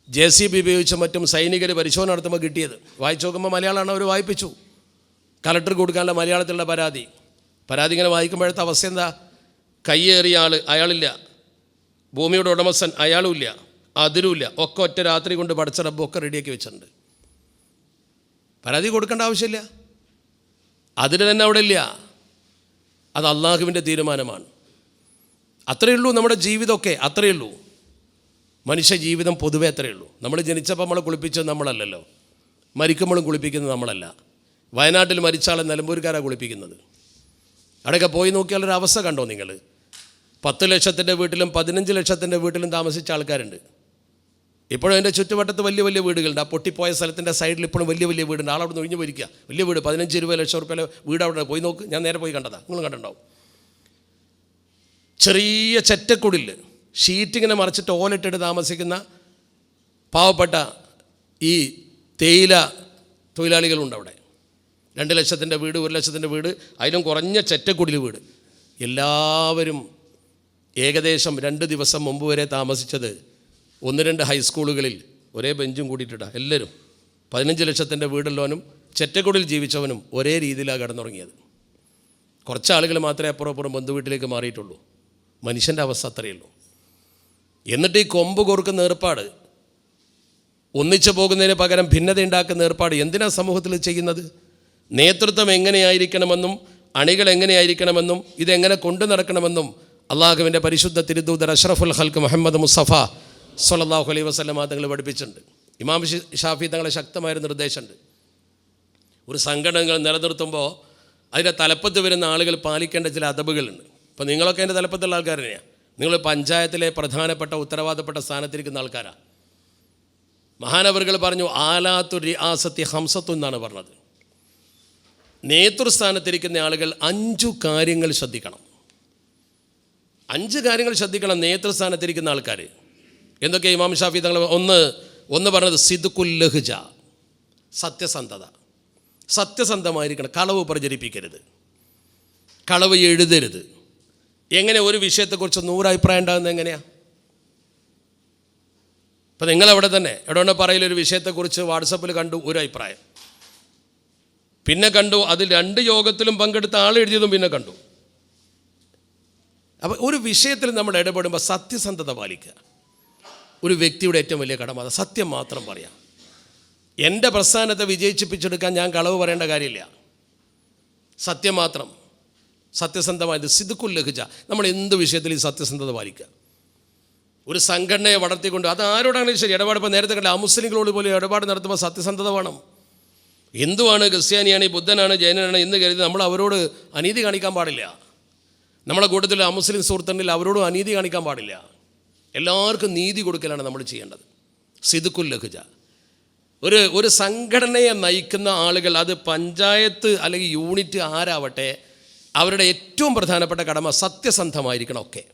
JCB ഉപയോഗിച്ച് മറ്റും സൈനികർ പരിശോധന നടത്തുമ്പോൾ കിട്ടിയത്. വായിച്ചു നോക്കുമ്പോൾ മലയാളമാണ്, അവർ വായിപ്പിച്ചു. കലക്ടർക്ക് കൊടുക്കാനുള്ള മലയാളത്തിലുള്ള പരാതി ഇങ്ങനെ വായിക്കുമ്പോഴത്തെ അവസ്ഥ എന്താ? കയ്യേറിയ ആൾ അയാളില്ല, ഭൂമിയുടെ ഉടമസ്ഥൻ അയാളുമില്ല, അതിരുമില്ല, ഒക്കെ ഒറ്റ രാത്രി കൊണ്ട് പഠിച്ച റബ്ബ് ഒക്കെ റെഡിയാക്കി വെച്ചിട്ടുണ്ട്. പരാതി കൊടുക്കേണ്ട ആവശ്യമില്ല, അതിന് തന്നെ അവിടെ ഇല്ല. അത് അള്ളാഹുവിൻ്റെ തീരുമാനമാണ്. അത്രയേ ഉള്ളൂ നമ്മുടെ ജീവിതമൊക്കെ, അത്രയേ ഉള്ളൂ മനുഷ്യ ജീവിതം പൊതുവെ, അത്രയേ ഉള്ളൂ. നമ്മൾ ജനിച്ചപ്പോൾ നമ്മളെ കുളിപ്പിച്ചത് നമ്മളല്ലല്ലോ, മരിക്കുമ്പോഴും കുളിപ്പിക്കുന്നത് നമ്മളല്ല. വയനാട്ടിൽ മരിച്ചാളെ നിലമ്പൂർക്കാരാണ് കുളിപ്പിക്കുന്നത്. അവിടെയൊക്കെ പോയി നോക്കിയാൽ ഒരു അവസ്ഥ കണ്ടോ നിങ്ങൾ? 10 ലക്ഷത്തിൻ്റെ വീട്ടിലും 15 ലക്ഷത്തിൻ്റെ വീട്ടിലും താമസിച്ച ആൾക്കാരുണ്ട്. ഇപ്പോഴും അതിൻ്റെ ചുറ്റുവട്ടത്ത് വലിയ വലിയ വീടുകളുണ്ട്. ആ പൊട്ടിപ്പോയ സ്ഥലത്തിൻ്റെ സൈഡിൽ ഇപ്പോഴും വലിയ വലിയ വീടുണ്ട്. ആളവിടെ നിന്ന് ഒഴിഞ്ഞു പോയിരിക്കുക. വലിയ വീട് 15-20 ലക്ഷം റുപ്യ വീട് അവിടെ പോയി നോക്ക്. ഞാൻ നേരെ പോയി കണ്ടതാണ്, നിങ്ങൾ കണ്ടിട്ടുണ്ടാവും. ചെറിയ ചെറ്റക്കുടിൽ ഷീറ്റിങ്ങനെ മറിച്ചിട്ട് ഓലിട്ടിട്ട് താമസിക്കുന്ന പാവപ്പെട്ട ഈ തേയില തൊഴിലാളികളുണ്ട് അവിടെ. 2 ലക്ഷത്തിൻ്റെ വീട്, 1 ലക്ഷത്തിൻ്റെ വീട്, അതിലും കുറഞ്ഞ ചെറ്റക്കുടിൽ വീട്. എല്ലാവരും ഏകദേശം 2 ദിവസം മുമ്പ് വരെ താമസിച്ചത് 1-2 ഹൈസ്കൂളുകളിൽ ഒരേ ബെഞ്ചും കൂടിയിട്ടിട്ടാണ്. എല്ലാവരും 15 ലക്ഷത്തിൻ്റെ വീടുള്ളവനും ചെറ്റക്കുടിൽ ജീവിച്ചവനും ഒരേ രീതിയിലാണ് കിടന്നുറങ്ങിയത്. കുറച്ച് ആളുകൾ മാത്രമേ അപ്പുറം ബന്ധുവീട്ടിലേക്ക് മാറിയിട്ടുള്ളൂ. മനുഷ്യൻ്റെ അവസ്ഥ അത്രയേ ഉള്ളൂ. എന്നിട്ട് ഈ കൊമ്പ് കോർക്കുന്ന ഏർപ്പാട്, ഒന്നിച്ചു പോകുന്നതിന് പകരം ഭിന്നത ഉണ്ടാക്കുന്ന ഏർപ്പാട് എന്തിനാണ് സമൂഹത്തിൽ ചെയ്യുന്നത്? നേതൃത്വം എങ്ങനെയായിരിക്കണമെന്നും അണികൾ എങ്ങനെയായിരിക്കണമെന്നും ഇതെങ്ങനെ കൊണ്ടു നടക്കണമെന്നും അള്ളാഹുവിൻ്റെ പരിശുദ്ധ തിരുദൂതർ അഷ്റഫുൽ ഖൽക്ക് മുഹമ്മദ് മുസ്തഫ സ്വല്ലല്ലാഹു അലൈഹി വസല്ലമ തങ്ങൾ പഠിപ്പിച്ചിട്ടുണ്ട്. ഇമാം ഷാഫി തങ്ങളെ ശക്തമായൊരു നിർദ്ദേശമുണ്ട്. ഒരു സംഘടനകൾ നിലനിർത്തുമ്പോൾ അതിൻ്റെ തലപ്പത്ത് വരുന്ന ആളുകൾ പാലിക്കേണ്ട ചില അദബുകളുണ്ട്. ഇപ്പോൾ നിങ്ങളൊക്കെ അതിൻ്റെ തലപ്പത്തുള്ള ആൾക്കാർ തന്നെയാണ്. നിങ്ങൾ പഞ്ചായത്തിലെ പ്രധാനപ്പെട്ട ഉത്തരവാദപ്പെട്ട സ്ഥാനത്തിരിക്കുന്ന ആൾക്കാരാണ്. മഹാനവറുകൾ പറഞ്ഞു, ആലാത്തു റിആസത്തി ഹംസത്തു എന്നാണ് പറഞ്ഞത്. നേതൃസ്ഥാനത്തിരിക്കുന്ന ആളുകൾ 5 കാര്യങ്ങൾ ശ്രദ്ധിക്കണം. 5 കാര്യങ്ങൾ ശ്രദ്ധിക്കണം നേതൃസ്ഥാനത്തിരിക്കുന്ന ആൾക്കാർ. എന്തൊക്കെ ഇമാം ഷാഫി തങ്ങൾ ഒന്ന് പറഞ്ഞത് സിദ്ഖുൽ ലഹ്ജ, സത്യസന്ധത. സത്യസന്ധമായിരിക്കണം, കളവ് പ്രചരിപ്പിക്കരുത്, കളവ് എഴുതരുത്. എങ്ങനെ ഒരു വിഷയത്തെക്കുറിച്ച് 100 അഭിപ്രായം ഉണ്ടാകുന്നത് എങ്ങനെയാണ്? ഇപ്പം നിങ്ങളവിടെ തന്നെ എവിടെ പറയലൊരു വിഷയത്തെക്കുറിച്ച് വാട്സപ്പിൽ കണ്ടു ഒരു അഭിപ്രായം, പിന്നെ കണ്ടു അതിൽ 2 യോഗത്തിലും പങ്കെടുത്ത ആൾ എഴുതിയതും പിന്നെ കണ്ടു. അപ്പോൾ ഒരു വിഷയത്തിൽ നമ്മൾ ഇടപെടുമ്പോൾ സത്യസന്ധത പാലിക്കുക. ഒരു വ്യക്തിയുടെ ഏറ്റവും വലിയ കടമ അത് സത്യം മാത്രം പറയാം. എൻ്റെ പ്രസ്ഥാനത്തെ വിജയിച്ചിപ്പിച്ചെടുക്കാൻ ഞാൻ കളവ് പറയേണ്ട കാര്യമില്ല. സത്യം മാത്രം, സത്യസന്ധമായത് സിദ്ഖുൽ ലഹ്ജ. നമ്മൾ എന്ത് വിഷയത്തിൽ ഈ സത്യസന്ധത പാലിക്കുക. ഒരു സംഘടനയെ വളർത്തിക്കൊണ്ട് അത് ആരോടാണെങ്കിലും ശരി ഇടപാട്, ഇപ്പോൾ നേരത്തെ കണ്ട അമുസ്ലിങ്ങളോട് പോലും ഇടപാട് നടത്തുമ്പോൾ സത്യസന്ധത വേണം. ഹിന്ദുവാണ്, ക്രിസ്ത്യാനിയാണ്, ബുദ്ധനാണ്, ജൈനനാണ് എന്ന് കരുതി നമ്മൾ അവരോട് അനീതി കാണിക്കാൻ പാടില്ല. നമ്മളെ കൂട്ടത്തിൽ അമുസ്ലിം സുഹൃത്തുണ്ടെങ്കിൽ അവരോടും അനീതി കാണിക്കാൻ പാടില്ല. എല്ലാവർക്കും നീതി കൊടുക്കലാണ് നമ്മൾ ചെയ്യേണ്ടത്. സിദ്ഖുൽ ലഹ്ജ. ഒരു സംഘടനയെ നയിക്കുന്ന ആളുകൾ, അത് പഞ്ചായത്ത് അല്ലെങ്കിൽ യൂണിറ്റ് ആരാവട്ടെ, അവരുടെ ഏറ്റവും പ്രധാനപ്പെട്ട കടമ സത്യസന്ധമായിരിക്കണം. ഒക്കെ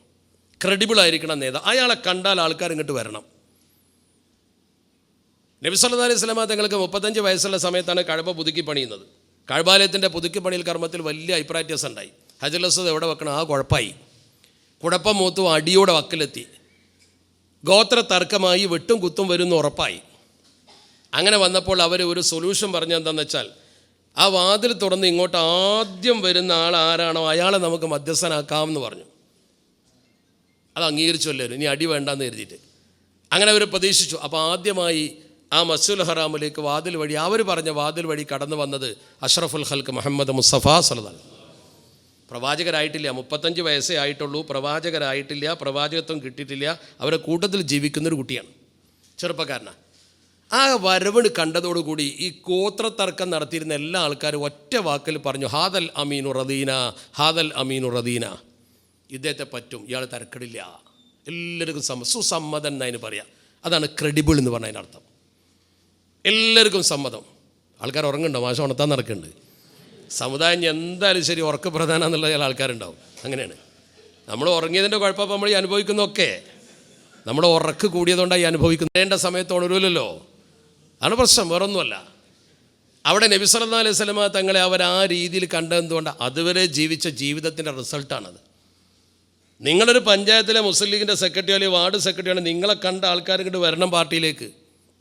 ക്രെഡിബിളായിരിക്കണം നേതാവ്. അയാളെ കണ്ടാൽ ആൾക്കാർ ഇങ്ങോട്ട് വരണം. നബി സല്ലല്ലാഹു അലൈഹി വസല്ലമ തങ്ങൾക്ക് 35 വയസ്സുള്ള സമയത്താണ് കഅബ പുതുക്കി പണിയുന്നത്. കഅബാലയത്തിൻ്റെ പുതുക്കി പണിയിൽ കർമ്മത്തിൽ വലിയ അഭിപ്രായ വ്യത്യാസം ഉണ്ടായി. ഹജറുൽ അസ്വദ് എവിടെ വെക്കണം? ആ കുഴപ്പമായി. കുഴപ്പം മൂത്തു അടിയോടെ വക്കിലെത്തി. ഗോത്ര തർക്കമായി, വെട്ടും കുത്തും വരുന്ന ഉറപ്പായി. അങ്ങനെ വന്നപ്പോൾ അവർ ഒരു സൊല്യൂഷൻ പറഞ്ഞെന്താണെന്ന് വെച്ചാൽ, ആ വാതിൽ തുറന്ന് ഇങ്ങോട്ട് ആദ്യം വരുന്ന ആൾ ആരാണോ അയാളെ നമുക്ക് മധ്യസ്ഥനാക്കാമെന്ന് പറഞ്ഞു. അത് അംഗീകരിച്ചു എല്ലാവരും. ഇനി അടി വേണ്ടെന്ന് കരുതിയിട്ട് അങ്ങനെ അവർ പ്രതീക്ഷിച്ചു. അപ്പോൾ ആദ്യമായി ആ മസ്ജിദുൽ ഹറാമിലേക്ക് വാതിൽ വഴി, അവർ പറഞ്ഞ വാതിൽ വഴി കടന്നു വന്നത് അഷ്റഫുൽ ഖൽക്ക് മുഹമ്മദ് മുസ്തഫ സ്വല്ലല്ലാഹു അലൈഹി വസല്ലം. പ്രവാചകരായിട്ടില്ല, 35 വയസ്സേ ആയിട്ടുള്ളൂ. പ്രവാചകരായിട്ടില്ല, പ്രവാചകത്വം കിട്ടിയിട്ടില്ല. അവരുടെ കൂട്ടത്തിൽ ജീവിക്കുന്നൊരു കുട്ടിയാണ്, ചെറുപ്പക്കാരനാണ്. ആ വരവിന് കണ്ടതോടുകൂടി ഈ ഗോത്രത്തർക്കം നടത്തിയിരുന്ന എല്ലാ ആൾക്കാരും ഒറ്റ വാക്കിൽ പറഞ്ഞു, ഹാദൽ അമീനു റദീന, ഹാദൽ അമീനു റദീന. ഇദ്ദേഹത്തെ പറ്റും, ഇയാൾ തരക്കടില്ല. എല്ലാവർക്കും സുസമ്മതൻ എന്നതിന് പറയാം. അതാണ് ക്രെഡിബിൾ എന്ന് പറഞ്ഞതിൻ്റെ അർത്ഥം. എല്ലാവർക്കും സമ്മതം. ആൾക്കാർ ഉറങ്ങുന്നുണ്ടോ? മാഷ ഉണർത്താൻ നടക്കുന്നുണ്ട്. സമുദായം എന്തായാലും ശരി ഉറക്ക പ്രധാനം എന്നുള്ള ചില ആൾക്കാരുണ്ടാവും. അങ്ങനെയാണ്. നമ്മൾ ഉറങ്ങിയതിൻ്റെ കുഴപ്പം നമ്മൾ ഈ അനുഭവിക്കുന്നതൊക്കെ നമ്മുടെ ഉറക്ക് കൂടിയതുകൊണ്ടായി അനുഭവിക്കുന്നത്. വേണ്ട സമയത്ത് ഉണരുമല്ലോ, അതാണ് പ്രശ്നം, വേറൊന്നുമല്ല. അവിടെ നബി സല്ലല്ലാഹു അലൈഹി വസല്ലമ തങ്ങളെ അവർ ആ രീതിയിൽ കണ്ടതുകൊണ്ടാണ്. അതുവരെ ജീവിച്ച ജീവിതത്തിൻ്റെ റിസൾട്ടാണത്. നിങ്ങളൊരു പഞ്ചായത്തിലെ മുസ്ലിം ലീഗിൻ്റെ സെക്രട്ടറി അല്ലെങ്കിൽ വാർഡ് സെക്രട്ടറിയാണ്, നിങ്ങളെ കണ്ട ആൾക്കാർ ഇങ്ങോട്ട് വരണം പാർട്ടിയിലേക്ക്.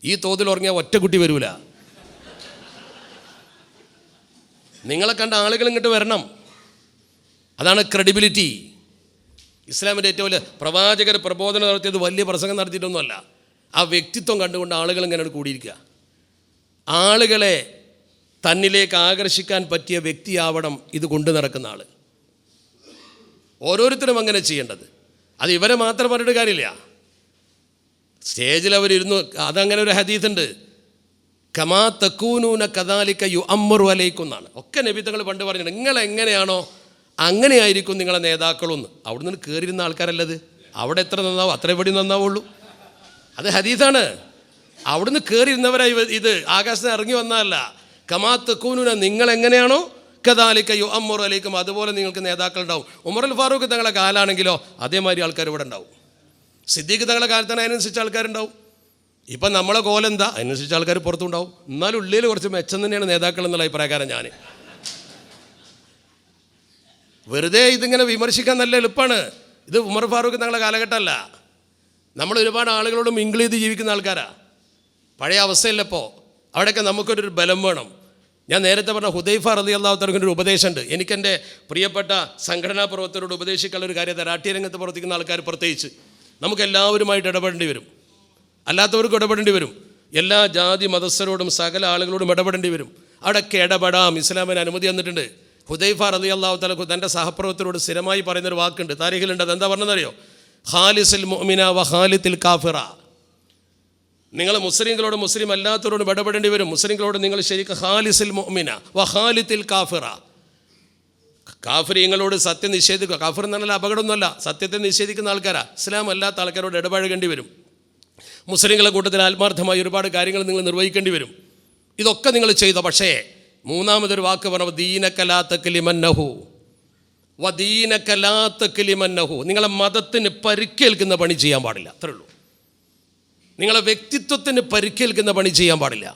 ഈ തോതിൽ ഉറങ്ങിയാൽ ഒറ്റ കുട്ടി വരൂല. നിങ്ങളെ കണ്ട ആളുകൾ ഇങ്ങോട്ട് വരണം. അതാണ് ക്രെഡിബിലിറ്റി. ഇസ്ലാമിൻ്റെ ഏറ്റവും വലിയ പ്രവാചകർ പ്രബോധനം നടത്തിയത് വലിയ പ്രസംഗം നടത്തിയിട്ടൊന്നുമല്ല. ആ വ്യക്തിത്വം കണ്ടുകൊണ്ട് ആളുകൾ ഇങ്ങനെ കൂടിയിരിക്കുക. ആളുകളെ തന്നിലേക്ക് ആകർഷിക്കാൻ പറ്റിയ വ്യക്തിയാവണം ഇത് കൊണ്ടു നടക്കുന്ന ആൾ. ഓരോരുത്തരും അങ്ങനെ ചെയ്യേണ്ടത്. അത് ഇവരെ മാത്രം പറഞ്ഞിട്ട് കാര്യമില്ല. സ്റ്റേജിൽ അവരിരുന്നു, അതങ്ങനെ ഒരു ഹദീസുണ്ട്, കമാ തക്കൂനൂന കദാലിക യുഅമ്മറു അലൈക്കും എന്നാണ്. ഒക്കെ നബി തങ്ങൾ പണ്ട് പറഞ്ഞിട്ടുണ്ട്, നിങ്ങൾ എങ്ങനെയാണോ അങ്ങനെയായിരിക്കും നിങ്ങളെ നേതാക്കളൊന്ന്. അവിടെ നിന്ന് കയറിയിരുന്ന ആൾക്കാരല്ലത്. അവിടെ എത്ര നന്നാവും അത്ര എവിടെ നന്നാവുള്ളൂ. അത് ഹദീസാണ്. അവിടുന്ന് കയറിയിരുന്നവരായി ഇത് ആകാശത്ത് ഇറങ്ങി വന്നതല്ല. കമാ തക്കൂനൂന, നിങ്ങൾ എങ്ങനെയാണോ കദാലിക യുഅമ്മറു അലൈക്കും, അതുപോലെ നിങ്ങൾക്ക് നേതാക്കൾ ഉണ്ടാവും. ഉമറുൽ ഫാറൂഖ് തങ്ങളെ കാലാണെങ്കിലോ അതേമാതിരി ആൾക്കാർ ഇവിടെ ഉണ്ടാവും. സിദ്ദീഖ് തങ്ങളെ കാലത്താണ് അതിനനുസരിച്ച് ആൾക്കാരുണ്ടാവും. ഇപ്പം നമ്മളെ കോലെന്താ അതിനനുസരിച്ച് ആൾക്കാർ പുറത്തുണ്ടാവും. എന്നാലും ഉള്ളിൽ കുറച്ച് മെച്ചം തന്നെയാണ് നേതാക്കൾ എന്നുള്ള അഭിപ്രായക്കാരൻ ഞാൻ. വെറുതെ ഇതിങ്ങനെ വിമർശിക്കാൻ നല്ല എളുപ്പമാണ്. ഇത് ഉമർ ഫാറൂഖ് തങ്ങളുടെ കാലഘട്ടമല്ല. നമ്മൾ ഒരുപാട് ആളുകളോട് മിങ്കിൾ ചെയ്ത് ജീവിക്കുന്ന ആൾക്കാരാണ്. പഴയ അവസ്ഥയില്ലപ്പോൾ. അവിടെയൊക്കെ നമുക്കൊരു ബലം വേണം. ഞാൻ നേരത്തെ പറഞ്ഞ ഹുദൈഫ റളിയല്ലാഹു തആല ഒരു ഉപദേശമുണ്ട്. എനിക്കെൻ്റെ പ്രിയപ്പെട്ട സംഘടനാ പ്രവർത്തകരോട് ഉപദേശിക്കാനുള്ള ഒരു കാര്യം, രാഷ്ട്രീയ രംഗത്ത് പ്രവർത്തിക്കുന്ന ആൾക്കാർ പ്രത്യേകിച്ച്, നമുക്കെല്ലാവരുമായിട്ട് ഇടപെടേണ്ടി വരും, അല്ലാത്തവർക്കും ഇടപെടേണ്ടി വരും. എല്ലാ ജാതി മതസ്ഥരോടും സകല ആളുകളോടും ഇടപെടേണ്ടി വരും. അവിടെയൊക്കെ ഇടപെടാം. ഇസ്ലാമിന് അനുമതി തന്നിട്ടുണ്ട്. ഹുദൈഫ റളിയല്ലാഹു തആല തൻ്റെ സഹപ്രവർത്തകരോട് സ്ഥിരമായി പറയുന്നൊരു വാക്കുണ്ട്, താരീഖിലുണ്ട്. അതെന്താ പറഞ്ഞതെന്നറിയോ? ഖാലിസിൽ മുഅ്മിന വ ഖാലിത്തിൽ കാഫിറ. നിങ്ങൾ മുസ്ലിങ്ങളോട് മുസ്ലിം അല്ലാത്തവരോടും ഇടപെടേണ്ടി വരും. മുസ്ലിങ്ങളോട് നിങ്ങൾ ശരിക്കും ഖാലിസിൽ മുഅ്മിന വ ഖാലിത്തിൽ കാഫിറ. കാഫിരീങ്ങളോട് സത്യം നിഷേധിക്കുക. കാഫിർ എന്ന് പറഞ്ഞാൽ അപകടമൊന്നുമല്ല, സത്യത്തെ നിഷേധിക്കുന്ന ആൾക്കാരാണ്. ഇസ്ലാം അല്ലാത്ത ആൾക്കാരോട് ഇടപഴകേണ്ടി വരും. മുസ്ലിങ്ങളെ കൂട്ടത്തിൽ ആത്മാർത്ഥമായി ഒരുപാട് കാര്യങ്ങൾ നിങ്ങൾ നിർവഹിക്കേണ്ടി വരും. ഇതൊക്കെ നിങ്ങൾ ചെയ്തോ. പക്ഷേ മൂന്നാമതൊരു വാക്ക് പറഞ്ഞു, ദീനക്കലാത്തക്കലിമന്നഹു വദീനക്കലാത്തക്കലിമന്നഹു. നിങ്ങളെ മതത്തിന് പരിക്കേൽക്കുന്ന പണി ചെയ്യാൻ പാടില്ല. അത്രേ ഉള്ളൂ. നിങ്ങളെ വ്യക്തിത്വത്തിന് പരിക്കേൽക്കുന്ന പണി ചെയ്യാൻ പാടില്ല.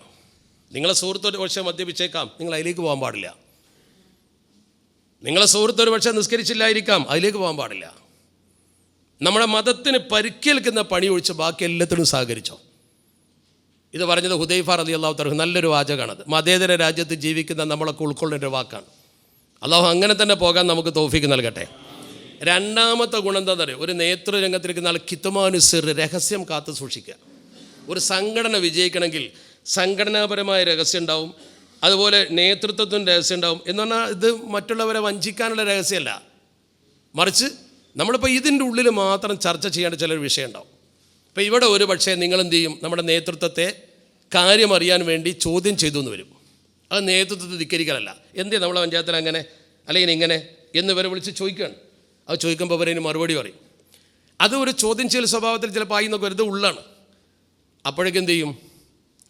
നിങ്ങളെ സുഹൃത്തൊരു പക്ഷേ മദ്യപിച്ചേക്കാം, നിങ്ങൾ അതിലേക്ക് പോകാൻ പാടില്ല. നിങ്ങളെ സുഹൃത്തൊരു പക്ഷേ നിസ്കരിച്ചില്ലായിരിക്കാം, അതിലേക്ക് പോകാൻ പാടില്ല. നമ്മുടെ മതത്തിന് പരിക്കേൽക്കുന്ന പണി ഒഴിച്ച് ബാക്കി എല്ലാത്തിനും സഹകരിച്ചോ. ഇത് പറഞ്ഞത് ഹുദൈഫ റളിയല്ലാഹു തആല. നല്ലൊരു വാചകമാണത്. മതേതര രാജ്യത്ത് ജീവിക്കുന്ന നമ്മളൊക്കെ ഉൾക്കൊള്ളേണ്ട ഒരു വാക്കാണ്. അല്ലാഹു അങ്ങനെ തന്നെ പോകാൻ നമുക്ക് തൗഫീക്ക് നൽകട്ടെ. രണ്ടാമത്തെ ഗുണം എന്താണെന്ന് അറിയോ? ഒരു നേതൃരംഗത്തിരിക്കുന്ന ആൾ കിത്മാനു സിർ, രഹസ്യം കാത്തു സൂക്ഷിക്കുക. ഒരു സംഘടന വിജയിക്കണമെങ്കിൽ സംഘടനാപരമായ രഹസ്യം ഉണ്ടാവും, അതുപോലെ നേതൃത്വത്തിൻ്റെ രഹസ്യം ഉണ്ടാവും. എന്ന് പറഞ്ഞാൽ ഇത് മറ്റുള്ളവരെ വഞ്ചിക്കാനുള്ള രഹസ്യമല്ല, മറിച്ച് നമ്മളിപ്പോൾ ഇതിൻ്റെ ഉള്ളിൽ മാത്രം ചർച്ച ചെയ്യേണ്ട ചിലൊരു വിഷയം ഉണ്ടാവും. ഇപ്പോൾ ഇവിടെ ഒരു പക്ഷേ നിങ്ങളെന്ത് ചെയ്യും? നമ്മുടെ നേതൃത്വത്തെ കാര്യം അറിയാൻ വേണ്ടി ചോദ്യം ചെയ്തു എന്ന് വരും. അത് നേതൃത്വത്തെ ധിക്കരിക്കലല്ല. എന്തേ നമ്മളെ പഞ്ചായത്തിൽ അങ്ങനെ അല്ലെങ്കിൽ ഇങ്ങനെ എന്ന് വരെ വിളിച്ച് ചോദിക്കുകയാണ്. അത് ചോദിക്കുമ്പോൾ അവരതിന് മറുപടി പറയും. അത് ഒരു ചോദ്യം ചെയ്യൽ സ്വഭാവത്തിൽ ചിലപ്പോൾ ആയി എന്നൊക്കെ വെറുതെ ഉള്ളാണ്. അപ്പോഴേക്കും എന്ത് ചെയ്യും?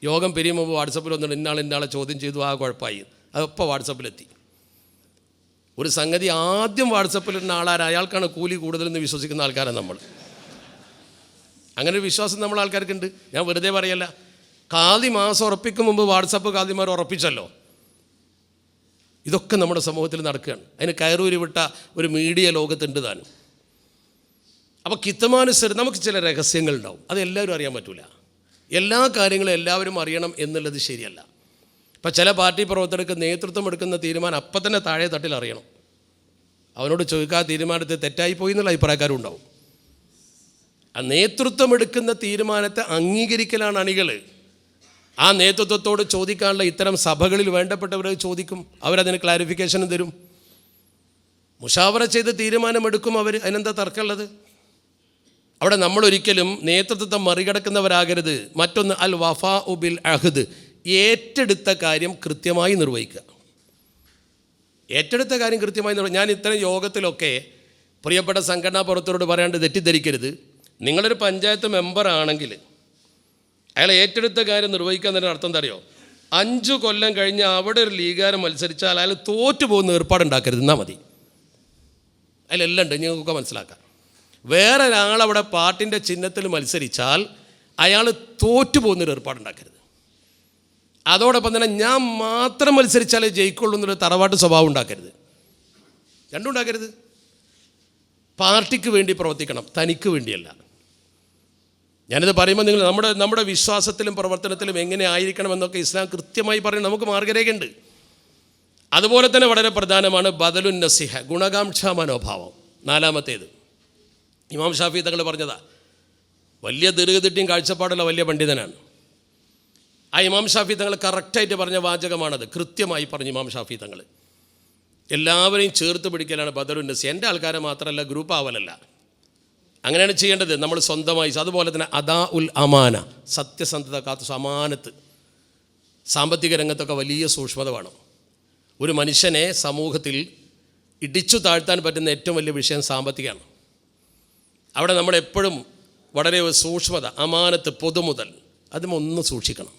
യോഗം പിരിയുമ്പോൾ വാട്സപ്പിൽ വന്നിട്ട് ഇന്നാളെ ചോദ്യം ചെയ്തു, ആ കുഴപ്പമായി, അതപ്പോൾ വാട്സപ്പിലെത്തി. ഒരു സംഗതി ആദ്യം വാട്സപ്പിലിടുന്ന ആളാണ്, അയാൾക്കാണ് കൂലി കൂടുതലെന്ന് വിശ്വസിക്കുന്ന ആൾക്കാരാണ് നമ്മൾ. അങ്ങനെ ഒരു വിശ്വാസം നമ്മൾ ആൾക്കാർക്കുണ്ട്. ഞാൻ വെറുതെ പറയല്ല. ഖാദി മാസം ഉറപ്പിക്കും മുമ്പ് വാട്സപ്പ് ഖാദിമാർ ഉറപ്പിച്ചല്ലോ. ഇതൊക്കെ നമ്മുടെ സമൂഹത്തിൽ നടക്കുകയാണ്. അതിന് കയറൂരി വിട്ട ഒരു മീഡിയ ലോകത്തുണ്ട് താനും. അപ്പോൾ കിത്തമാനുസരിച്ച് നമുക്ക് ചില രഹസ്യങ്ങളുണ്ടാവും. അതെല്ലാവരും അറിയാൻ പറ്റില്ല. എല്ലാ കാര്യങ്ങളും എല്ലാവരും അറിയണം എന്നുള്ളത് ശരിയല്ല. ഇപ്പം ചില പാർട്ടി പ്രവർത്തകർക്ക് നേതൃത്വം എടുക്കുന്ന തീരുമാനം അപ്പം തന്നെ താഴെ തട്ടിൽ അറിയണം. അവനോട് ചോദിക്കാതെ തീരുമാനത്തെ തെറ്റായിപ്പോയി എന്നുള്ള അഭിപ്രായക്കാരും ഉണ്ടാവും. ആ നേതൃത്വം എടുക്കുന്ന തീരുമാനത്തെ അംഗീകരിക്കലാണ് അണികൾ. ആ നേതൃത്വത്തോട് ചോദിക്കാനുള്ള ഇത്തരം സഭകളിൽ വേണ്ടപ്പെട്ടവർ ചോദിക്കും, അവരതിന് ക്ലാരിഫിക്കേഷനും തരും. മുഷാവറ ചെയ്ത് തീരുമാനമെടുക്കും അവർ. അതിനെന്താ തർക്കമുള്ളത്? അവിടെ നമ്മളൊരിക്കലും നേതൃത്വത്തെ മറികടക്കുന്നവരാകരുത്. മറ്റൊന്ന് അൽ വഫാ ബിൽ അഹ്ദ്, ഏറ്റെടുത്ത കാര്യം കൃത്യമായി നിർവഹിക്കുക. ഏറ്റെടുത്ത കാര്യം കൃത്യമായി ഞാൻ ഇത്തരം യോഗത്തിലൊക്കെ പ്രിയപ്പെട്ട സംഘടനാ പ്രവർത്തകരോട് പറയാണ്ട് തെറ്റിദ്ധരിക്കരുത്. നിങ്ങളൊരു പഞ്ചായത്ത് മെമ്പറാണെങ്കിൽ അയാൾ ഏറ്റെടുത്ത കാര്യം നിർവഹിക്കാൻ തന്നെ അർത്ഥം എന്താ അറിയോ? 5 കൊല്ലം കഴിഞ്ഞ് അവിടെ ഒരു ലീഗുകാരൻ മത്സരിച്ചാൽ അയാൾ തോറ്റു പോകുന്ന ഏർപ്പാടുണ്ടാക്കരുത്, എന്നാൽ മതി. അതിലെല്ലാം ഉണ്ട്, ഞങ്ങൾക്കൊക്കെ മനസ്സിലാക്കാം. വേറെ ഒരാളവിടെ പാർട്ടിൻ്റെ ചിഹ്നത്തിൽ മത്സരിച്ചാൽ അയാൾ തോറ്റു പോകുന്നൊരു ഏർപ്പാടുണ്ടാക്കരുത്. അതോടൊപ്പം തന്നെ ഞാൻ മാത്രം മത്സരിച്ചാലേ ജയിക്കുള്ളൂ എന്നൊരു തറവാട്ട് സ്വഭാവം ഉണ്ടാക്കരുത്. രണ്ടും ഉണ്ടാക്കരുത്. പാർട്ടിക്ക് വേണ്ടി പ്രവർത്തിക്കണം, തനിക്ക് വേണ്ടിയല്ല. ഞാനിത് പറയുമ്പോൾ നിങ്ങൾ നമ്മുടെ വിശ്വാസത്തിലും പ്രവർത്തനത്തിലും എങ്ങനെ ആയിരിക്കണമെന്നൊക്കെ ഇസ്ലാം കൃത്യമായി പറയും. നമുക്ക് മാർഗ്ഗരേഖയുണ്ട്. അതുപോലെ തന്നെ വളരെ പ്രധാനമാണ് ബദലുൻ നസിഹ, ഗുണകാംക്ഷാ മനോഭാവം. നാലാമത്തേത് ഇമാം ഷാഫി തങ്ങൾ പറഞ്ഞതാ. വലിയ ദീർഘദിട്ടിയും കാഴ്ചപ്പാടുള്ള വലിയ പണ്ഡിതനാണ്. ആ ഇമാം ഷാഫി തങ്ങൾ കറക്റ്റായിട്ട് പറഞ്ഞ വാചകമാണത്. കൃത്യമായി പറഞ്ഞു ഇമാം ഷാഫി തങ്ങൾ. എല്ലാവരെയും ചേർത്ത് പിടിക്കലാണ് ബദലുൻ നസിഹ. എൻ്റെ ആൾക്കാരെ മാത്രമല്ല, ഗ്രൂപ്പ് ആവലല്ല. അങ്ങനെയാണ് ചെയ്യേണ്ടത്. നമ്മൾ സ്വന്തമായി. അതുപോലെ തന്നെ അദാ ഉൽ അമാന, സത്യസന്ധത കാത്തു, അമാനത്ത്. സാമ്പത്തിക രംഗത്തൊക്കെ വലിയ സൂക്ഷ്മത വേണം. ഒരു മനുഷ്യനെ സമൂഹത്തിൽ ഇടിച്ചു താഴ്ത്താൻ പറ്റുന്ന ഏറ്റവും വലിയ വിഷയം സാമ്പത്തികമാണ്. അവിടെ നമ്മളെപ്പോഴും വളരെ സൂക്ഷ്മത, അമാനത്ത്, പൊതുമുതൽ, അതുമൊന്ന് സൂക്ഷിക്കണം.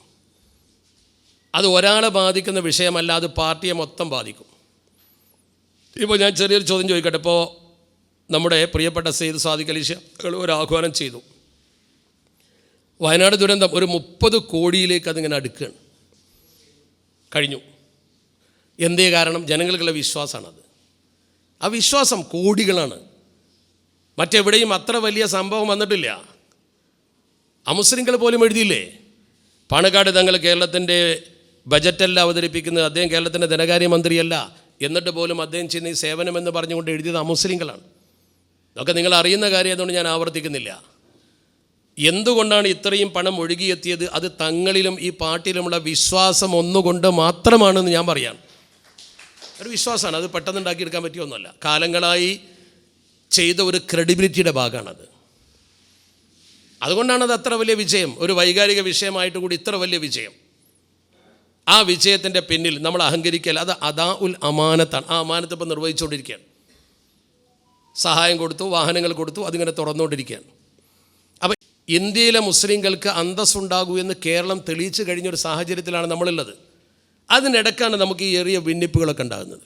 അത് ഒരാളെ ബാധിക്കുന്ന വിഷയമല്ല, അത് പാർട്ടിയെ മൊത്തം ബാധിക്കും. ഇപ്പോൾ ഞാൻ ചെറിയൊരു ചോദ്യം ചോദിക്കട്ടെ. ഇപ്പോൾ നമ്മുടെ പ്രിയപ്പെട്ട സെയ്ദ് സാദിഖ് അലി ശിഹാബ് ഒരു ആഹ്വാനം ചെയ്തു. വയനാട് ദുരന്തം ഒരു 30 കോടിയിലേക്ക് അതിങ്ങനെ അടുക്കുകയാണ്. കഴിഞ്ഞു. എന്തേ കാരണം? ജനങ്ങൾക്കുള്ള വിശ്വാസമാണത്. ആ വിശ്വാസം കോടികളാണ്. മറ്റെവിടെയും അത്ര വലിയ സംഭവം വന്നിട്ടില്ല. അമുസ്ലിങ്ങൾ പോലും എഴുതിയില്ലേ? പാണക്കാട് തങ്ങൾ കേരളത്തിൻ്റെ ബജറ്റല്ല അവതരിപ്പിക്കുന്നത്, അദ്ദേഹം കേരളത്തിൻ്റെ ധനകാര്യമന്ത്രിയല്ല, എന്നിട്ട് പോലും അദ്ദേഹം ചെയ്യുന്ന ഈ സേവനമെന്ന് പറഞ്ഞുകൊണ്ട് എഴുതിയത് അമുസ്ലിങ്ങളാണ്. അതൊക്കെ നിങ്ങൾ അറിയുന്ന കാര്യം, അതുകൊണ്ട് ഞാൻ ആവർത്തിക്കുന്നില്ല. എന്തുകൊണ്ടാണ് ഇത്രയും പണം ഒഴുകിയെത്തിയത്? അത് തങ്ങളിലും ഈ പാർട്ടിയിലുമുള്ള വിശ്വാസം ഒന്നുകൊണ്ട് മാത്രമാണെന്ന് ഞാൻ പറയാം. ഒരു വിശ്വാസമാണ്, അത് പെട്ടെന്ന് ഉണ്ടാക്കിയെടുക്കാൻ പറ്റിയൊന്നുമല്ല. കാലങ്ങളായി ചെയ്ത ഒരു ക്രെഡിബിലിറ്റിയുടെ ഭാഗമാണത്. അതുകൊണ്ടാണത് അത്ര വലിയ വിജയം, ഒരു വൈകാരിക വിഷയമായിട്ട് കൂടി ഇത്ര വലിയ വിജയം. ആ വിജയത്തിൻ്റെ പിന്നിൽ നമ്മൾ അഹങ്കരിക്കൽ, അത് അദാ ഉൽ അമാനത്താണ്. ആ അമാനത്ത് ഇപ്പോൾ നിർവഹിച്ചുകൊണ്ടിരിക്കുകയാണ്. സഹായം കൊടുത്തു, വാഹനങ്ങൾ കൊടുത്തു, അതിങ്ങനെ തുറന്നുകൊണ്ടിരിക്കുകയാണ്. അപ്പോൾ ഇന്ത്യയിലെ മുസ്ലിങ്ങൾക്ക് അന്തസ്സുണ്ടാകൂ എന്ന് കേരളം തെളിയിച്ചു കഴിഞ്ഞൊരു സാഹചര്യത്തിലാണ് നമ്മളുള്ളത്. അതിനിടക്കാണ് നമുക്ക് ഈ ഏറിയ ഭിന്നിപ്പുകളൊക്കെ ഉണ്ടാകുന്നത്.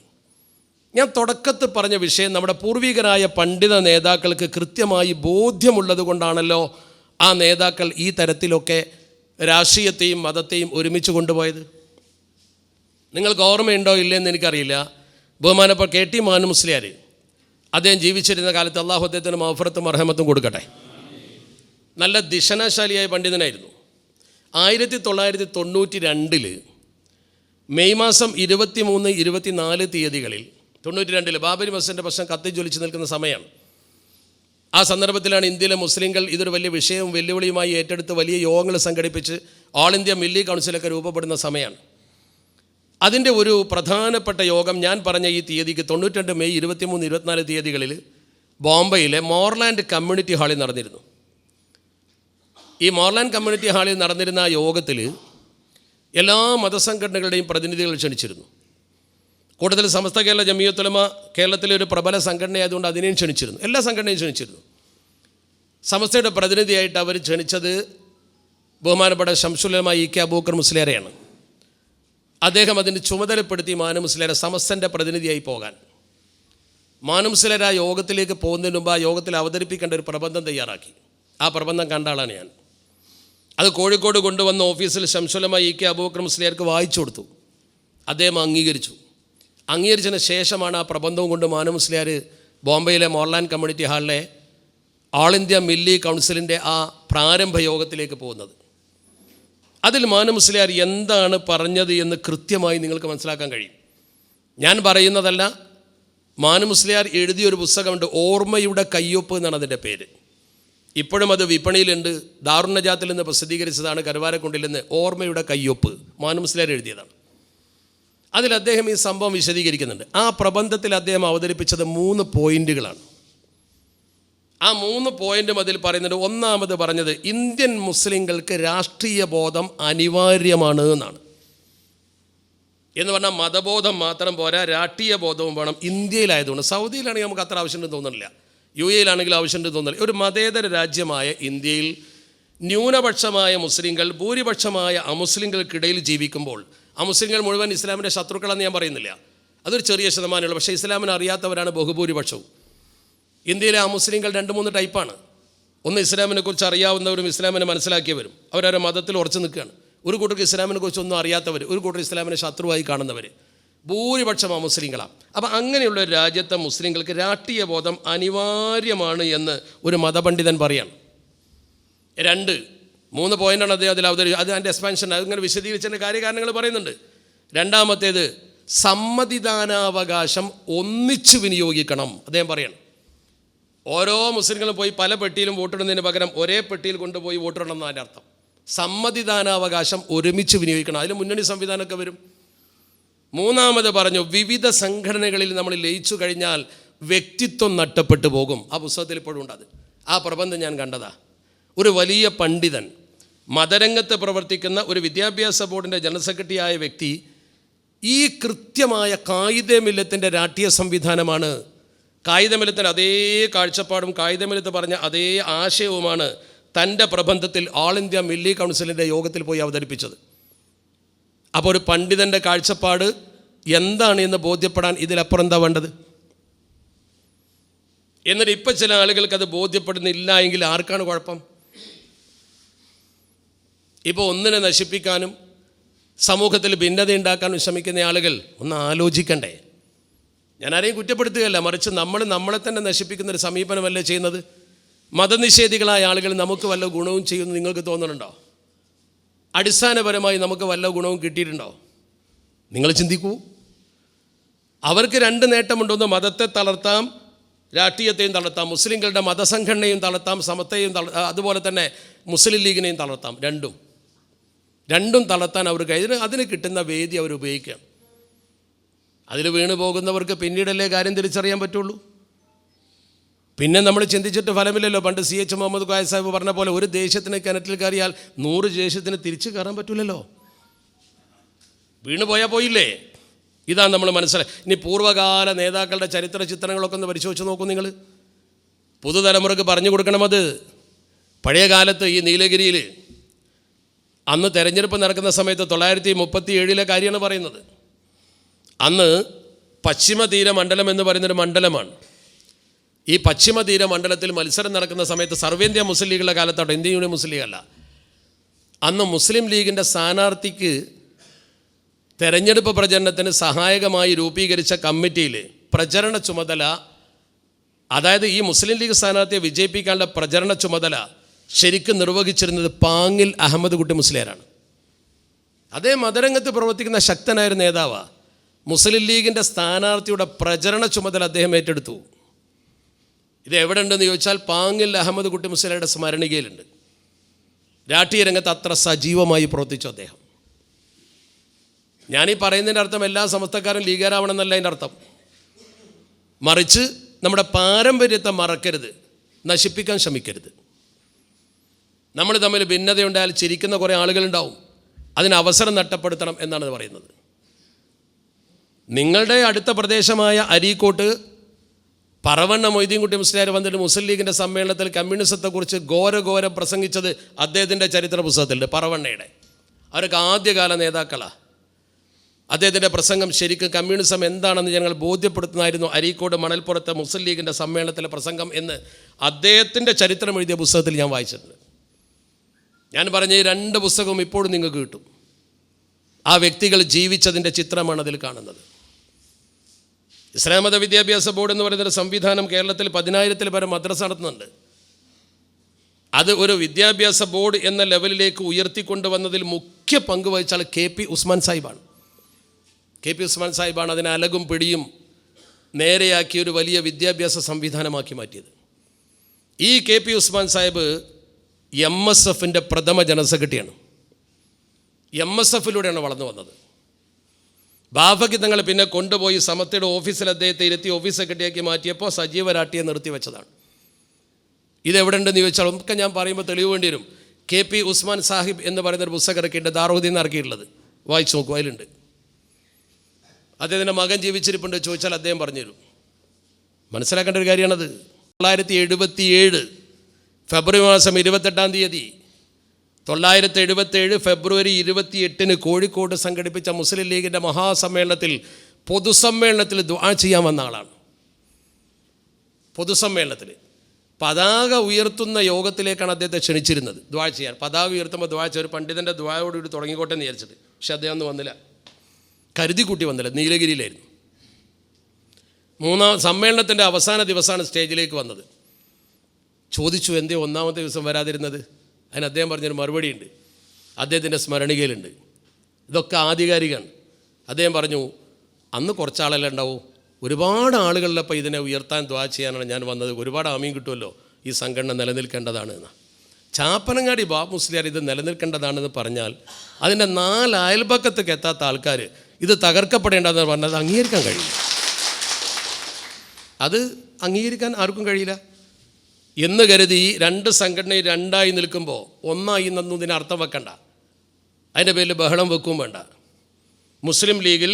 ഞാൻ തുടക്കത്തിൽ പറഞ്ഞ വിഷയം, നമ്മുടെ പൂർവികരായ പണ്ഡിത നേതാക്കൾക്ക് കൃത്യമായി ബോധ്യമുള്ളത് കൊണ്ടാണല്ലോ ആ നേതാക്കൾ ഈ തരത്തിലൊക്കെ രാഷ്ട്രീയത്തെയും മതത്തെയും ഒരുമിച്ച് കൊണ്ടുപോയത്. നിങ്ങൾക്ക് ഓർമ്മയുണ്ടോ ഇല്ലെന്ന് എനിക്കറിയില്ല. ബഹുമാനപ്പെട്ട KT മാനു മുസ്ലിയാർ, അദ്ദേഹം ജീവിച്ചിരുന്ന കാലത്ത് അള്ളാഹു അദ്ദേഹത്തിന് മഗ്ഫിറത്തും മർഹമത്തും കൊടുക്കട്ടെ, നല്ല ദിശനാശാലിയായ പണ്ഡിതനായിരുന്നു. 1992 മെയ് മാസം 23, 24 തീയതികളിൽ 92 ബാബരി മസ്ജിദിൻ്റെ പ്രശ്നം കത്തിജ്വലിച്ച് നിൽക്കുന്ന സമയമാണ്. ആ സന്ദർഭത്തിലാണ് ഇന്ത്യയിലെ മുസ്ലിങ്ങൾ ഇതൊരു വലിയ വിഷയവും വെല്ലുവിളിയുമായി ഏറ്റെടുത്ത് വലിയ യോഗങ്ങൾ സംഘടിപ്പിച്ച് ഓൾ ഇന്ത്യ മില്ലി കൗൺസിലൊക്കെ രൂപപ്പെടുന്ന സമയമാണ്. അതിൻ്റെ ഒരു പ്രധാനപ്പെട്ട യോഗം ഞാൻ പറഞ്ഞ ഈ തീയതിക്ക് 92 മെയ് 23, 24 തീയതികളിൽ ബോംബെയിലെ മോർലാൻഡ് കമ്മ്യൂണിറ്റി ഹാളിൽ നടന്നിരുന്നു. ഈ മോർലാൻഡ് കമ്മ്യൂണിറ്റി ഹാളിൽ നടന്നിരുന്ന ആ യോഗത്തിൽ എല്ലാ മതസംഘടനകളുടെയും പ്രതിനിധികൾ ക്ഷണിച്ചിരുന്നു. കൂടുതൽ സമസ്ത കേരള ജമിയത്തുൽ ഉലമ കേരളത്തിലെ ഒരു പ്രബല സംഘടനയായതുകൊണ്ട് അതിനെയും ക്ഷണിച്ചിരുന്നു, എല്ലാ സംഘടനയും ക്ഷണിച്ചിരുന്നു. സമസ്തയുടെ പ്രതിനിധിയായിട്ട് അവർ ക്ഷണിച്ചത് ബഹുമാനപ്പെട്ട ശംസുൽ ഉലമ EK അബൂബക്കർ മുസ്ലിയാരെയാണ്. അദ്ദേഹം അതിന് ചുമതലപ്പെടുത്തി മാനു മുസ്ലിയാരെ സമസ്തൻ്റെ പ്രതിനിധിയായി പോകാൻ. മാനു മുസ്ലിയാർ ആ യോഗത്തിലേക്ക് പോകുന്നതിന് മുമ്പ് ആ യോഗത്തിൽ അവതരിപ്പിക്കേണ്ട ഒരു പ്രബന്ധം തയ്യാറാക്കി. ആ പ്രബന്ധം കണ്ട ആളാണ് ഞാൻ. അത് കോഴിക്കോട് കൊണ്ടുവന്ന ഓഫീസിൽ ശംസുൽ ഉലമ EK അബൂബക്കർ മുസ്ലിയാർക്ക് വായിച്ചു കൊടുത്തു. അദ്ദേഹം അംഗീകരിച്ചതിന് ശേഷമാണ് ആ പ്രബന്ധവും കൊണ്ട് മാനു മുസ്ലിയാർ ബോംബെയിലെ മോർലാൻഡ് കമ്മ്യൂണിറ്റി ഹാളിലെ ഓൾ ഇന്ത്യ മില്ലി കൗൺസിലിൻ്റെ ആ പ്രാരംഭ യോഗത്തിലേക്ക് പോകുന്നത്. അതിൽ മാനു മുസ്ലിയാർ എന്താണ് പറഞ്ഞത് എന്ന് കൃത്യമായി നിങ്ങൾക്ക് മനസ്സിലാക്കാൻ കഴിയും. ഞാൻ പറയുന്നതല്ല, മാനു മുസ്ലിയാർ എഴുതിയൊരു പുസ്തകമുണ്ട്, ഓർമ്മയുടെ കയ്യൊപ്പ് എന്നാണ് അതിൻ്റെ പേര്. ഇപ്പോഴും അത് വിപണിയിലുണ്ട്. ദാറുൻ നജാത്തിൽ നിന്ന് പ്രസിദ്ധീകരിച്ചതാണ്, കരുവാരക്കുണ്ടിൽ നിന്ന്. ഓർമ്മയുടെ കയ്യൊപ്പ് മാനു മുസ്ലിയാർ എഴുതിയതാണ്. അതിൽ അദ്ദേഹം ഈ സംഭവം വിശദീകരിക്കുന്നുണ്ട്. ആ പ്രബന്ധത്തിൽ അദ്ദേഹം അവതരിപ്പിച്ചത് 3 പോയിന്റുകളാണ്. ആ 3 പോയിന്റും അതിൽ പറയുന്നുണ്ട്. ഒന്നാമത് പറഞ്ഞത് ഇന്ത്യൻ മുസ്ലിങ്ങൾക്ക് രാഷ്ട്രീയ ബോധം അനിവാര്യമാണ് എന്നാണ്. എന്ന് പറഞ്ഞാൽ മതബോധം മാത്രം പോരാ, രാഷ്ട്രീയ ബോധവും വേണം. ഇന്ത്യയിലായതുകൊണ്ട്, സൗദിയിലാണെങ്കിൽ നമുക്ക് അത്ര ആവശ്യമുണ്ടെന്ന് തോന്നുന്നില്ല, UAE-യിലാണെങ്കിൽ ആവശ്യമുണ്ടെന്ന് തോന്നുന്നില്ല. ഒരു മതേതര രാജ്യമായ ഇന്ത്യയിൽ ന്യൂനപക്ഷമായ മുസ്ലിങ്ങൾ ഭൂരിപക്ഷമായ അമുസ്ലിങ്ങൾക്കിടയിൽ ജീവിക്കുമ്പോൾ, അമുസ്ലിങ്ങൾ മുഴുവൻ ഇസ്ലാമിൻ്റെ ശത്രുക്കളെന്ന് ഞാൻ പറയുന്നില്ല, അതൊരു ചെറിയ ശതമാനമുള്ളൂ. പക്ഷേ ഇസ്ലാമിനെ അറിയാത്തവരാണ് ബഹുഭൂരിപക്ഷവും. ഇന്ത്യയിലെ അമുസ്ലിങ്ങൾ 2-3 ടൈപ്പാണ്. ഒന്ന് ഇസ്ലാമിനെ കുറിച്ച് അറിയാവുന്നവരും ഇസ്ലാമിനെ മനസ്സിലാക്കിയവരും, അവരവരുടെ മതത്തിൽ ഉറച്ചു നിൽക്കുകയാണ്. ഒരു കൂട്ടർക്ക് ഇസ്ലാമിനെ കുറിച്ച് ഒന്നും അറിയാത്തവർ, ഒരു കൂട്ടർ ഇസ്ലാമിനെ ശത്രുവായി കാണുന്നവർ, ഭൂരിപക്ഷം അമുസ്ലിങ്ങളാണ്. അപ്പം അങ്ങനെയുള്ള ഒരു രാജ്യത്തെ മുസ്ലിങ്ങൾക്ക് രാഷ്ട്രീയ ബോധം അനിവാര്യമാണ് എന്ന് ഒരു മതപണ്ഡിതൻ പറയാണ്. 3 പോയിൻ്റാണ് അദ്ദേഹം അതിൽ അവതരിപ്പിച്ചത്. അത് അതിൻ്റെ എക്സ്പാൻഷൻ, അതിങ്ങനെ വിശദീകരിച്ചതിൻ്റെ കാര്യകാരണങ്ങൾ പറയുന്നുണ്ട്. രണ്ടാമത്തേത് സമ്മതിദാനാവകാശം ഒന്നിച്ച് വിനിയോഗിക്കണം. അദ്ദേഹം പറയണം, ഓരോ മുസ്ലിങ്ങളും പോയി പല പെട്ടിയിലും വോട്ടിടുന്നതിന് പകരം ഒരേ പെട്ടിയിൽ കൊണ്ടുപോയി വോട്ടിടണം എന്നതിൻ്റെ അർത്ഥം. സമ്മതിദാനാവകാശം ഒരുമിച്ച് വിനിയോഗിക്കണം. അതിൽ മുന്നണി സംവിധാനമൊക്കെ വരും. മൂന്നാമത് പറഞ്ഞു, വിവിധ സംഘടനകളിൽ നമ്മൾ ലയിച്ചു കഴിഞ്ഞാൽ വ്യക്തിത്വം നഷ്ടപ്പെട്ടു പോകും. ആ പുസ്തകത്തിൽ ഇപ്പോഴും ഉണ്ട്. അത് ആ പ്രബന്ധം ഞാൻ കണ്ടതാ. ഒരു വലിയ പണ്ഡിതൻ, മതരംഗത്ത് പ്രവർത്തിക്കുന്ന ഒരു വിദ്യാഭ്യാസ ബോർഡിൻ്റെ ജനറൽ സെക്രട്ടറി ആയ വ്യക്തി ഈ കൃത്യമായ കായിദെ മില്ലത്തിൻ്റെ രാഷ്ട്രീയ സംവിധാനമാണ്, കായിദെ മില്ലത്തിൻ്റെ അതേ കാഴ്ചപ്പാടും കായിദെ മില്ലത്ത് പറഞ്ഞ അതേ ആശയവുമാണ് തൻ്റെ പ്രബന്ധത്തിൽ ഓൾ ഇന്ത്യ മില്ലി കൗൺസിലിൻ്റെ യോഗത്തിൽ പോയി അവതരിപ്പിച്ചത്. അപ്പോൾ ഒരു പണ്ഡിതൻ്റെ കാഴ്ചപ്പാട് എന്താണ് എന്ന് ബോധ്യപ്പെടാൻ ഇതിലപ്പുറം എന്താ വേണ്ടത്? എന്നിട്ട് ഇപ്പം ചില ആളുകൾക്ക് അത് ബോധ്യപ്പെടുന്നില്ല എങ്കിൽ ആർക്കാണ് കുഴപ്പം? ഇപ്പോൾ ഒന്നിനെ നശിപ്പിക്കാനും സമൂഹത്തിൽ ഭിന്നത ഉണ്ടാക്കാനും ശ്രമിക്കുന്ന ആളുകൾ ഒന്ന് ആലോചിക്കണ്ടേ? ഞാൻ ആരെയും കുറ്റപ്പെടുത്തുകയല്ല, മറിച്ച് നമ്മളെ തന്നെ നശിപ്പിക്കുന്ന ഒരു സമീപനമല്ലേ ചെയ്യുന്നത്? മതനിഷേധികളായ ആളുകൾ നമുക്ക് വല്ല ഗുണവും ചെയ്യുമെന്ന് നിങ്ങൾക്ക് തോന്നുന്നുണ്ടോ? അടിസ്ഥാനപരമായി നമുക്ക് വല്ല ഗുണവും കിട്ടിയിട്ടുണ്ടോ? നിങ്ങൾ ചിന്തിക്കൂ. അവർക്ക് രണ്ട് നേട്ടമുണ്ടോന്ന്, മതത്തെ തളർത്താം, രാഷ്ട്രീയത്തെയും തളർത്താം, മുസ്ലിങ്ങളുടെ മതസംഘടനയും തളർത്താം, സമത്വയും അതുപോലെ തന്നെ മുസ്ലിം ലീഗിനെയും തളർത്താം. രണ്ടും തളർത്താൻ അവർക്ക് അതിന് കിട്ടുന്ന വേദി അവർ ഉപയോഗിക്കുകയാണ്. അതിൽ വീണ് പോകുന്നവർക്ക് പിന്നീടല്ലേ കാര്യം തിരിച്ചറിയാൻ പറ്റുള്ളൂ. പിന്നെ നമ്മൾ ചിന്തിച്ചിട്ട് ഫലമില്ലല്ലോ. പണ്ട് CH മുഹമ്മദ് ഖായ സാഹിബ് പറഞ്ഞ പോലെ ഒരു ദേശത്തിന് കിണറ്റിൽ കയറിയാൽ 100 ദേശത്തിന് തിരിച്ചു കയറാൻ പറ്റില്ലല്ലോ. വീണ് പോയാൽ പോയില്ലേ? ഇതാണ് നമ്മൾ മനസ്സിലായി. ഇനി പൂർവ്വകാല നേതാക്കളുടെ ചരിത്ര ചിത്രങ്ങളൊക്കെ ഒന്ന് പരിശോധിച്ച് നോക്കൂ നിങ്ങൾ. പുതുതലമുറക്ക് പറഞ്ഞു കൊടുക്കണം. അത് പഴയ കാലത്ത് ഈ നീലഗിരിയിൽ അന്ന് തെരഞ്ഞെടുപ്പ് നടക്കുന്ന സമയത്ത് 1937 കാര്യമാണ് പറയുന്നത്. അന്ന് പശ്ചിമതീര മണ്ഡലം എന്ന് പറയുന്നൊരു മണ്ഡലമാണ്. ഈ പശ്ചിമതീര മണ്ഡലത്തിൽ മത്സരം നടക്കുന്ന സമയത്ത് സർവേന്ത്യ മുസ്ലിം ലീഗുള്ള കാലത്തോട്ട്, ഇന്ത്യൻ യൂണിയൻ മുസ്ലിം ലീഗല്ല, അന്ന് മുസ്ലിം ലീഗിൻ്റെ സ്ഥാനാർത്ഥിക്ക് തെരഞ്ഞെടുപ്പ് പ്രചരണത്തിന് സഹായകമായി രൂപീകരിച്ച കമ്മിറ്റിയിൽ പ്രചരണ ചുമതല, അതായത് ഈ മുസ്ലിം ലീഗ് സ്ഥാനാർത്ഥിയെ വിജയിപ്പിക്കാനുള്ള പ്രചരണ ചുമതല ശരിക്കും നിർവഹിച്ചിരുന്നത് പാങ്ങിൽ അഹമ്മദ് കുട്ടി മുസ്ലിയാരാണ്. അതേ മതരംഗത്ത് പ്രവർത്തിക്കുന്ന ശക്തനായ നേതാവാണ്. മുസ്ലിം ലീഗിൻ്റെ സ്ഥാനാർത്ഥിയുടെ പ്രചരണ ചുമതല അദ്ദേഹം ഏറ്റെടുത്തു. ഇത് എവിടെ ഉണ്ടെന്ന് ചോദിച്ചാൽ പാങ്ങിൽ അഹമ്മദ് കുട്ടി മുസ്ലിയാരുടെ സ്മരണികയിലുണ്ട്. രാഷ്ട്രീയ രംഗത്ത് അത്ര സജീവമായി പ്രവർത്തിച്ചു അദ്ദേഹം. ഞാനീ പറയുന്നതിൻ്റെ അർത്ഥം എല്ലാ സമസ്തക്കാരും ലീഗാരാവണമെന്നല്ല അതിൻ്റെ അർത്ഥം. മറിച്ച് നമ്മുടെ പാരമ്പര്യത്തെ മറക്കരുത്, നശിപ്പിക്കാൻ ശ്രമിക്കരുത്. നമ്മൾ തമ്മിൽ ഭിന്നതയുണ്ടായാൽ ചിരിക്കുന്ന കുറേ ആളുകളുണ്ടാവും. അതിന് അവസരം നഷ്ടപ്പെടുത്തണം എന്നാണ് പറയുന്നത്. നിങ്ങളുടെ അടുത്ത പ്രദേശമായ അരീക്കോട്ട് പറവണ്ണ മൊയ്തീൻകുട്ടി മുസ്ലിയാർ വന്നിട്ട് മുസ്ലിം ലീഗിൻ്റെ സമ്മേളനത്തിൽ കമ്മ്യൂണിസത്തെക്കുറിച്ച് ഘോരം പ്രസംഗിച്ചത് അദ്ദേഹത്തിൻ്റെ ചരിത്ര പുസ്തകത്തിലുണ്ട്. പറവണ്ണയുടെ അവരൊക്കെ ആദ്യകാല നേതാക്കളാണ്. അദ്ദേഹത്തിൻ്റെ പ്രസംഗം ശരിക്കും കമ്മ്യൂണിസം എന്താണെന്ന് ഞങ്ങൾ ബോധ്യപ്പെടുത്തുന്നതായിരുന്നു. അരീക്കോട് മണൽപ്പുറത്തെ മുസ്ലിം ലീഗിൻ്റെ സമ്മേളനത്തിലെ പ്രസംഗം എന്ന് അദ്ദേഹത്തിൻ്റെ ചരിത്രം എഴുതിയ പുസ്തകത്തിൽ ഞാൻ വായിച്ചിട്ടുണ്ട്. ഞാൻ പറഞ്ഞ ഈ 2 പുസ്തകവും ഇപ്പോഴും നിങ്ങൾക്ക് കിട്ടും. ആ വ്യക്തികൾ ജീവിച്ചതിൻ്റെ ചിത്രമാണ് അതിൽ കാണുന്നത്. ഇസ്ലാം മത വിദ്യാഭ്യാസ ബോർഡ് എന്ന് പറയുന്നൊരു സംവിധാനം കേരളത്തിൽ 10,000-ൽ പരം മദ്രസ നടത്തുന്നുണ്ട്. അത് ഒരു വിദ്യാഭ്യാസ ബോർഡ് എന്ന ലെവലിലേക്ക് ഉയർത്തിക്കൊണ്ടുവന്നതിൽ മുഖ്യ പങ്ക് വഹിച്ചാൽ KP ഉസ്മാൻ സാഹിബാണ്. KP ഉസ്മാൻ സാഹിബാണ് അതിനെ അലകും പിടിയും നേരെയാക്കി ഒരു വലിയ വിദ്യാഭ്യാസ സംവിധാനമാക്കി മാറ്റിയത്. ഈ KP ഉസ്മാൻ സാഹിബ് MSFൻ്റെ പ്രഥമ ജനറൽ സെക്രട്ടറിയാണ്. MSFിലൂടെയാണ് വളർന്നു വന്നത്. ബാഫയ്ക്ക് തങ്ങൾ പിന്നെ കൊണ്ടുപോയി സമത്തയുടെ ഓഫീസിൽ അദ്ദേഹത്തെ ഇരുത്തി ഓഫീസ് സെക്രട്ടറിയാക്കി മാറ്റിയപ്പോൾ സജീവ രാഷ്ട്രീയെ നിർത്തി വെച്ചതാണ്. ഇതെവിടെ ഉണ്ടെന്ന് ചോദിച്ചാൽ ഒക്കെ ഞാൻ പറയുമ്പോൾ തെളിവ് വേണ്ടി വരും. KP ഉസ്മാൻ സാഹിബ് എന്ന് പറയുന്നൊരു പുസ്തകം ഇറക്കിയിട്ടുണ്ട്, ദാറുദ്ദീൻ ഇറക്കിയിട്ടുള്ളത്. വായിച്ചു നോക്കൂ, അതിലുണ്ട്. അദ്ദേഹത്തിൻ്റെ മകൻ ജീവിച്ചിരിപ്പുണ്ട് ചോദിച്ചാൽ അദ്ദേഹം പറഞ്ഞുതരും. മനസ്സിലാക്കേണ്ട ഒരു കാര്യമാണത്. 1977 ഫെബ്രുവരി മാസം 28-ാം തീയതി 1977 ഫെബ്രുവരി 28-ന് കോഴിക്കോട് സംഘടിപ്പിച്ച മുസ്ലിം ലീഗിൻ്റെ മഹാസമ്മേളനത്തിൽ പൊതുസമ്മേളനത്തിൽ ദുആ ചെയ്യാൻ വന്ന ആളാണ്. പൊതുസമ്മേളനത്തിൽ പതാക ഉയർത്തുന്ന യോഗത്തിലേക്കാണ് അദ്ദേഹത്തെ ക്ഷണിച്ചിരുന്നത് ദുആ ചെയ്യാൻ. പതാക ഉയർത്തുമ്പോൾ ദുആ ചെയ്യ, ഒരു പണ്ഡിതൻ്റെ ദുആയോടുകൂടി തുടങ്ങിക്കോട്ടെ എന്ന് വിചാരിച്ചത്. പക്ഷെ അദ്ദേഹം ഒന്നും വന്നില്ല, കരുതി കൂട്ടി വന്നില്ല. നീലഗിരിയിലായിരുന്നു. സമ്മേളനത്തിൻ്റെ അവസാന ദിവസമാണ് സ്റ്റേജിലേക്ക് വന്നത്. ചോദിച്ചു, എന്തേ ഒന്നാമത്തെ ദിവസം വരാതിരുന്നത്? അതിന് അദ്ദേഹം പറഞ്ഞൊരു മറുപടിയുണ്ട്, അദ്ദേഹത്തിൻ്റെ സ്മരണികയിലുണ്ട്. ഇതൊക്കെ ആധികാരികമാണ്. അദ്ദേഹം പറഞ്ഞു, അന്ന് കുറച്ചാളെല്ലാം ഉണ്ടാവും, ഒരുപാട് ആളുകളിലപ്പോൾ ഇതിനെ ഉയർത്താൻ ദ്വാ ചെയ്യാനാണ് ഞാൻ വന്നത്. ഒരുപാട് ആമീൻ കിട്ടുമല്ലോ, ഈ സംഘടന നിലനിൽക്കേണ്ടതാണ് എന്ന്. ചാപ്പനങ്ങാടി ബാബു മുസ്ലിയാർ ഇത് നിലനിൽക്കേണ്ടതാണെന്ന് പറഞ്ഞാൽ അതിൻ്റെ 4 അയൽപക്കത്തേക്ക് എത്താത്ത ആൾക്കാർ ഇത് തകർക്കപ്പെടേണ്ടതെന്ന് പറഞ്ഞാൽ അത് അംഗീകരിക്കാൻ കഴിയില്ല. അത് അംഗീകരിക്കാൻ ആർക്കും കഴിയില്ല എന്ന് കരുതി 2 സംഘടനയും 2ആയി നിൽക്കുമ്പോൾ 1ആയി എന്നൊന്നും ഇതിന് അർത്ഥം വെക്കണ്ട. അതിൻ്റെ പേരിൽ ബഹളം വെക്കുകയും വേണ്ട. മുസ്ലിം ലീഗിൽ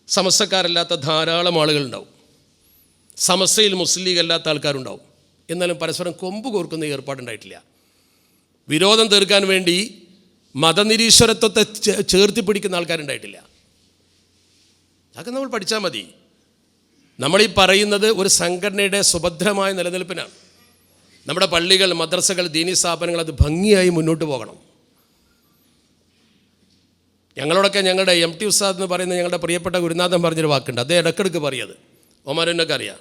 സമസ്തക്കാരല്ലാത്ത ധാരാളം ആളുകളുണ്ടാവും, സമസ്തയിൽ മുസ്ലിം ലീഗ് അല്ലാത്ത ആൾക്കാരുണ്ടാവും. എന്നാലും പരസ്പരം കൊമ്പ് കോർക്കുന്ന ഏർപ്പാടുണ്ടായിട്ടില്ല. വിരോധം തീർക്കാൻ വേണ്ടി മതനിരീശ്വരത്വത്തെ ചേർത്തി പിടിക്കുന്ന ആൾക്കാരുണ്ടായിട്ടില്ല. അതൊക്കെ നമ്മൾ പഠിച്ചാൽ മതി. നമ്മളീ പറയുന്നത് ഒരു സംഘടനയുടെ സുഭദ്രമായ നിലനിൽപ്പിനാണ്. നമ്മുടെ പള്ളികൾ, മദ്രസകൾ, ദീനി സ്ഥാപനങ്ങൾ അത് ഭംഗിയായി മുന്നോട്ട് പോകണം. ഞങ്ങളോടൊക്കെ ഞങ്ങളുടെ MT ഉസ്താദ് എന്ന് പറയുന്ന ഞങ്ങളുടെ പ്രിയപ്പെട്ട ഗുരുനാഥൻ പറഞ്ഞൊരു വാക്കുണ്ട്. അദ്ദേഹം ഇടയ്ക്കിടയ്ക്ക് പറയത്, ഒമാരനൊക്കെ അറിയാം.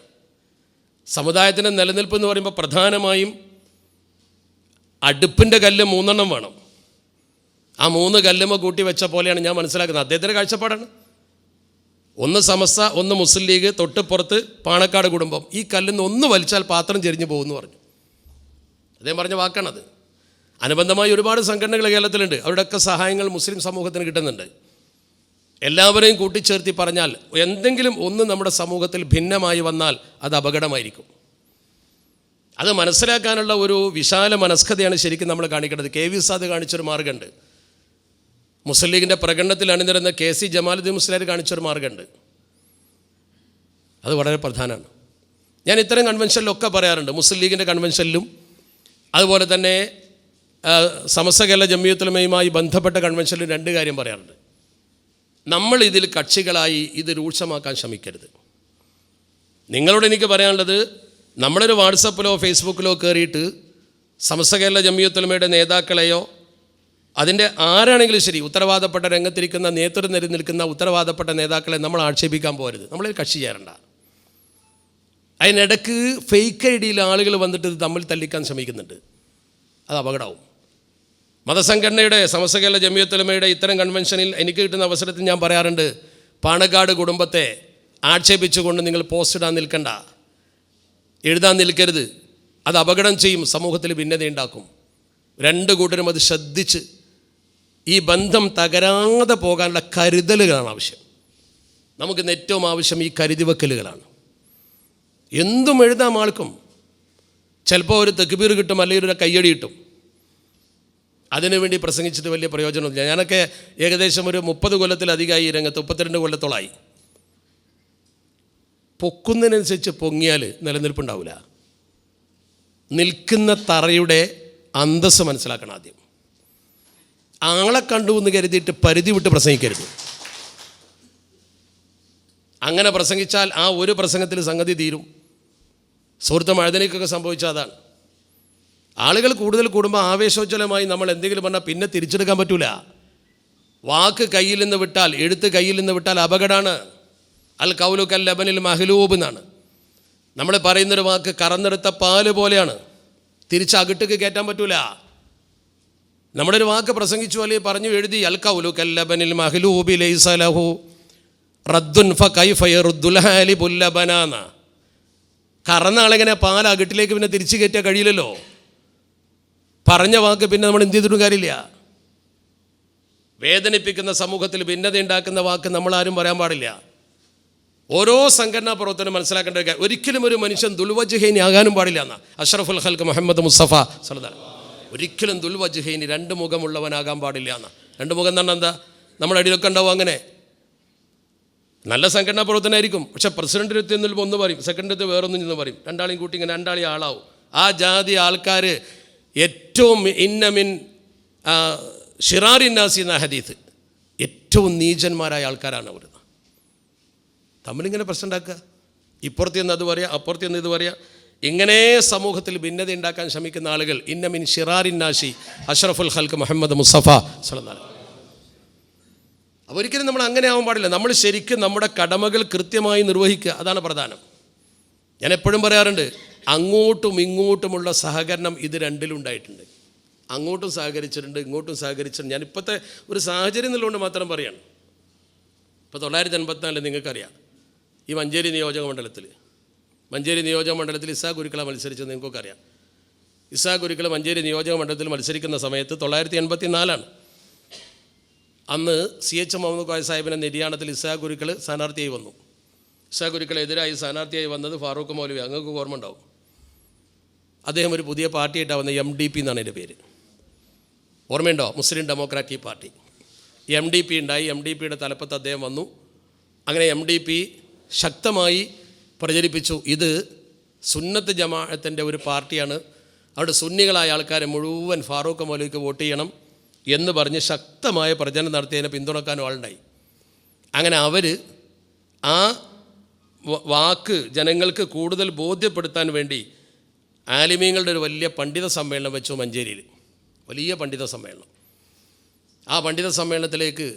സമുദായത്തിൻ്റെ നിലനിൽപ്പ് എന്ന് പറയുമ്പോൾ പ്രധാനമായും അടുപ്പിൻ്റെ കല്ല് 3 എണ്ണം വേണം. ആ 3 കല്ലുമ്മ കൂട്ടി വെച്ച പോലെയാണ് ഞാൻ മനസ്സിലാക്കുന്നത്. അദ്ദേഹത്തിൻ്റെ കാഴ്ചപ്പാടാണ്. ഒന്ന് സമസ്ത, ഒന്ന് മുസ്ലിം ലീഗ്, തൊട്ടുപുറത്ത് പാണക്കാട് കുടുംബം. ഈ കല്ലിന്ന് ഒന്ന് വലിച്ചാൽ പാത്രം ചെരിഞ്ഞു പോകുമെന്ന് പറഞ്ഞു. അദ്ദേഹം പറഞ്ഞ വാക്കാണത്. അനുബന്ധമായി ഒരുപാട് സംഘടനകൾ കേരളത്തിലുണ്ട്. അവരുടെയൊക്കെ സഹായങ്ങൾ മുസ്ലിം സമൂഹത്തിന് കിട്ടുന്നുണ്ട്. എല്ലാവരെയും കൂട്ടിച്ചേർത്തി പറഞ്ഞാൽ എന്തെങ്കിലും ഒന്ന് നമ്മുടെ സമൂഹത്തിൽ ഭിന്നമായി വന്നാൽ അത് അപകടമായിരിക്കും. അത് മനസ്സിലാക്കാനുള്ള ഒരു വിശാല മനസ്കതയാണ് ശരിക്കും നമ്മൾ കാണിക്കേണ്ടത്. കെ വി സാദ് കാണിച്ചൊരു മാർഗ്ഗമുണ്ട്. മുസ്ലിം ലീഗിൻ്റെ പ്രകടനത്തിൽ അണിനിരുന്ന കെ സി ജമാലുദ്ദീൻ മുസ്ലിയാർ കാണിച്ചൊരു മാർഗ്ഗമുണ്ട്. അത് വളരെ പ്രധാനമാണ്. ഞാൻ ഇത്തരം കൺവെൻഷനിലൊക്കെ പറയാറുണ്ട്. മുസ്ലിം ലീഗിൻ്റെ കൺവെൻഷനിലും അതുപോലെ തന്നെ സമസ്ത കേരള ജമിയത്തുലമയുമായി ബന്ധപ്പെട്ട കൺവെൻഷനിലും 2 കാര്യം പറയാറുണ്ട്. നമ്മൾ ഇതിൽ കക്ഷികളായി ഇത് രൂക്ഷമാക്കാൻ ശ്രമിക്കരുത്. നിങ്ങളോട് എനിക്ക് പറയാനുള്ളത്, നമ്മളൊരു വാട്സപ്പിലോ ഫേസ്ബുക്കിലോ കയറിയിട്ട് സമസ്ത കേരള ജമിയത്തുലമയുടെ നേതാക്കളെയോ അതിൻ്റെ ആരാണെങ്കിലും ശരി ഉത്തരവാദപ്പെട്ട രംഗത്തിരിക്കുന്ന നേതൃനിരയിൽ നിൽക്കുന്ന ഉത്തരവാദപ്പെട്ട നേതാക്കളെ നമ്മൾ ആക്ഷേപിക്കാൻ പോകരുത്. നമ്മളൊരു കക്ഷി ചേരണ്ട. അതിനിടയ്ക്ക് ഫേക്ക് ഐഡിയിൽ ആളുകൾ വന്നിട്ട് ഇത് തമ്മിൽ തല്ലിക്കാൻ ശ്രമിക്കുന്നുണ്ട്. അത് അപകടമാവും. മതസംഘടനയുടെ സമസ്ത കേരള ജമിയത്തുലമയുടെ ഇത്തരം കൺവെൻഷനിൽ എനിക്ക് കിട്ടുന്ന അവസരത്തിൽ ഞാൻ പറയാറുണ്ട്, പാണക്കാട് കുടുംബത്തെ ആക്ഷേപിച്ചുകൊണ്ട് നിങ്ങൾ പോസ്റ്റ് ഇടാൻ നിൽക്കണ്ട, എഴുതാൻ നിൽക്കരുത്. അത് അപകടം ചെയ്യും, സമൂഹത്തിൽ ഭിന്നതയുണ്ടാക്കും. 2 കൂട്ടരും അത് ശ്രദ്ധിച്ച് ഈ ബന്ധം തകരാതെ പോകാനുള്ള കരുതലുകളാണ് ആവശ്യം. നമുക്കിന്ന് ഏറ്റവും ആവശ്യം ഈ കരുതിവെക്കലുകളാണ്. എന്തും എഴുതാം ആൾക്കും. ചിലപ്പോൾ ഒരു തെക്കുബീർ കിട്ടും, അല്ലെങ്കിൽ ഒരു കയ്യടി കിട്ടും. അതിനുവേണ്ടി പ്രസംഗിച്ചിട്ട് വലിയ പ്രയോജനമില്ല. ഞാനൊക്കെ ഏകദേശം ഒരു 30 കൊല്ലത്തിലധികമായി ഈ രംഗത്ത്, 32 കൊല്ലത്തോളമായി. പൊക്കുന്നതിനനുസരിച്ച് പൊങ്ങിയാൽ നിലനിൽപ്പുണ്ടാവില്ല. നിൽക്കുന്ന തറയുടെ അന്തസ്സ് മനസ്സിലാക്കണം ആദ്യം. ആളെ കണ്ടു എന്ന് കരുതിയിട്ട് പരിധി വിട്ട് പ്രസംഗിക്കരുത്. അങ്ങനെ പ്രസംഗിച്ചാൽ ആ ഒരു പ്രസംഗത്തിൽ സംഗതി തീരും. സുഹൃത്ത് മഴതനിക്കൊക്കെ സംഭവിച്ചാൽ അതാണ്. ആളുകൾ കൂടുതൽ കൂടുമ്പോൾ ആവേശോജ്വലമായി നമ്മൾ എന്തെങ്കിലും പറഞ്ഞാൽ പിന്നെ തിരിച്ചെടുക്കാൻ പറ്റൂല. വാക്ക് കയ്യിൽ നിന്ന് വിട്ടാൽ, എഴുത്ത് കയ്യിൽ നിന്ന് വിട്ടാൽ അപകടമാണ്. അൽ കൗലു കൽ ലബനിൽ മഹ്ലൂബ് എന്നാണ്. നമ്മൾ പറയുന്നൊരു വാക്ക് കറന്നെടുത്ത പാല് പോലെയാണ്, തിരിച്ച് അകട്ടേക്ക് കയറ്റാൻ പറ്റൂല. നമ്മുടെ ഒരു വാക്ക് പ്രസംഗിച്ചു അല്ലെങ്കിൽ പറഞ്ഞു എഴുതി, അൽ കൗലു കൽ ലബനിൽ മഹ്ലൂബി ലൈസ ലഹു റദ്ദുൻ ഫകൈഫ യറുദ്ദുൽ ഹാലിബുൽ ലബനാന. കറന്ന ആളെങ്ങനെ പാൽ അകട്ടിലേക്ക് പിന്നെ തിരിച്ചു കയറ്റാൻ കഴിയില്ലല്ലോ. പറഞ്ഞ വാക്ക് പിന്നെ നമ്മൾ എന്ത് ചെയ്തിട്ടും കാര്യമില്ല. വേദനിപ്പിക്കുന്ന സമൂഹത്തിൽ ഭിന്നത ഉണ്ടാക്കുന്ന വാക്ക് നമ്മളാരും പറയാൻ പാടില്ല. ഓരോ സംഘടനാ പ്രവർത്തനം മനസ്സിലാക്കേണ്ട കാര്യം, ഒരിക്കലും ഒരു മനുഷ്യൻ ദുൽവജ്ഹൈനി ആകാനും പാടില്ല എന്നാണ് അഷ്റഫുൽ ഖൽഖ് മുഹമ്മദ് മുസ്തഫ സല്ലല്ലാഹു അലൈഹി വസല്ലം. ഒരിക്കലും ദുൽവജ്ഹൈനി, 2 മുഖമുള്ളവനാകാൻ പാടില്ല എന്നാണ്. 2 മുഖം എന്ന് പറഞ്ഞാൽ എന്താ? നമ്മുടെ അടിയിലൊക്കെ ഉണ്ടാവും. അങ്ങനെ നല്ല സംഘടനാ പ്രവർത്തനമായിരിക്കും, പക്ഷേ പ്രസിഡന്റ് എത്തുമ്പോൾ ഒന്ന് പറയും, സെക്രട്ടറി വേറൊന്നും എന്ന് പറയും. 2 ആളെയും കൂട്ടി ഇങ്ങനെ 2 ആളെ ആളാവും. ആ ജാതി ആൾക്കാർ ഏറ്റവും ഇന്നമിൻ ഷിറാറിന്നാസി എന്ന ഹദീത്ത്, ഏറ്റവും നീചന്മാരായ ആൾക്കാരാണ് അവർ. തമ്മിലിങ്ങനെ പ്രശ്നം ഉണ്ടാക്കുക, ഇപ്പുറത്ത് നിന്ന് അത് പറയുക, അപ്പുറത്ത് നിന്ന് ഇത് പറയുക. ഇങ്ങനെ സമൂഹത്തിൽ ഭിന്നത ഉണ്ടാക്കാൻ ശ്രമിക്കുന്ന ആളുകൾ ഇന്നമിൻ ഷിറാറിന്നാസി അഷ്റഫുൽ ഖൽഖ് മുഹമ്മദ് മുസ്തഫ സല്ലല്ലാഹു അലൈഹി വസല്ലം. അപ്പോൾ ഒരിക്കലും നമ്മൾ അങ്ങനെ ആവാൻ പാടില്ല. നമ്മൾ ശരിക്കും നമ്മുടെ കടമകൾ കൃത്യമായി നിർവഹിക്കുക, അതാണ് പ്രധാനം. ഞാൻ എപ്പോഴും പറയാറുണ്ട്, അങ്ങോട്ടും ഇങ്ങോട്ടുമുള്ള സഹകരണം ഇത് 2ലും ഉണ്ടായിട്ടുണ്ട്. അങ്ങോട്ടും സഹകരിച്ചിട്ടുണ്ട്, ഇങ്ങോട്ടും സഹകരിച്ചിട്ടുണ്ട്. ഞാൻ ഇപ്പോഴത്തെ ഒരു സാഹചര്യം എന്നുള്ളതുകൊണ്ട് മാത്രം പറയാണ്. ഇപ്പോൾ 984 നിങ്ങൾക്കറിയാം, ഈ മഞ്ചേരി നിയോജക മണ്ഡലത്തിൽ ഇസാ ഗുരുക്കള മത്സരിച്ചത് നിങ്ങൾക്കൊക്കെ അറിയാം. ഇസാ ഗുരുക്കൾ മഞ്ചേരി നിയോജക മണ്ഡലത്തിൽ മത്സരിക്കുന്ന സമയത്ത് 984 അന്ന് CH മുഹമ്മദ് കോയ സാഹിബിൻ്റെ നിര്യാണത്തിൽ ഇസാ ഗുരുക്കൾ സ്ഥാനാർത്ഥിയായി വന്നു. ഇസാ ഗുരുക്കളെതിരായി സ്ഥാനാർത്ഥിയായി വന്നത് ഫാറൂഖ് മൗലവി, അങ്ങക്ക് ഓർമ്മ ഉണ്ടാവും. അദ്ദേഹം ഒരു പുതിയ പാർട്ടിയായിട്ടാണ് വന്നത്, MDP എന്നാണ് എൻ്റെ പേര്. ഓർമ്മയുണ്ടോ? മുസ്ലിം ഡെമോക്രാറ്റിക് പാർട്ടി. MDP ഉണ്ടായി. MDPയുടെ തലപ്പത്ത് അദ്ദേഹം വന്നു. അങ്ങനെ MDP ശക്തമായി പ്രചരിപ്പിച്ചു, ഇത് സുന്നത്ത് ജമാഅത്തിൻ്റെ ഒരു പാർട്ടിയാണ്, അവിടെ സുന്നികളായ ആൾക്കാരെ മുഴുവൻ ഫാറൂഖ് മൗലവിക്ക് വോട്ട് ചെയ്യണം എന്ന് പറഞ്ഞ് ശക്തമായ പ്രചരണം നടത്തിയതിനെ പിന്തുണക്കാനും ആളുണ്ടായി. അങ്ങനെ അവർ ആ വാക്ക് ജനങ്ങൾക്ക് കൂടുതൽ ബോധ്യപ്പെടുത്താൻ വേണ്ടി ആലിമീങ്ങളുടെ ഒരു വലിയ പണ്ഡിത സമ്മേളനം വെച്ചു മഞ്ചേരിയിൽ, വലിയ പണ്ഡിത സമ്മേളനം. ആ പണ്ഡിത സമ്മേളനത്തിലേക്ക്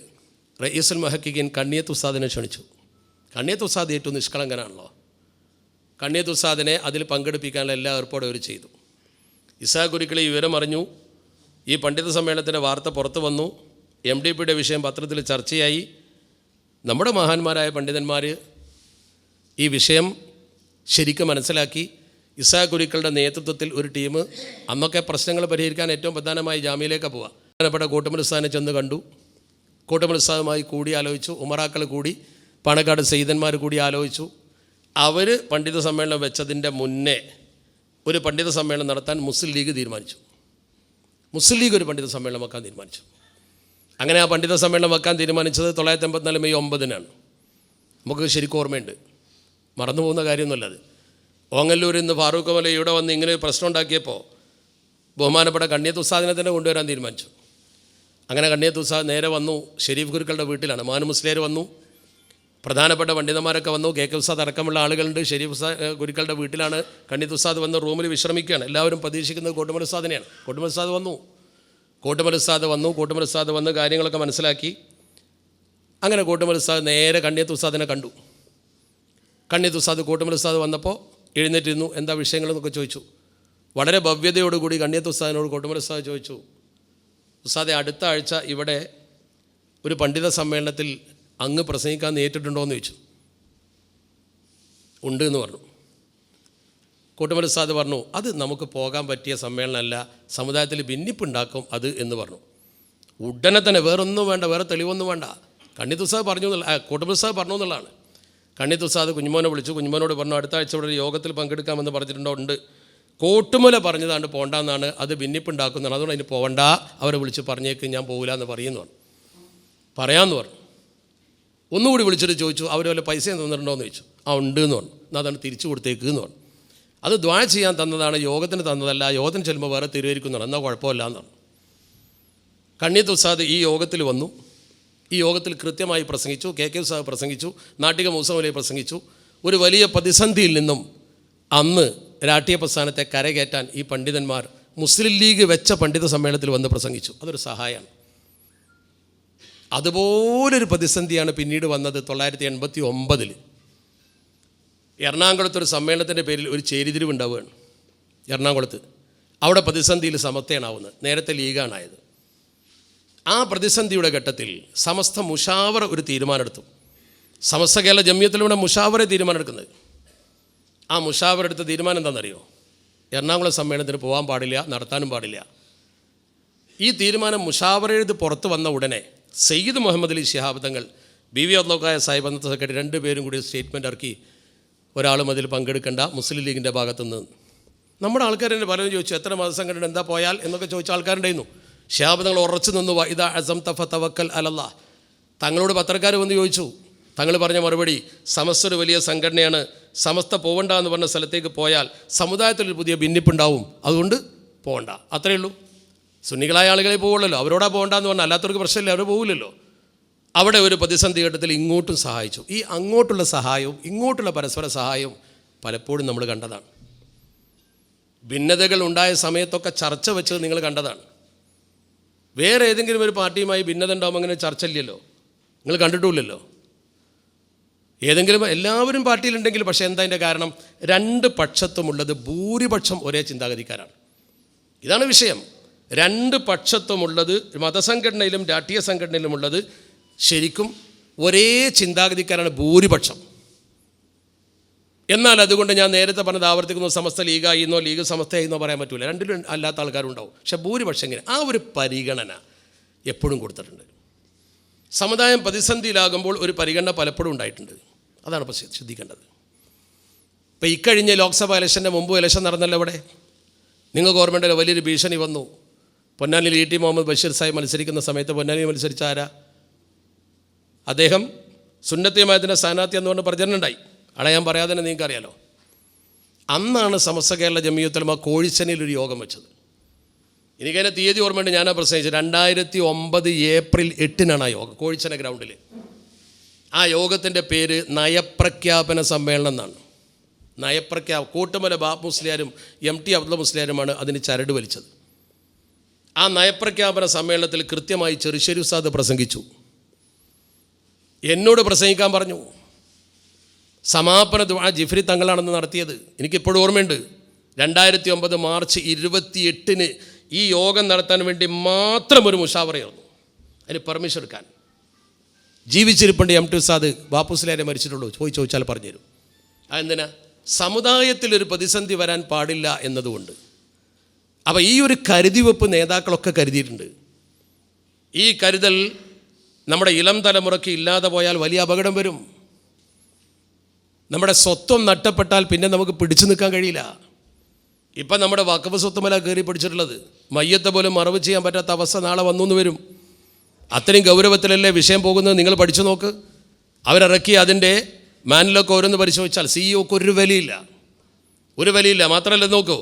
റയീസുൽ മുഹഖിഖീൻ കണ്ണിയത്ത് ഉസ്താദിനെ ക്ഷണിച്ചു. കണ്ണിയത്ത് ഉസ്താദ് ഏറ്റവും നിഷ്കളങ്കനാണല്ലോ, കണ്ണിയത്ത് ഉസ്താദിനെ അതിൽ പങ്കെടുപ്പിക്കാനുള്ള എല്ലാ ഏർപ്പാടും അവർ ചെയ്തു. ഇസാഖ് ഗുരുക്കൾ ഈ വിവരം അറിഞ്ഞു. ഈ പണ്ഡിത സമ്മേളനത്തിൻ്റെ വാർത്ത പുറത്തു വന്നു. MDPയുടെ വിഷയം പത്രത്തിൽ ചർച്ചയായി. നമ്മുടെ മഹാന്മാരായ പണ്ഡിതന്മാർ ഈ വിഷയം ശരിക്കും മനസ്സിലാക്കി. ഇസാഖ് ഗുരുക്കളുടെ നേതൃത്വത്തിൽ ഒരു ടീം, അന്നൊക്കെ പ്രശ്നങ്ങൾ പരിഹരിക്കാൻ ഏറ്റവും പ്രധാനമായി ജാമ്യയിലേക്കാണ് പോവുക. പ്രധാനപ്പെട്ട കോട്ടുമൽ ഉസ്താദിനെ ചെന്ന് കണ്ടു. കോട്ടുമൽ ഉസ്താദുമായി കൂടി ആലോചിച്ചു. ഉമറാക്കൾ കൂടി, പാണക്കാട് സയ്യിദന്മാർ കൂടി ആലോചിച്ചു. അവർ പണ്ഡിത സമ്മേളനം വെച്ചതിൻ്റെ മുന്നേ ഒരു പണ്ഡിത സമ്മേളനം നടത്താൻ മുസ്ലിം ലീഗ് തീരുമാനിച്ചു. മുസ്ലിം ലീഗ് ഒരു പണ്ഡിത സമ്മേളനം വെക്കാൻ തീരുമാനിച്ചു. അങ്ങനെ ആ പണ്ഡിത സമ്മേളനം വെക്കാൻ തീരുമാനിച്ചത് 1984 മെയ് 9-നാണ്. നമുക്ക് ശരിക്കും ഓർമ്മയുണ്ട്, മറന്നു പോകുന്ന കാര്യമൊന്നുമല്ല അത്. ഓങ്ങല്ലൂരിൽ നിന്ന് ഫാറൂഖ് മല ഇവിടെ വന്ന് ഇങ്ങനെ ഒരു പ്രശ്നം ഉണ്ടാക്കിയപ്പോൾ ബഹുമാനപ്പെട്ട കണ്ണിയത്ത് ഉസ്താദിനെ തന്നെ കൊണ്ടുവരാൻ തീരുമാനിച്ചു. അങ്ങനെ കണ്ണിയത്ത് ഉസ്താദ് നേരെ വന്നു. ഷെരീഫ് ഗുരുക്കളുടെ വീട്ടിലാണ്. മാനു മുസ്ലിയാർ വന്നു, പ്രധാനപ്പെട്ട പണ്ഡിതന്മാരൊക്കെ വന്നു. KK ഉസ്താദ് അടക്കമുള്ള ആളുകളുണ്ട്. ഷെരീഫ് ഗുരുക്കളുടെ വീട്ടിലാണ്. കണ്ണിയത്ത് ഉസ്താദ് വന്ന് റൂമിൽ വിശ്രമിക്കുകയാണ്. എല്ലാവരും പ്രതീക്ഷിക്കുന്നത് കോട്ടുമൽ ഉസ്താദിനെയാണ്. കോട്ടുമൽ ഉസ്താദ് വന്നു. കോട്ടുമൽ ഉസ്താദ് വന്ന് കാര്യങ്ങളൊക്കെ മനസ്സിലാക്കി. അങ്ങനെ കോട്ടുമൽ ഉസ്താദ് നേരെ കണ്ണിയത്ത് ഉസ്താദിനെ കണ്ടു. കണ്ണിയത്ത് ഉസ്താദ് കോട്ടുമൽ ഉസ്താദ് വന്നപ്പോൾ എഴുന്നേറ്റിരുന്നു. എന്താ വിഷയങ്ങളെന്നൊക്കെ ചോദിച്ചു. വളരെ ഭവ്യതയോടുകൂടി കണ്ണിയത്ത് ഉസ്താദിനോട് കോട്ടുമൽ ഉസ്താദ് ചോദിച്ചു, ഉസ്താദെ, അടുത്ത ആഴ്ച ഇവിടെ ഒരു പണ്ഡിത സമ്മേളനത്തിൽ അങ്ങ് പ്രസംഗിക്കാൻ നേരിട്ടുണ്ടോ എന്ന് ചോദിച്ചു. ഉണ്ട് എന്ന് പറഞ്ഞു. കോട്ടുമൽ ഉസ്താദ് പറഞ്ഞു, അത് നമുക്ക് പോകാൻ പറ്റിയ സമ്മേളനമല്ല, സമുദായത്തിൽ ഭിന്നിപ്പുണ്ടാക്കും അത് എന്ന് പറഞ്ഞു. ഉടനെ തന്നെ വേറൊന്നും വേണ്ട, വേറെ തെളിവൊന്നും വേണ്ട, കണ്ണിയത്ത് ഉസ്താദ് പറഞ്ഞു കോട്ടുമൽ ഉസ്താദ് പറഞ്ഞു എന്നുള്ളതാണ്. കണ്ണിയത്ത് ഉസ്താദ് കുഞ്ഞുമോനെ വിളിച്ചു. കുഞ്ഞുമോനോട് പറഞ്ഞു, അടുത്ത ആഴ്ച ഇവിടെ ഒരു യോഗത്തിൽ പങ്കെടുക്കാമെന്ന് പറഞ്ഞിട്ടുണ്ടോ? ഉണ്ട്. കോട്ടുമല പറഞ്ഞതാണ് പോകണ്ടെന്നാണ്, അത് ഭിന്നിപ്പുണ്ടാക്കുന്നതാണ്, അതുകൊണ്ട് അതിന് പോകണ്ട, അവരെ വിളിച്ച് പറഞ്ഞേക്ക്, ഞാൻ പോകില്ല എന്ന് പറയുന്നതാണ്. പറയാമെന്ന് പറഞ്ഞു. ഒന്നുകൂടി വിളിച്ചിട്ട് ചോദിച്ചു, അവർ വല്ല പൈസ തന്നിട്ടുണ്ടോ എന്ന് ചോദിച്ചു. ഉണ്ട് എന്ന് പറഞ്ഞു. എന്നാൽ അതാണ് തിരിച്ചു കൊടുത്തേക്ക് എന്ന് പറഞ്ഞു. അത് ദ്വാ ചെയ്യാൻ തന്നതാണ്, യോഗത്തിന് തന്നതല്ല, യോഗത്തിന് ചെല്ലുമ്പോൾ വേറെ തിരുവരിക്കുന്നതാണ്, എന്നാൽ കുഴപ്പമില്ല എന്നാണ്. കണ്ണിയത്ത് ഉസ്താദ് ഈ യോഗത്തിൽ വന്നു. ഈ യോഗത്തിൽ കൃത്യമായി പ്രസംഗിച്ചു. KK ഉസ്താദ് പ്രസംഗിച്ചു. നാട്ടിക മൂസമലി പ്രസംഗിച്ചു. ഒരു വലിയ പ്രതിസന്ധിയിൽ നിന്നും അന്ന് രാഷ്ട്രീയ പ്രസ്ഥാനത്തെ കരകയറ്റാൻ ഈ പണ്ഡിതന്മാർ മുസ്ലിം ലീഗ് വെച്ച പണ്ഡിത സമ്മേളനത്തിൽ വന്ന് പ്രസംഗിച്ചു. അതൊരു സഹായമാണ്. അതുപോലൊരു പ്രതിസന്ധിയാണ് പിന്നീട് വന്നത് 1989 എറണാകുളത്തൊരു സമ്മേളനത്തിൻ്റെ പേരിൽ ഒരു ചേരിതിരിവ് ഉണ്ടാവുകയാണ് എറണാകുളത്ത്. അവിടെ പ്രതിസന്ധിയിൽ സമസ്തയാണാവുന്നത്. നേരത്തെ ലീഗാണായത്. ആ പ്രതിസന്ധിയുടെ ഘട്ടത്തിൽ സമസ്ത മുഷാവറ ഒരു തീരുമാനമെടുത്തു. സമസ്ത കേരള ജമിയത്തിലൂടെ മുഷാവറെ തീരുമാനമെടുക്കുന്നത്. ആ മുഷാവറ എടുത്ത തീരുമാനം എന്താണെന്നറിയോ? എറണാകുളം സമ്മേളനത്തിന് പോകാൻ പാടില്ല, നടത്താനും പാടില്ല. ഈ തീരുമാനം മുഷാവറ എഴുതി പുറത്ത് വന്ന ഉടനെ സയ്യിദ് മുഹമ്മദ് അലി ശിഹാബ് തങ്ങൾ, BV അബ്ദുൽ സാഹിബ് അന്നത്തെ സെക്രട്ടറി, രണ്ടുപേരും കൂടി സ്റ്റേറ്റ്മെൻറ്റ് ഇറക്കി. ഒരാളും അതിൽ പങ്കെടുക്കേണ്ട മുസ്ലിം ലീഗിൻ്റെ ഭാഗത്തുനിന്ന്. നമ്മുടെ ആൾക്കാരെന്നെ പലരും ചോദിച്ചു, എത്ര മതസംഘടന എന്താ പോയാൽ എന്നൊക്കെ ചോദിച്ച ആൾക്കാരുണ്ടായിരുന്നു. ശിഹാബ് തങ്ങൾ ഉറച്ചു നിന്നു. ഇതാ അസം തഫ തവക്കൽ അലല്ലാ. തങ്ങളോട് പത്രക്കാർ വന്ന് ചോദിച്ചു. തങ്ങൾ പറഞ്ഞ മറുപടി, സമസ്ത ഒരു വലിയ സംഘടനയാണ്, സമസ്ത പോകണ്ട എന്ന് പറഞ്ഞ സ്ഥലത്തേക്ക് പോയാൽ സമുദായത്തിലൊരു പുതിയ ഭിന്നിപ്പുണ്ടാവും, അതുകൊണ്ട് പോകണ്ട, അത്രയേ ഉള്ളൂ. സുന്നികളായ ആളുകളെ പോവുള്ളല്ലോ, അവരോടാ പോകണ്ടെന്ന് പറഞ്ഞാൽ അല്ലാത്തവർക്ക് പ്രശ്നമില്ല, അവർ പോകില്ലല്ലോ. അവിടെ ഒരു പ്രതിസന്ധി ഘട്ടത്തിൽ ഇങ്ങോട്ടും സഹായിച്ചു. ഈ അങ്ങോട്ടുള്ള സഹായവും ഇങ്ങോട്ടുള്ള പരസ്പര സഹായവും പലപ്പോഴും നമ്മൾ കണ്ടതാണ്. ഭിന്നതകൾ ഉണ്ടായ സമയത്തൊക്കെ ചർച്ച വെച്ചത് നിങ്ങൾ കണ്ടതാണ്. വേറെ ഏതെങ്കിലും ഒരു പാർട്ടിയുമായി ഭിന്നത ഉണ്ടാകുമ്പോൾ അങ്ങനെ ചർച്ച ഇല്ലല്ലോ, നിങ്ങൾ കണ്ടിട്ടുമില്ലല്ലോ. ഏതെങ്കിലും എല്ലാവരും പാർട്ടിയിലുണ്ടെങ്കിൽ, പക്ഷേ എന്താ അതിൻ്റെ കാരണം? രണ്ട് പക്ഷത്തുമുള്ളത് ഭൂരിപക്ഷം ഒരേ ചിന്താഗതിക്കാരാണ്. ഇതാണ് വിഷയം. രണ്ട് പക്ഷത്തുമുള്ളത്, മതസംഘടനയിലും രാഷ്ട്രീയ സംഘടനയിലുമുള്ളത് ശരിക്കും ഒരേ ചിന്താഗതിക്കാരാണ് ഭൂരിപക്ഷം. എന്നാൽ അതുകൊണ്ട് ഞാൻ നേരത്തെ പറഞ്ഞത് ആവർത്തിക്കുന്നു, സമസ്ത ലീഗായിരുന്നോ ലീഗ് സമസ്തയായിരുന്നോ പറയാൻ പറ്റില്ല, രണ്ടിലും അല്ലാത്ത ആൾക്കാരുണ്ടാവും. പക്ഷെ ഭൂരിപക്ഷം ഇങ്ങനെ ആ ഒരു പരിഗണന എപ്പോഴും കൊടുത്തിട്ടുണ്ട്. സമുദായം പ്രതിസന്ധിയിലാകുമ്പോൾ ഒരു പരിഗണന പലപ്പോഴും ഉണ്ടായിട്ടുണ്ട്. അതാണ് ഇപ്പോൾ ശ്രദ്ധിക്കേണ്ടത്. ഇപ്പോൾ ഇക്കഴിഞ്ഞ ലോക്സഭാ ഇലക്ഷൻ്റെ മുമ്പ് ഇലക്ഷൻ നടന്നല്ലോ ഇവിടെ. നിങ്ങൾക്ക് ഓർമ്മയുണ്ടല്ലോ, വലിയൊരു ഭീഷണി വന്നു. പൊന്നാനിയിൽ ET മുഹമ്മദ് ബഷീർ സാഹിബ് മത്സരിക്കുന്ന സമയത്ത് പൊന്നാനിയിൽ മത്സരിച്ച ആരാ? അദ്ദേഹം സുന്നത്തിയമായതിൻ്റെ സ്ഥാനാർത്ഥി എന്നുകൊണ്ട് പ്രചരണം ഉണ്ടായി. അവിടെ ഞാൻ പറയാതെ തന്നെ നിങ്ങൾക്കറിയാലോ. അന്നാണ് സമസ്ത കേരള ജമിയത്തുൽ ഉലമ കോഴിച്ചനിൽ ഒരു യോഗം വെച്ചത്. എനിക്കതിൻ്റെ തീയതി ഓർമ്മയുണ്ട്, ഞാനാ പ്രസംഗിച്ചത് 2009 ഏപ്രിൽ 8-നാണ് ആ യോഗം, കോഴിച്ചന ഗ്രൗണ്ടിൽ. ആ യോഗത്തിൻ്റെ പേര് നയപ്രഖ്യാപന സമ്മേളനം എന്നാണ്. കൂട്ടുമല ബാബ് മുസ്ലിയാരും MT അബ്ദുൽ മുസ്ലിയാരുമാണ് അതിന് ചരട് വലിച്ചത്. ആ നയപ്രഖ്യാപന സമ്മേളനത്തിൽ കൃത്യമായി ചെറുശ്ശേരി ഉസ്താദ് പ്രസംഗിച്ചു. എന്നോട് പ്രസംഗിക്കാൻ പറഞ്ഞു. സമാപന ദുആ ജിഫ്രി തങ്ങളാണെന്ന് നടത്തിയത്. എനിക്കിപ്പോഴും ഓർമ്മയുണ്ട്. 2009 മാർച്ച് 28 ഈ യോഗം നടത്താൻ വേണ്ടി മാത്രം ഒരു മുഷാവറയായിരുന്നു. അതിന് പെർമിഷൻ എടുക്കാൻ ജീവിച്ചിരിപ്പുണ്ട് എം ടി ഉസ്താദ് ബാപ്പുസ്ലാരെ മരിച്ചിട്ടുള്ളൂ, പോയി ചോദിച്ചാൽ പറഞ്ഞുതരും. അതെന്തിനാ? സമുദായത്തിലൊരു പ്രതിസന്ധി വരാൻ പാടില്ല എന്നതുകൊണ്ട്. അപ്പോൾ ഈ ഒരു കരുതിവെപ്പ് നേതാക്കളൊക്കെ കരുതിയിട്ടുണ്ട്. ഈ കരുതൽ നമ്മുടെ ഇളം തലമുറയ്ക്ക് ഇല്ലാതെ പോയാൽ വലിയ അപകടം വരും. നമ്മുടെ സ്വത്വം നഷ്ടപ്പെട്ടാൽ പിന്നെ നമുക്ക് പിടിച്ചു നിൽക്കാൻ കഴിയില്ല. ഇപ്പം നമ്മുടെ വഖഫ് സ്വത്തുമല കയറി പിടിച്ചിട്ടുള്ളത്. മയ്യത്തെ പോലും മറവ് ചെയ്യാൻ പറ്റാത്ത അവസ്ഥ നാളെ വന്നു വരും. അത്രയും ഗൗരവത്തിലല്ലേ വിഷയം പോകുന്നത്. നിങ്ങൾ പഠിച്ചു നോക്ക്. അവരിറക്കി അതിൻ്റെ മാനിലൊക്കെ ഓരോന്ന് പരിശോധിച്ചാൽ സിഇഒക്ക് ഒരു വിലയില്ല. മാത്രമല്ല നോക്കൂ,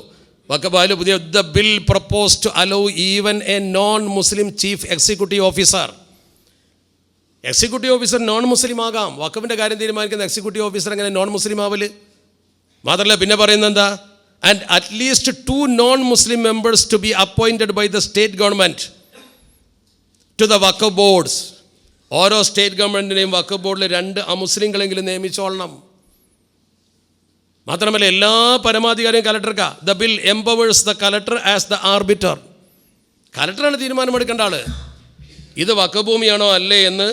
വഖഫ് പുതിയ the bill propose to allow even a non Muslim chief executive officer. Executive officer non Muslim ആകാം. വഖഫിൻ്റെ കാര്യം തീരുമാനിക്കുന്ന എക്സിക്യൂട്ടീവ് ഓഫീസർ എങ്ങനെ നോൺ മുസ്ലിം ആവല്? മാത്രമല്ല പിന്നെ പറയുന്നത് എന്താ? And at least 2 non Muslim members to be appointed by the state government to the waqf boards. ഓരോ സ്റ്റേറ്റ് ഗവൺമെൻറ്റിനെയും വഖഫ് ബോർഡിൽ 2 അമുസ്ലിങ്ങളെങ്കിലും നിയമിച്ചോളണം. മാത്രമല്ല എല്ലാ പരമാധികാരിയും കലക്ടർക്കാണ്. The bill empowers the collector as the arbiter. കലക്ടറാണ് തീരുമാനമെടുക്കേണ്ട ആൾ. ഇത് വഖഫ് ഭൂമിയാണോ അല്ലേ എന്ന്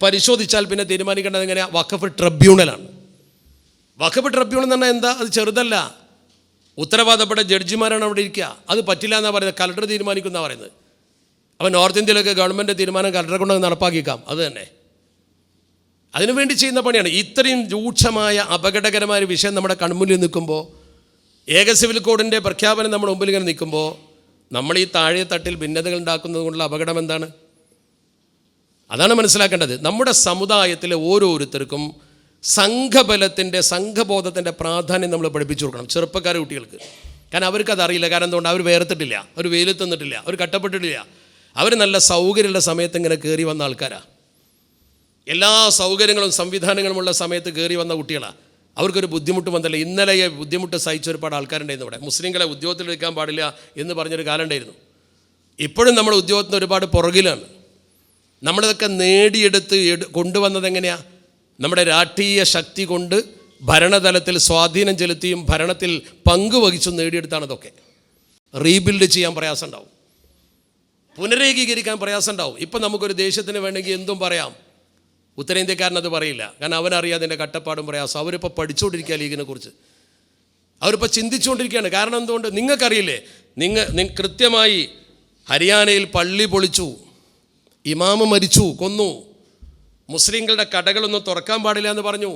പരിശോധിച്ചാൽ പിന്നെ തീരുമാനിക്കേണ്ടത് എങ്ങനെയാണ്? വഖഫ് ട്രിബ്യൂണലാണ്. വഖഫ് ട്രിബ്യൂണൽ എന്ന് പറഞ്ഞാൽ എന്താ? അത് ചെറുതല്ല. ഉത്തരവാദപ്പെട്ട ജഡ്ജിമാരാണ് അവിടെ ഇരിക്കുക. അത് പറ്റില്ല എന്നാണ് പറയുന്നത്. കലക്ടർ തീരുമാനിക്കുന്നതാണ് പറയുന്നത്. അപ്പോൾ നോർത്ത് ഇന്ത്യയിലൊക്കെ ഗവൺമെൻറ് തീരുമാനം കലക്ടറെ കൊണ്ട് നടപ്പാക്കിക്കാം. അത് തന്നെ അതിനുവേണ്ടി ചെയ്യുന്ന പണിയാണ്. ഇത്രയും രൂക്ഷമായ അപകടകരമായ ഒരു വിഷയം നമ്മുടെ കൺമുന്നിൽ നിൽക്കുമ്പോൾ, ഏക സിവിൽ കോഡിൻ്റെ പ്രഖ്യാപനം നമ്മുടെ മുമ്പിൽ ഇങ്ങനെ നിൽക്കുമ്പോൾ, നമ്മൾ ഈ താഴെ തട്ടിൽ ഭിന്നതകൾ ഉണ്ടാക്കുന്നത് കൊണ്ടുള്ള അപകടം എന്താണ്? അതാണ് മനസ്സിലാക്കേണ്ടത്. നമ്മുടെ സമുദായത്തിലെ ഓരോരുത്തർക്കും സംഘബലത്തിൻ്റെ സംഘബോധത്തിൻ്റെ പ്രാധാന്യം നമ്മൾ പഠിപ്പിച്ചു കൊടുക്കണം. ചെറുപ്പക്കാരെ കുട്ടികൾക്ക്. കാരണം അവർക്കത് അറിയില്ല. കാരണം എന്തുകൊണ്ട്? അവർ വേർത്തിട്ടില്ല, അവർ വെയിലത്ത് നിന്നിട്ടില്ല, അവർ കട്ടപ്പെട്ടിട്ടില്ല. അവർ നല്ല സൗകര്യമുള്ള സമയത്ത് ഇങ്ങനെ കയറി വന്ന ആൾക്കാരാണ്. എല്ലാ സൗകര്യങ്ങളും സംവിധാനങ്ങളുമുള്ള സമയത്ത് കയറി വന്ന കുട്ടികളാണ്. അവർക്കൊരു ബുദ്ധിമുട്ട് വന്നല്ല. ഇന്നലെ ബുദ്ധിമുട്ട് സഹിച്ച ഒരുപാട് ആൾക്കാരുണ്ടായിരുന്നു ഇവിടെ. മുസ്ലിങ്ങളെ ഉദ്യോഗത്തിലെടുക്കാൻ പാടില്ല എന്ന് പറഞ്ഞൊരു കാലം ഉണ്ടായിരുന്നു. ഇപ്പോഴും നമ്മൾ ഉദ്യോഗത്തിന് ഒരുപാട് പുറകിലാണ്. നമ്മളിതൊക്കെ നേടിയെടുത്ത് കൊണ്ടുവന്നത് എങ്ങനെയാണ്? നമ്മുടെ രാഷ്ട്രീയ ശക്തി കൊണ്ട് ഭരണതലത്തിൽ സ്വാധീനം ചെലുത്തിയും ഭരണത്തിൽ പങ്കുവഹിച്ചും നേടിയെടുത്താണ് ഇതൊക്കെ. റീബിൽഡ് ചെയ്യാൻ പ്രയാസം ഉണ്ടാവും, പുനരേകീകരിക്കാൻ പ്രയാസം ഉണ്ടാവും. ഇപ്പം നമുക്കൊരു ദേശത്തിന് വേണമെങ്കിൽ എന്തും പറയാം. ഉത്തരേന്ത്യക്കാരനത് പറയില്ല. കാരണം അവനറിയാതിൻ്റെ കട്ടപ്പാടും പ്രയാസം. അവരിപ്പോൾ പഠിച്ചുകൊണ്ടിരിക്കുക ലീഗിനെ കുറിച്ച്. അവരിപ്പോൾ ചിന്തിച്ചുകൊണ്ടിരിക്കുകയാണ്. കാരണം എന്തുകൊണ്ട്? നിങ്ങൾക്കറിയില്ലേ, കൃത്യമായി ഹരിയാനയിൽ പള്ളി പൊളിച്ചു, ഇമാമ് മരിച്ചു, കൊന്നു. മുസ്ലിങ്ങളുടെ കടകളൊന്നും തുറക്കാൻ പാടില്ല എന്ന് പറഞ്ഞു.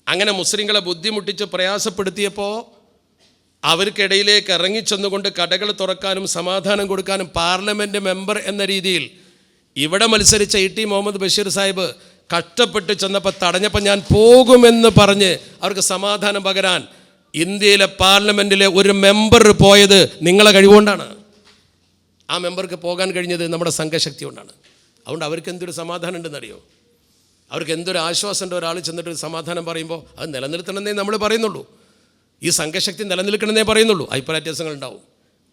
അങ്ങനെ മുസ്ലിങ്ങളെ ബുദ്ധിമുട്ടിച്ച് പ്രയാസപ്പെടുത്തിയപ്പോൾ അവർക്കിടയിലേക്ക് ഇറങ്ങിച്ചെന്നുകൊണ്ട് കടകൾ തുറക്കാനും സമാധാനം കൊടുക്കാനും പാർലമെൻറ്റ് മെമ്പർ എന്ന രീതിയിൽ ഇവിടെ മത്സരിച്ച ഇ ടി മുഹമ്മദ് ബഷീർ സാഹിബ് കഷ്ടപ്പെട്ട് ചെന്നപ്പോൾ തടഞ്ഞപ്പോൾ ഞാൻ പോകുമെന്ന് പറഞ്ഞ് അവർക്ക് സമാധാനം പകരാൻ ഇന്ത്യയിലെ പാർലമെൻറ്റിലെ ഒരു മെമ്പർ പോയത് നിങ്ങളെ കഴിവുകൊണ്ടാണ്. ആ മെമ്പർക്ക് പോകാൻ കഴിഞ്ഞത് നമ്മുടെ സംഘശക്തി കൊണ്ടാണ്. അതുകൊണ്ട് അവർക്ക് എന്തൊരു സമാധാനം ഉണ്ടെന്നറിയോ? അവർക്ക് എന്തൊരു ആശ്വാസം ഉണ്ട്. ഒരാൾ ചെന്നിട്ട് സമാധാനം പറയുമ്പോൾ അത് നിലനിർത്തണമെന്നേ നമ്മൾ പറയുന്നുള്ളൂ. ഈ സംഘശക്തി നിലനിൽക്കണമെന്നേ പറയുന്നുള്ളൂ. അഭിപ്രായ വ്യത്യാസങ്ങളുണ്ടാവും,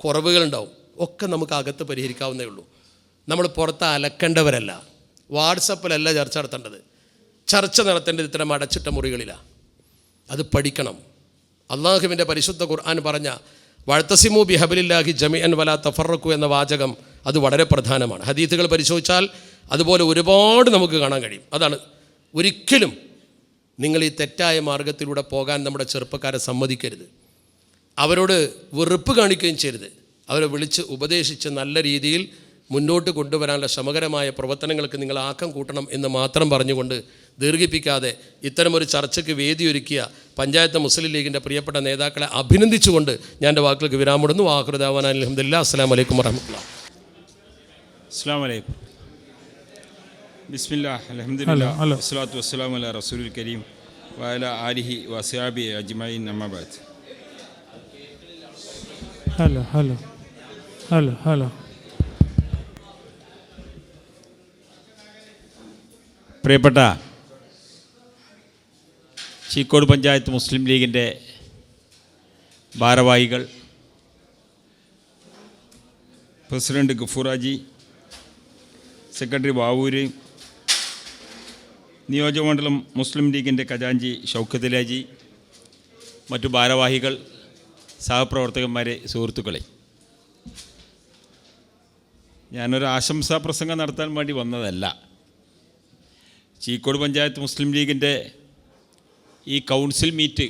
കുറവുകളുണ്ടാവും, ഒക്കെ നമുക്ക് അകത്ത് പരിഹരിക്കാവുന്നേ ഉള്ളൂ. നമ്മൾ പുറത്ത് അലക്കേണ്ടവരല്ല. വാട്സപ്പിലല്ല ചർച്ച നടത്തേണ്ടത്. ചർച്ച നടത്തേണ്ടത് ഇത്തരം അടച്ചിട്ട മുറികളിലാണ്. അത് പഠിക്കണം. അള്ളാഹുവിൻ്റെ പരിശുദ്ധ ഖുർആൻ പറഞ്ഞ വഅ്തസിമു ബിഹബ്ലില്ലാഹി ജമീഅൻ വലാ തഫറഖു എന്ന വാചകം അത് വളരെ പ്രധാനമാണ്. ഹദീസുകൾ പരിശോധിച്ചാൽ അതുപോലെ ഒരുപാട് നമുക്ക് കാണാൻ കഴിയും. അതാണ് ഒരിക്കലും നിങ്ങൾ ഈ തെറ്റായ മാർഗത്തിലൂടെ പോകാൻ നമ്മുടെ ചെറുപ്പക്കാരെ സമ്മതിക്കരുത്. അവരോട് വെറുപ്പ് കാണിക്കുകയും ചെയ്യരുത്. അവരെ വിളിച്ച് ഉപദേശിച്ച് നല്ല രീതിയിൽ മുന്നോട്ട് കൊണ്ടുവരാനുള്ള ശ്രമകരമായ പ്രവർത്തനങ്ങൾക്ക് നിങ്ങൾ ആക്കം കൂട്ടണം എന്ന് മാത്രം പറഞ്ഞുകൊണ്ട് ദീർഘിപ്പിക്കാതെ ഇത്തരമൊരു ചർച്ചയ്ക്ക് വേദിയൊരുക്കിയ പഞ്ചായത്ത് മുസ്ലിം ലീഗിൻ്റെ പ്രിയപ്പെട്ട നേതാക്കളെ അഭിനന്ദിച്ചുകൊണ്ട് ഞാൻ എൻ്റെ വാക്കുകൾക്ക് വിരാമിടുന്നു. ആഖിറുദഅ്വാനാ അൽഹംദുലില്ലാഹി. അസ്സലാമു അലൈക്കും വറഹ്മത്തുള്ളാഹി. അസ്സലാമു അലൈക്കും. ബിസ്മില്ലാഹ് അൽഹംദുലില്ലാഹ് വസ്സലാത്തു വസ്സലാമു അലാ റസൂലിൽ കരീം വഅലാ ആലിഹി വഅസ്ഹാബിഹി അജ്മഈൻ അമ്മാ ബഅദ്. ഹലോ പ്രിയപ്പെട്ട ചീക്കോട് പഞ്ചായത്ത് മുസ്ലിം ലീഗിൻ്റെ ഭാരവാഹികൾ, പ്രസിഡന്റ് ഗഫൂറാജി, സെക്രട്ടറി ബാവൂര്, നിയോജകമണ്ഡലം മുസ്ലിം ലീഗിൻ്റെ ഖജാൻജി ഷൗക്കത്ത് ലാജി, മറ്റു ഭാരവാഹികൾ, സഹപ്രവർത്തകന്മാരെ, സുഹൃത്തുക്കളെ, ഞാനൊരു ആശംസാ പ്രസംഗം നടത്താൻ വേണ്ടി വന്നതല്ല. ചീക്കോട് പഞ്ചായത്ത് മുസ്ലിം ലീഗിൻ്റെ ഈ കൗൺസിൽ മീറ്റ്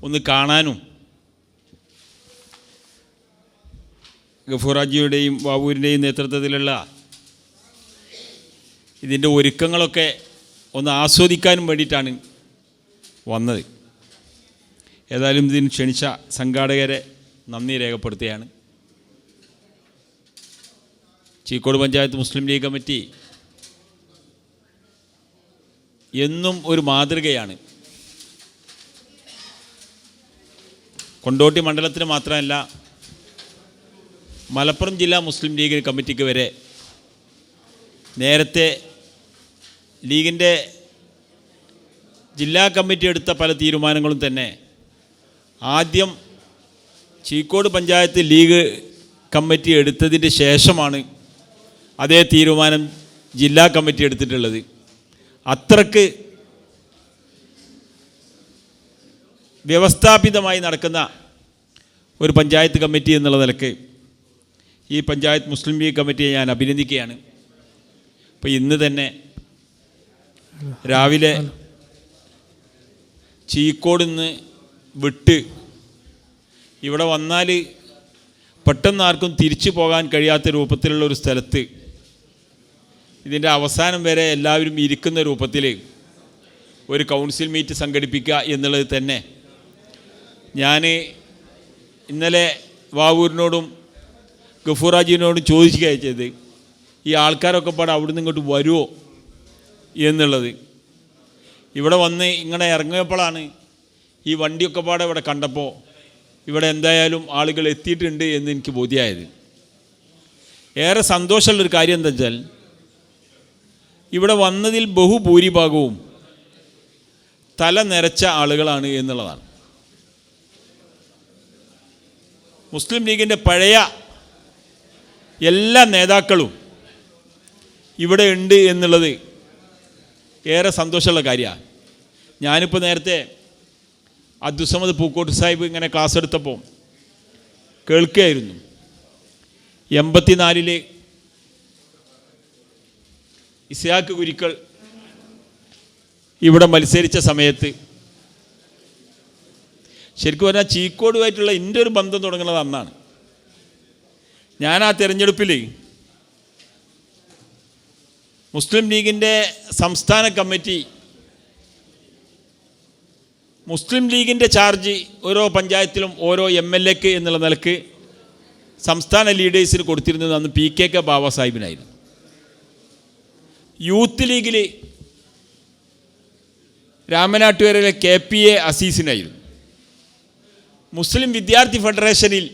ഒന്ന് കാണാനും ഗഫൂറാജിയുടെയും ബാബുവിൻ്റെയും നേതൃത്വത്തിലുള്ള ഇതിൻ്റെ ഒരുക്കങ്ങളൊക്കെ ഒന്ന് ആസ്വദിക്കാനും വേണ്ടിയിട്ടാണ് വന്നത്. ഏതായാലും ഇതിന് ക്ഷണിച്ച സംഘാടകരെ നന്ദി രേഖപ്പെടുത്തുകയാണ്. ചീക്കോട് പഞ്ചായത്ത് മുസ്ലിം ലീഗ് കമ്മിറ്റി എന്നും ഒരു മാതൃകയാണ്. കൊണ്ടോട്ടി മണ്ഡലത്തിന് മാത്രമല്ല, മലപ്പുറം ജില്ലാ മുസ്ലിം ലീഗ് കമ്മിറ്റിക്ക് വരെ നേരത്തെ ലീഗിൻ്റെ ജില്ലാ കമ്മിറ്റി എടുത്ത പല തീരുമാനങ്ങളും തന്നെ ആദ്യം ചീക്കോട് പഞ്ചായത്ത് ലീഗ് കമ്മിറ്റി എടുത്തതിന് ശേഷമാണ് അതേ തീരുമാനം ജില്ലാ കമ്മിറ്റി എടുത്തിട്ടുള്ളത്. അത്രക്ക് വ്യവസ്ഥാപിതമായി നടക്കുന്ന ഒരു പഞ്ചായത്ത് കമ്മിറ്റി എന്നുള്ള നിലക്ക് ഈ പഞ്ചായത്ത് മുസ്ലിം ലീഗ് കമ്മിറ്റിയെ ഞാൻ അഭിനന്ദിക്കുകയാണ്. അപ്പോൾ ഇന്ന് തന്നെ രാവിലെ ചീക്കോട് നിന്ന് വിട്ട് ഇവിടെ വന്നാൽ പെട്ടെന്ന് ആർക്കും തിരിച്ചു പോകാൻ കഴിയാത്ത രൂപത്തിലുള്ള ഒരു സ്ഥലത്ത് ഇതിൻ്റെ അവസാനം വരെ എല്ലാവരും ഇരിക്കുന്ന രൂപത്തിൽ ഒരു കൗൺസിൽ മീറ്റ് സംഘടിപ്പിക്കുക എന്നുള്ളത് തന്നെ ഞാൻ ഇന്നലെ വാവൂരിനോടും ഗഫൂറാജിനോടും ചോദിക്കുകയാണ് ചെയ്തത്, ഈ ആൾക്കാരൊക്കെ പാടെ അവിടെ നിന്ന് ഇങ്ങോട്ട് വരുമോ എന്നുള്ളത്. ഇവിടെ വന്ന് ഇങ്ങനെ ഇറങ്ങിയപ്പോഴാണ് ഈ വണ്ടിയൊക്കെ പാടെ ഇവിടെ കണ്ടപ്പോൾ ഇവിടെ എന്തായാലും ആളുകൾ എത്തിയിട്ടുണ്ട് എന്ന് എനിക്ക് ബോധ്യമായത്. ഏറെ സന്തോഷമുള്ളൊരു കാര്യം എന്താ വെച്ചാൽ ഇവിടെ വന്നതിൽ ബഹുഭൂരിഭാഗവും തല നിറച്ച ആളുകളാണ് എന്നുള്ളതാണ്. മുസ്ലിം ലീഗിൻ്റെ പഴയ എല്ലാ നേതാക്കളും ഇവിടെ ഉണ്ട് എന്നുള്ളത് ഏറെ സന്തോഷമുള്ള കാര്യമാണ്. ഞാനിപ്പോൾ നേരത്തെ അബ്ദുസമദ് പൂക്കോട്ട് സാഹിബ് ഇങ്ങനെ ക്ലാസ് എടുത്തപ്പോൾ കേൾക്കുകയായിരുന്നു. 84 ഇസ്ഹാഖ് കുരിക്കൾ ഇവിടെ മത്സരിച്ച സമയത്ത് ശരിക്കും പറഞ്ഞാൽ ചീക്കോടുമായിട്ടുള്ള എൻ്റെ ഒരു ബന്ധം തുടങ്ങുന്നത് അന്നാണ്. ഞാൻ ആ തിരഞ്ഞെടുപ്പിൽ മുസ്ലിം ലീഗിൻ്റെ സംസ്ഥാന കമ്മിറ്റി മുസ്ലിം ലീഗിൻ്റെ ചാർജ് ഓരോ പഞ്ചായത്തിലും ഓരോ MLAക്ക് എന്നുള്ള നിലക്ക് സംസ്ഥാന ലീഡേഴ്സിന് കൊടുത്തിരുന്നത് അന്ന് PKK ബാബ സാഹിബിനായിരുന്നു. യൂത്ത് ലീഗിൽ രാമനാട്ടുകരയിലെ KPA അസീസിനായിരുന്നു. മുസ്ലിം വിദ്യാർത്ഥി ഫെഡറേഷനിൽ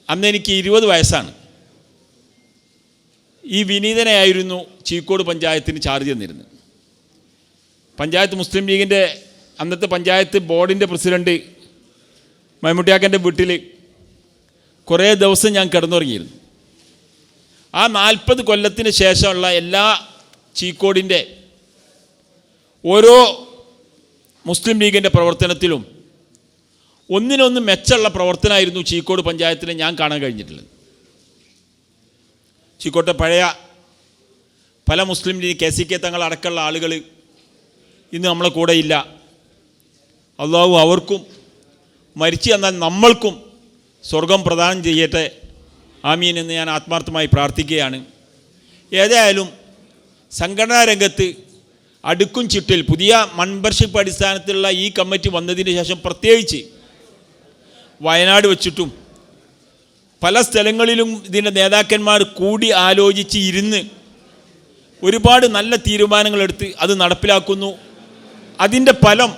അന്ന് എനിക്ക് 20 വയസ്സാണ്. ഈ വിനീതനായിരുന്നു ചീക്കോട് പഞ്ചായത്തിന് ചാർജ് തന്നിരുന്നത്. പഞ്ചായത്ത് മുസ്ലിം ലീഗിൻ്റെ അന്നത്തെ പഞ്ചായത്ത് ബോർഡിൻ്റെ പ്രസിഡൻറ്റ് മൈമുട്ടിയാക്കൻ്റെ വീട്ടിൽ കുറേ ദിവസം ഞാൻ കിടന്നുറങ്ങിയിരുന്നു. ആ 40 കൊല്ലത്തിന് ശേഷമുള്ള എല്ലാ ചീക്കോടിൻ്റെ ഓരോ മുസ്ലിം ലീഗിൻ്റെ പ്രവർത്തനത്തിലും ഒന്നിനൊന്ന് മെച്ചമുള്ള പ്രവർത്തനമായിരുന്നു ചീക്കോട് പഞ്ചായത്തിൽ ഞാൻ കാണാൻ കഴിഞ്ഞിട്ടുള്ളത്. ചീക്കോട്ടെ പഴയ പല മുസ്ലിം ലീഗ് KCK തങ്ങൾ അടക്കമുള്ള ആളുകൾ ഇന്ന് നമ്മളെ കൂടെ ഇല്ല. അള്ളാഹു അവർക്കും മരിച്ചു എന്നാൽ നമ്മൾക്കും സ്വർഗം പ്രദാനം ചെയ്യട്ടെ, ആമീൻ എന്ന് ഞാൻ ആത്മാർത്ഥമായി പ്രാർത്ഥിക്കുകയാണ്. ഏതായാലും സംഘടനാ രംഗത്ത് അടുക്കും ചിട്ടിൽ പുതിയ മെമ്പർഷിപ്പ് അടിസ്ഥാനത്തിലുള്ള ഈ കമ്മിറ്റി വന്നതിന് ശേഷം പ്രത്യേകിച്ച് വയനാട് വെച്ചിട്ടും പല സ്ഥലങ്ങളിലും ഇതിൻ്റെ നേതാക്കന്മാർ കൂടി ആലോചിച്ച് ഇരുന്ന് ഒരുപാട് നല്ല തീരുമാനങ്ങളെടുത്ത് അത് നടപ്പിലാക്കുന്നു. അതിൻ്റെ ഫലം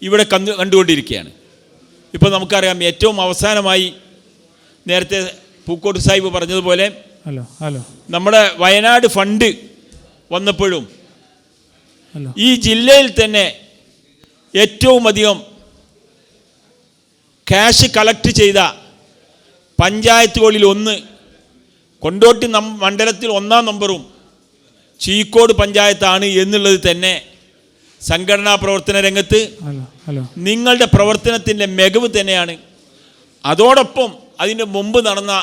ഇവിടെ കണ്ടുകൊണ്ടിരിക്കുകയാണ്. ഇപ്പോൾ നമുക്കറിയാം, ഏറ്റവും അവസാനമായി നേരത്തെ പൂക്കോട്ട് സാഹിബ് പറഞ്ഞതുപോലെ നമ്മുടെ വയനാട് ഫണ്ട് വന്നപ്പോഴും ഈ ജില്ലയിൽ തന്നെ ഏറ്റവും അധികം ക്യാഷ് കളക്ട് ചെയ്ത പഞ്ചായത്തുകളിൽ ഒന്ന് കൊണ്ടോട്ടി മണ്ഡലത്തിൽ 1-ാം നമ്പറും ചീക്കോട് പഞ്ചായത്താണ് എന്നുള്ളത് തന്നെ സംഘടനാ പ്രവർത്തന രംഗത്ത് നിങ്ങളുടെ പ്രവർത്തനത്തിൻ്റെ മികവ് തന്നെയാണ്. അതോടൊപ്പം അതിന് മുമ്പ് നടന്ന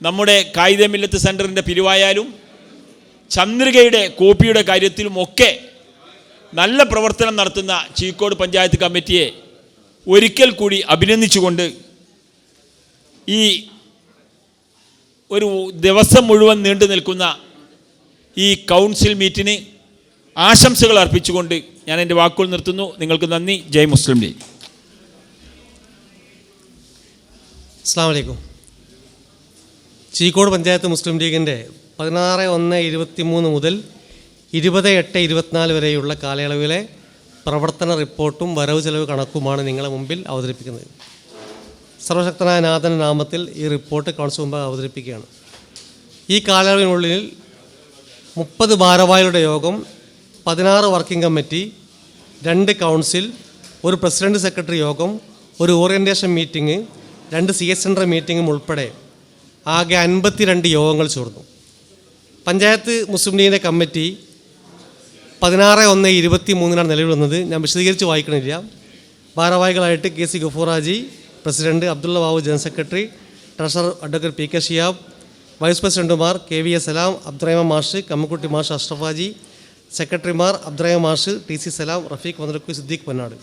നമ്മുടെ കായിക മില്ലത്ത് സെൻറ്ററിൻ്റെ പിരിവായാലും ചന്ദ്രികയുടെ കോപ്പിയുടെ കാര്യത്തിലുമൊക്കെ നല്ല പ്രവർത്തനം നടത്തുന്ന ചീക്കോട് പഞ്ചായത്ത് കമ്മിറ്റിയെ ഒരിക്കൽ കൂടി അഭിനന്ദിച്ചുകൊണ്ട് ഈ ഒരു ദിവസം മുഴുവൻ നീണ്ടു നിൽക്കുന്ന ഈ കൗൺസിൽ മീറ്റിന് ആശംസകൾ അർപ്പിച്ചുകൊണ്ട് ഞാൻ എൻ്റെ വാക്കുകൾ നിർത്തുന്നു. നിങ്ങൾക്ക് നന്ദി. ജയ് മുസ്ലിം ലീഗ്. അസ്സാം വലൈക്കും. ചീക്കോട് പഞ്ചായത്ത് മുസ്ലിം ലീഗിൻ്റെ 16/1/23 മുതൽ 20/8/24 വരെയുള്ള കാലയളവിലെ പ്രവർത്തന റിപ്പോർട്ടും വരവ് ചെലവ് കണക്കുമാണ് നിങ്ങളെ മുമ്പിൽ അവതരിപ്പിക്കുന്നത്. സർവശക്തനായ നാഥൻ്റെ നാമത്തിൽ ഈ റിപ്പോർട്ട് കൗൺസിൽ മുമ്പ് അവതരിപ്പിക്കുകയാണ്. ഈ കാലയളവിനുള്ളിൽ 30 ഭാരവാഹികളുടെ യോഗം, 16 വർക്കിംഗ് കമ്മിറ്റി, 2 കൗൺസിൽ, ഒരു പ്രസിഡന്റ് സെക്രട്ടറി യോഗം, ഒരു ഓറിയൻറ്റേഷൻ മീറ്റിംഗ്, 2 CS സെൻറ്റർ മീറ്റിങ്ങും ഉൾപ്പെടെ ആകെ 52 യോഗങ്ങൾ ചേർന്നു. പഞ്ചായത്ത് മുസ്ലിം ലീഗിൻ്റെ കമ്മിറ്റി 16/1/23 നിലവിൽ വന്നത്. ഞാൻ വിശദീകരിച്ച് വായിക്കണില്ല. ഭാരവാഹികളായിട്ട് KC Gafoor Haji president, Abdulla Babu general secretary, treasurer advocate PK Shiyab, vice പ്രസിഡന്റുമാർ KVA സലാം, അബ്ദുറഹ്മാൻ മാഷ്, കമ്മക്കുട്ടി മാഷ്, അഷ്റഫ് ഹാജി, സെക്രട്ടറിമാർ അബ്ദുറഹ്മാൻ മാഷ്, TC സലാം, റഫീഖ് മദ്രക്കു, സിദ്ദീഖ് പൊന്നാട്.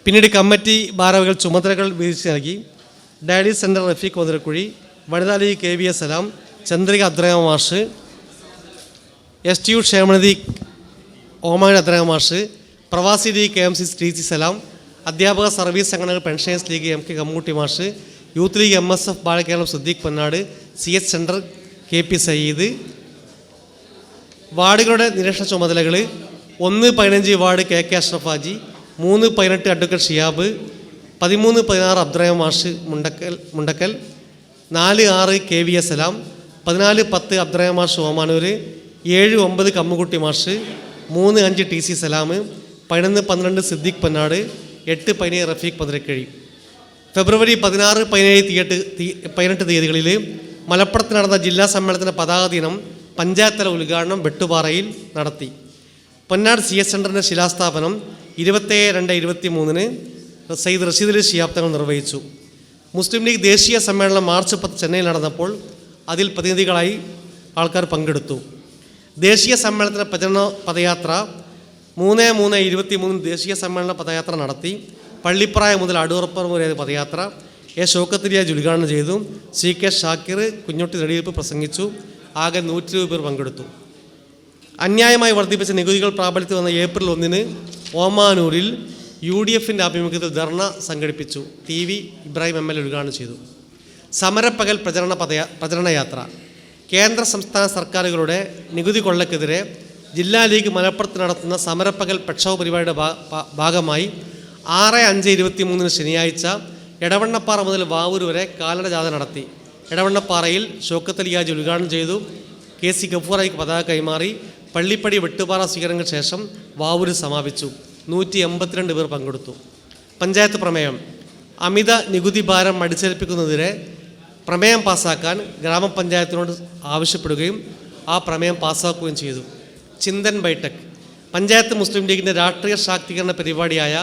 പിന്നീട് കമ്മിറ്റി ഭാരവാഹികൾ ചുമതലകൾ വീതിച്ച് നൽകി. ഡാഡി സെൻറ്റർ റഫീഖ് മദ്രക്കുഴി, വനിതാ ലീഗ് KVA സലാം, ചന്ദ്രിക അബ്ദുറഹ്മാൻ മാഷ്, STU ക്ഷേമനിധി ഓമാൻ അബ്ദുറഹ്മാൻ മാഷ്, പ്രവാസി ലീഗ് KMC TC സലാം, അധ്യാപക സർവീസ് സംഘടനകൾ പെൻഷനേഴ്സ് ലീഗ് MK കമ്മൂട്ടി മാഷ്, youth league MSF Balakeralam Siddique Ponnad, CS centre KP Sayyid. വാർഡുകളുടെ നിരീക്ഷണ ചുമതലകൾ: 1-15 ward KK Ashraf Haji, 3-18 advocate Shiyab, 13-16 Abdurahman മാഷ് മുണ്ടക്കൽ, 4-6 KVA സലാം, 14-10 അബ്ദുറഹ്മാൻ മാഷ് ഓമാനൂർ, 7-9 കമ്മുകുട്ടി മാഷ്, 3-5 TC സലാം, 11-12 സിദ്ദീഖ് പൊന്നാട്, 8-17 റഫീഖ് മദ്രക്കഴി. ഫെബ്രുവരി 16-18 തീയതികളിൽ മലപ്പുറത്ത് നടന്ന ജില്ലാ സമ്മേളനത്തിൻ്റെ പതാക ദിനം പഞ്ചായത്ത് തല ഉദ്ഘാടനം വെട്ടുപാറയിൽ നടത്തി. പൊന്നാട് CS സെൻറ്ററിൻ്റെ ശിലാസ്ഥാപനം 27/2/23 സയ്യിദ് റഷീദ് അലി ശിഹാബ് തങ്ങൾ നിർവഹിച്ചു. മുസ്ലിം ലീഗ് ദേശീയ സമ്മേളനം മാർച്ച് 10 ചെന്നൈയിൽ നടന്നപ്പോൾ അതിൽ പ്രതിനിധികളായി ആൾക്കാർ പങ്കെടുത്തു. ദേശീയ സമ്മേളനത്തിൻ്റെ പ്രചരണ പദയാത്ര 3/3/23 ദേശീയ സമ്മേളന പദയാത്ര നടത്തി. പള്ളിപ്രായ മുതൽ അടൂർപ്പുറം വരെ പദയാത്ര ഷൗക്കത്ത് അലി ഹാജി ഉദ്ഘാടനം ചെയ്തു. CK ഷാക്കിർ കുഞ്ഞുട്ടി നെടിയിരുപ്പ് പ്രസംഗിച്ചു. ആകെ 120 പേർ പങ്കെടുത്തു. അന്യായമായി വർദ്ധിപ്പിച്ച നികുതികൾ പ്രാബല്യത്തിൽ വന്ന ഏപ്രിൽ 1 ഓമാനൂരിൽ UDFൻ്റെ ആഭിമുഖ്യത്തിൽ ധർണ സംഘടിപ്പിച്ചു. TV ഇബ്രാഹിം MLA ഉദ്ഘാടനം ചെയ്തു. സമരപ്പകൽ പ്രചരണ യാത്ര. കേന്ദ്ര സംസ്ഥാന സർക്കാരുകളുടെ നികുതി കൊള്ളക്കെതിരെ ജില്ലാ ലീഗ് മലപ്പുറത്ത് നടത്തുന്ന സമരപ്പകൽ പ്രക്ഷോഭ പരിപാടിയുടെ ഭാഗമായി 6/5/23 ശനിയാഴ്ച എടവണ്ണപ്പാറ മുതൽ വാവൂർ വരെ കാൽനട ജാഥ നടത്തി. എടവണ്ണപ്പാറയിൽ ഷൗക്കത്ത് അലി ഹാജി ഉദ്ഘാടനം ചെയ്തു. KC ഗഫൂർ ഹാജിക്ക് പതാക കൈമാറി. പള്ളിപ്പടി വെട്ടുപാറ സ്വീകരണങ്ങൾക്ക് ശേഷം വാവൂരിൽ സമാപിച്ചു. 182 പേർ പങ്കെടുത്തു. പഞ്ചായത്ത് പ്രമേയം. അമിത നികുതി ഭാരം അടിച്ചേൽപ്പിക്കുന്നതിരെ പ്രമേയം പാസ്സാക്കാൻ ഗ്രാമപഞ്ചായത്തിനോട് ആവശ്യപ്പെടുകയും ആ പ്രമേയം പാസ്സാക്കുകയും ചെയ്തു. ചിന്തൻ ബൈഠക്. പഞ്ചായത്ത് മുസ്ലിം ലീഗിൻ്റെ രാഷ്ട്രീയ ശാക്തീകരണ പരിപാടിയായ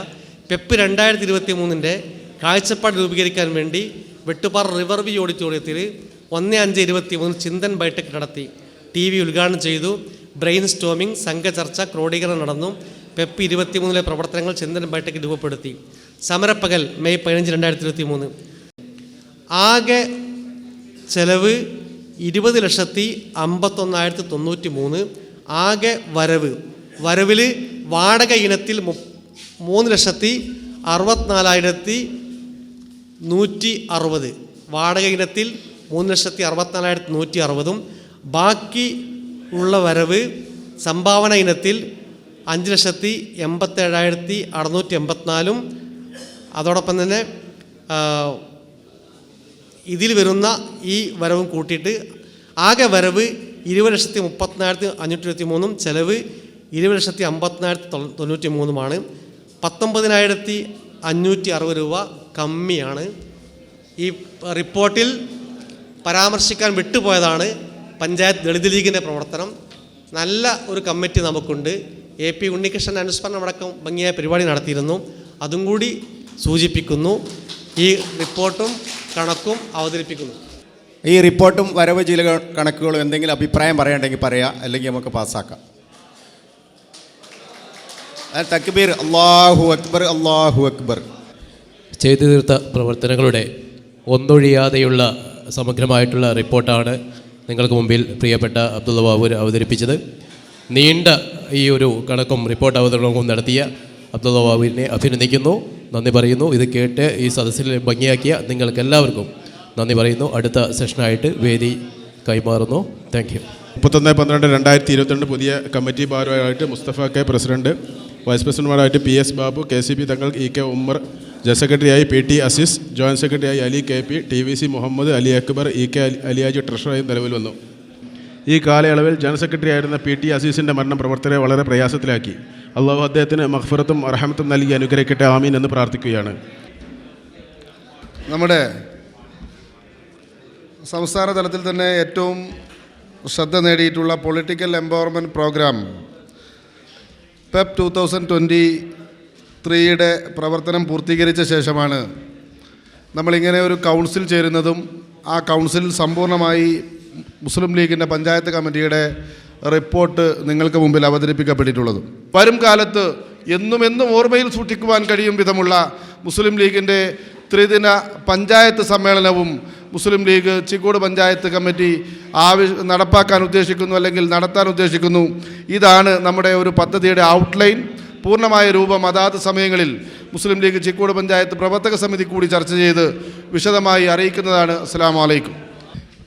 PEP 2023 കാഴ്ചപ്പാട് രൂപീകരിക്കാൻ വേണ്ടി വെട്ടുപാറ റിവർ വ്യൂ ഓഡിറ്റോറിയത്തിൽ 1/5/23 ചിന്തൻ ബൈഠക് നടത്തി. TV ഉദ്ഘാടനം ചെയ്തു. ബ്രെയിൻ സ്റ്റോമിംഗ്, സംഘചർച്ച, ക്രോഡീകരണം നടന്നു. PEP 23 പ്രവർത്തനങ്ങൾ ചിന്തൻ ബൈഠക് രൂപപ്പെടുത്തി. സമരപ്പകൽ മെയ് 15, 2023. ആകെ ചെലവ് 20,51,093. ആകെ വരവിൽ വാടക ഇനത്തിൽ 3,64,160. വാടക ഇനത്തിൽ 3,64,160. ബാക്കി ഉള്ള വരവ് സംഭാവന ഇനത്തിൽ 5,87,684. അതോടൊപ്പം തന്നെ ഇതിൽ വരുന്ന ഈ വരവും കൂട്ടിയിട്ട് ആകെ വരവ് 20,34,523. ചെലവ് 20,54,093. 19,560 രൂപ കമ്മിയാണ്. ഈ റിപ്പോർട്ടിൽ പരാമർശിക്കാൻ വിട്ടുപോയതാണ് പഞ്ചായത്ത് ദളിത് ലീഗിൻ്റെ പ്രവർത്തനം. നല്ല ഒരു കമ്മിറ്റി നമുക്കുണ്ട്. AP ഉണ്ണികൃഷ്ണൻ അനുസ്മരണമടക്കം ഭംഗിയായ പരിപാടി നടത്തിയിരുന്നു. അതും കൂടി സൂചിപ്പിക്കുന്നു. ഈ റിപ്പോർട്ടും കണക്കും അവതരിപ്പിക്കുന്നു. ഈ റിപ്പോർട്ടും വരവ് ചില കണക്കുകളും എന്തെങ്കിലും അഭിപ്രായം പറയണ്ടെങ്കിൽ പറയാം, അല്ലെങ്കിൽ നമുക്ക് പാസ്സാക്കാം. തക്ബീർ, അല്ലാഹു അക്ബർ, അല്ലാഹു അക്ബർ. ചെയ്തു തീർത്ത പ്രവർത്തനങ്ങളുടെ ഒന്നൊഴിയാതെയുള്ള സമഗ്രമായിട്ടുള്ള റിപ്പോർട്ടാണ് നിങ്ങൾക്ക് മുമ്പിൽ പ്രിയപ്പെട്ട അബ്ദുള്ള ബാബൂർ അവതരിപ്പിച്ചത്. നീണ്ട ഈ ഒരു കണക്കും റിപ്പോർട്ട് അവതരണവും നടത്തിയ അബ്ദുള്ള ബാബുവിനെ അഭിനന്ദിക്കുന്നു, നന്ദി പറയുന്നു. ഇത് കേട്ട് ഈ സദസ്സിൽ ഭംഗിയാക്കിയ നിങ്ങൾക്കെല്ലാവർക്കും നന്ദി പറയുന്നു. അടുത്ത സെഷനായിട്ട് വേദി കൈമാറുന്നു. Thank you. 31/12/2022 പുതിയ കമ്മിറ്റി ഭാരവാഹികളായിട്ട് മുസ്തഫ കെ പ്രസിഡന്റ്, വൈസ് പ്രസിഡന്റുമാരായിട്ട് PS Babu, KCP Thangal, EK Ummer, general സെക്രട്ടറിയായി PT അസീസ്, ജോയിൻറ്റ് സെക്രട്ടറിയായി Ali KP, TVC Muhammad, Ali Akbar, EK അലിയാജി ട്രഷററായി നിലവിൽ വന്നു. ഈ കാലയളവിൽ ജനറൽ സെക്രട്ടറി ആയിരുന്ന PT അസീസിൻ്റെ മരണം പ്രവർത്തകരെ വളരെ പ്രയാസത്തിലാക്കി. അള്ളാഹു അദ്ദേഹത്തിന് മഗ്ഫിറത്തും റഹമത്തും നൽകി അനുഗ്രഹിക്കട്ടെ, ആമീൻ എന്ന് പ്രാർത്ഥിക്കുകയാണ്. നമ്മുടെ സംസ്ഥാന തലത്തിൽ തന്നെ ഏറ്റവും ശ്രദ്ധ നേടിയിട്ടുള്ള പൊളിറ്റിക്കൽ എംപവർമെൻറ്റ് പ്രോഗ്രാം PEP 2023യുടെ പ്രവർത്തനം പൂർത്തീകരിച്ച ശേഷമാണ് നമ്മളിങ്ങനെ ഒരു കൗൺസിൽ ചേരുന്നതും ആ കൗൺസിൽ സമ്പൂർണ്ണമായി മുസ്ലിം ലീഗിൻ്റെ പഞ്ചായത്ത് കമ്മിറ്റിയുടെ റിപ്പോർട്ട് നിങ്ങൾക്ക് മുമ്പിൽ അവതരിപ്പിക്കപ്പെട്ടിട്ടുള്ളതും. വരും കാലത്ത് എന്നും ഓർമ്മയിൽ സൂക്ഷിക്കുവാൻ കഴിയും വിധമുള്ള മുസ്ലിം ലീഗിൻ്റെ ത്രിദിന പഞ്ചായത്ത് സമ്മേളനവും മുസ്ലിം ലീഗ് ചീക്കോട് പഞ്ചായത്ത് കമ്മിറ്റി നടപ്പാക്കാൻ ഉദ്ദേശിക്കുന്നു, അല്ലെങ്കിൽ നടത്താൻ ഉദ്ദേശിക്കുന്നു. ഇതാണ് നമ്മുടെ ഒരു പദ്ധതിയുടെ ഔട്ട്ലൈൻ. പൂർണ്ണമായ രൂപം അതാത് സമയങ്ങളിൽ മുസ്ലിം ലീഗ് ചീക്കോട് പഞ്ചായത്ത് പ്രവർത്തക സമിതി കൂടി ചർച്ച ചെയ്ത് വിശദമായി അറിയിക്കുന്നതാണ്. അസ്സലാമു അലൈക്കും.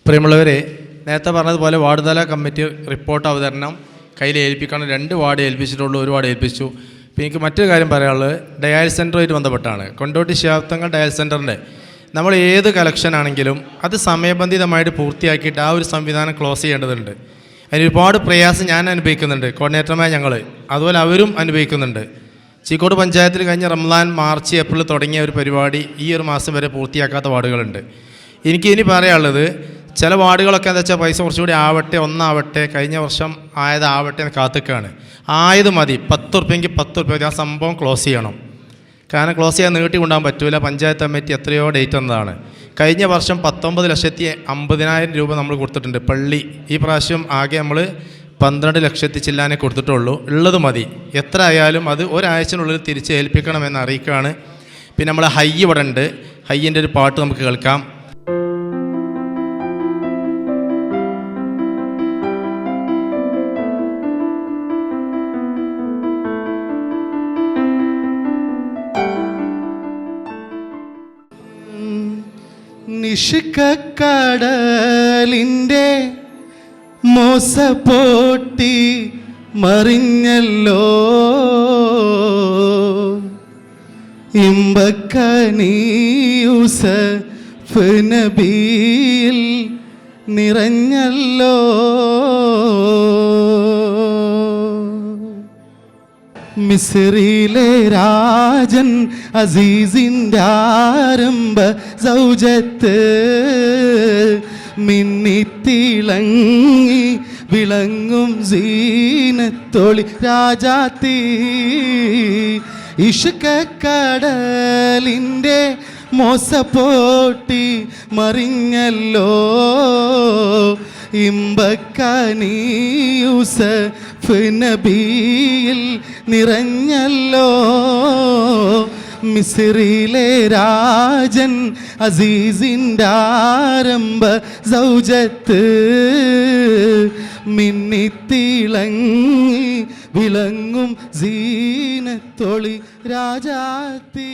പ്രിയമുള്ളവരെ, നേരത്തെ പറഞ്ഞതുപോലെ വാർഡ് തല കമ്മിറ്റി റിപ്പോർട്ട് അവതരണം കയ്യിൽ ഏൽപ്പിക്കണം. 2 വാർഡ് ഏൽപ്പിച്ചിട്ടുള്ളൂ, 1 വാർഡ് ഏൽപ്പിച്ചു. അപ്പോൾ എനിക്ക് മറ്റൊരു കാര്യം പറയാനുള്ളത് ഡയാലിസ് സെൻ്ററുമായിട്ട് ബന്ധപ്പെട്ടാണ്. കൊണ്ടോട്ടി ശിഹാബ്തങ്ങൾ ഡയാലിസ് സെൻ്ററിൻ്റെ നമ്മൾ ഏത് കലക്ഷൻ ആണെങ്കിലും അത് സമയബന്ധിതമായിട്ട് പൂർത്തിയാക്കിയിട്ട് ആ ഒരു സംവിധാനം ക്ലോസ് ചെയ്യേണ്ടതുണ്ട്. അതിന് ഒരുപാട് പ്രയാസം ഞാൻ അനുഭവിക്കുന്നുണ്ട്, കോർഡിനേറ്റർമാർ ഞങ്ങൾ, അതുപോലെ അവരും അനുഭവിക്കുന്നുണ്ട്. ചീക്കോട് പഞ്ചായത്തിൽ കഴിഞ്ഞ റംസാൻ, മാർച്ച്, ഏപ്രിൽ തുടങ്ങിയ ഒരു പരിപാടി ഈ ഒരു മാസം വരെ പൂർത്തിയാക്കാത്ത വാർഡുകളുണ്ട്. എനിക്ക് ഇനി പറയാനുള്ളത്, ചില വാർഡുകളൊക്കെ എന്താ വെച്ചാൽ പൈസ കുറച്ചുകൂടി ആവട്ടെ, ഒന്നാവട്ടെ, കഴിഞ്ഞ വർഷം ആയതാവട്ടെ എന്ന് കാത്തുക്കാണ്. ആയത് മതി, 10 ഉറുപ്പ്യെങ്കിൽ 10 ഉറുപ്പ്യ ആ സംഭവം ക്ലോസ് ചെയ്യണം. കാരണം ക്ലോസ് ചെയ്യാൻ നീട്ടി കൊണ്ടുപോകാൻ പറ്റില്ല. പഞ്ചായത്ത് കമ്മിറ്റി എത്രയോ ഡേറ്റ് എന്നതാണ്. കഴിഞ്ഞ വർഷം 19,50,000 രൂപ നമ്മൾ കൊടുത്തിട്ടുണ്ട് പള്ളി. ഈ പ്രാവശ്യം ആകെ നമ്മൾ 12 ലക്ഷത്തി ചില്ലാനെ കൊടുത്തിട്ടുള്ളൂ. ഉള്ളത് മതി, എത്ര ആയാലും അത് ഒരാഴ്ചനുള്ളിൽ തിരിച്ച് ഏൽപ്പിക്കണമെന്ന് അറിയിക്കുകയാണ്. പിന്നെ നമ്മൾ ഹൈ ഇവിടെ ഉണ്ട്, ഹയ്യിൻ്റെ ഒരു പാട്ട് നമുക്ക് കേൾക്കാം. നിഷ്കടലിൻ്റെ മോസപ്പോട്ടി മറിഞ്ഞല്ലോ, ഇമ്പക്കനീയൂസഫ് നബിയിൽ നിറഞ്ഞല്ലോ. മിസ്രിലെ രാജൻ അസീസിൻ്റെ ആരംഭ സൗജത്ത് മിന്നിത്തിളങ്ങി വിളങ്ങും സീനത്തൊളി രാജാത്തി. ഇഷ്കക്കടലിൻ്റെ മോസപ്പോട്ടി മറിഞ്ഞല്ലോ, ഇമ്പക്കനീയൂസഫ് നബിയിൽ നിറഞ്ഞല്ലോ. മിസ്രിലെ രാജൻ അസീസിൻ്റെ ആരംഭ സൗജത്ത് മിന്നിത്തിളങ്ങി വിളങ്ങും സീനത്തൊളി രാജാത്തി.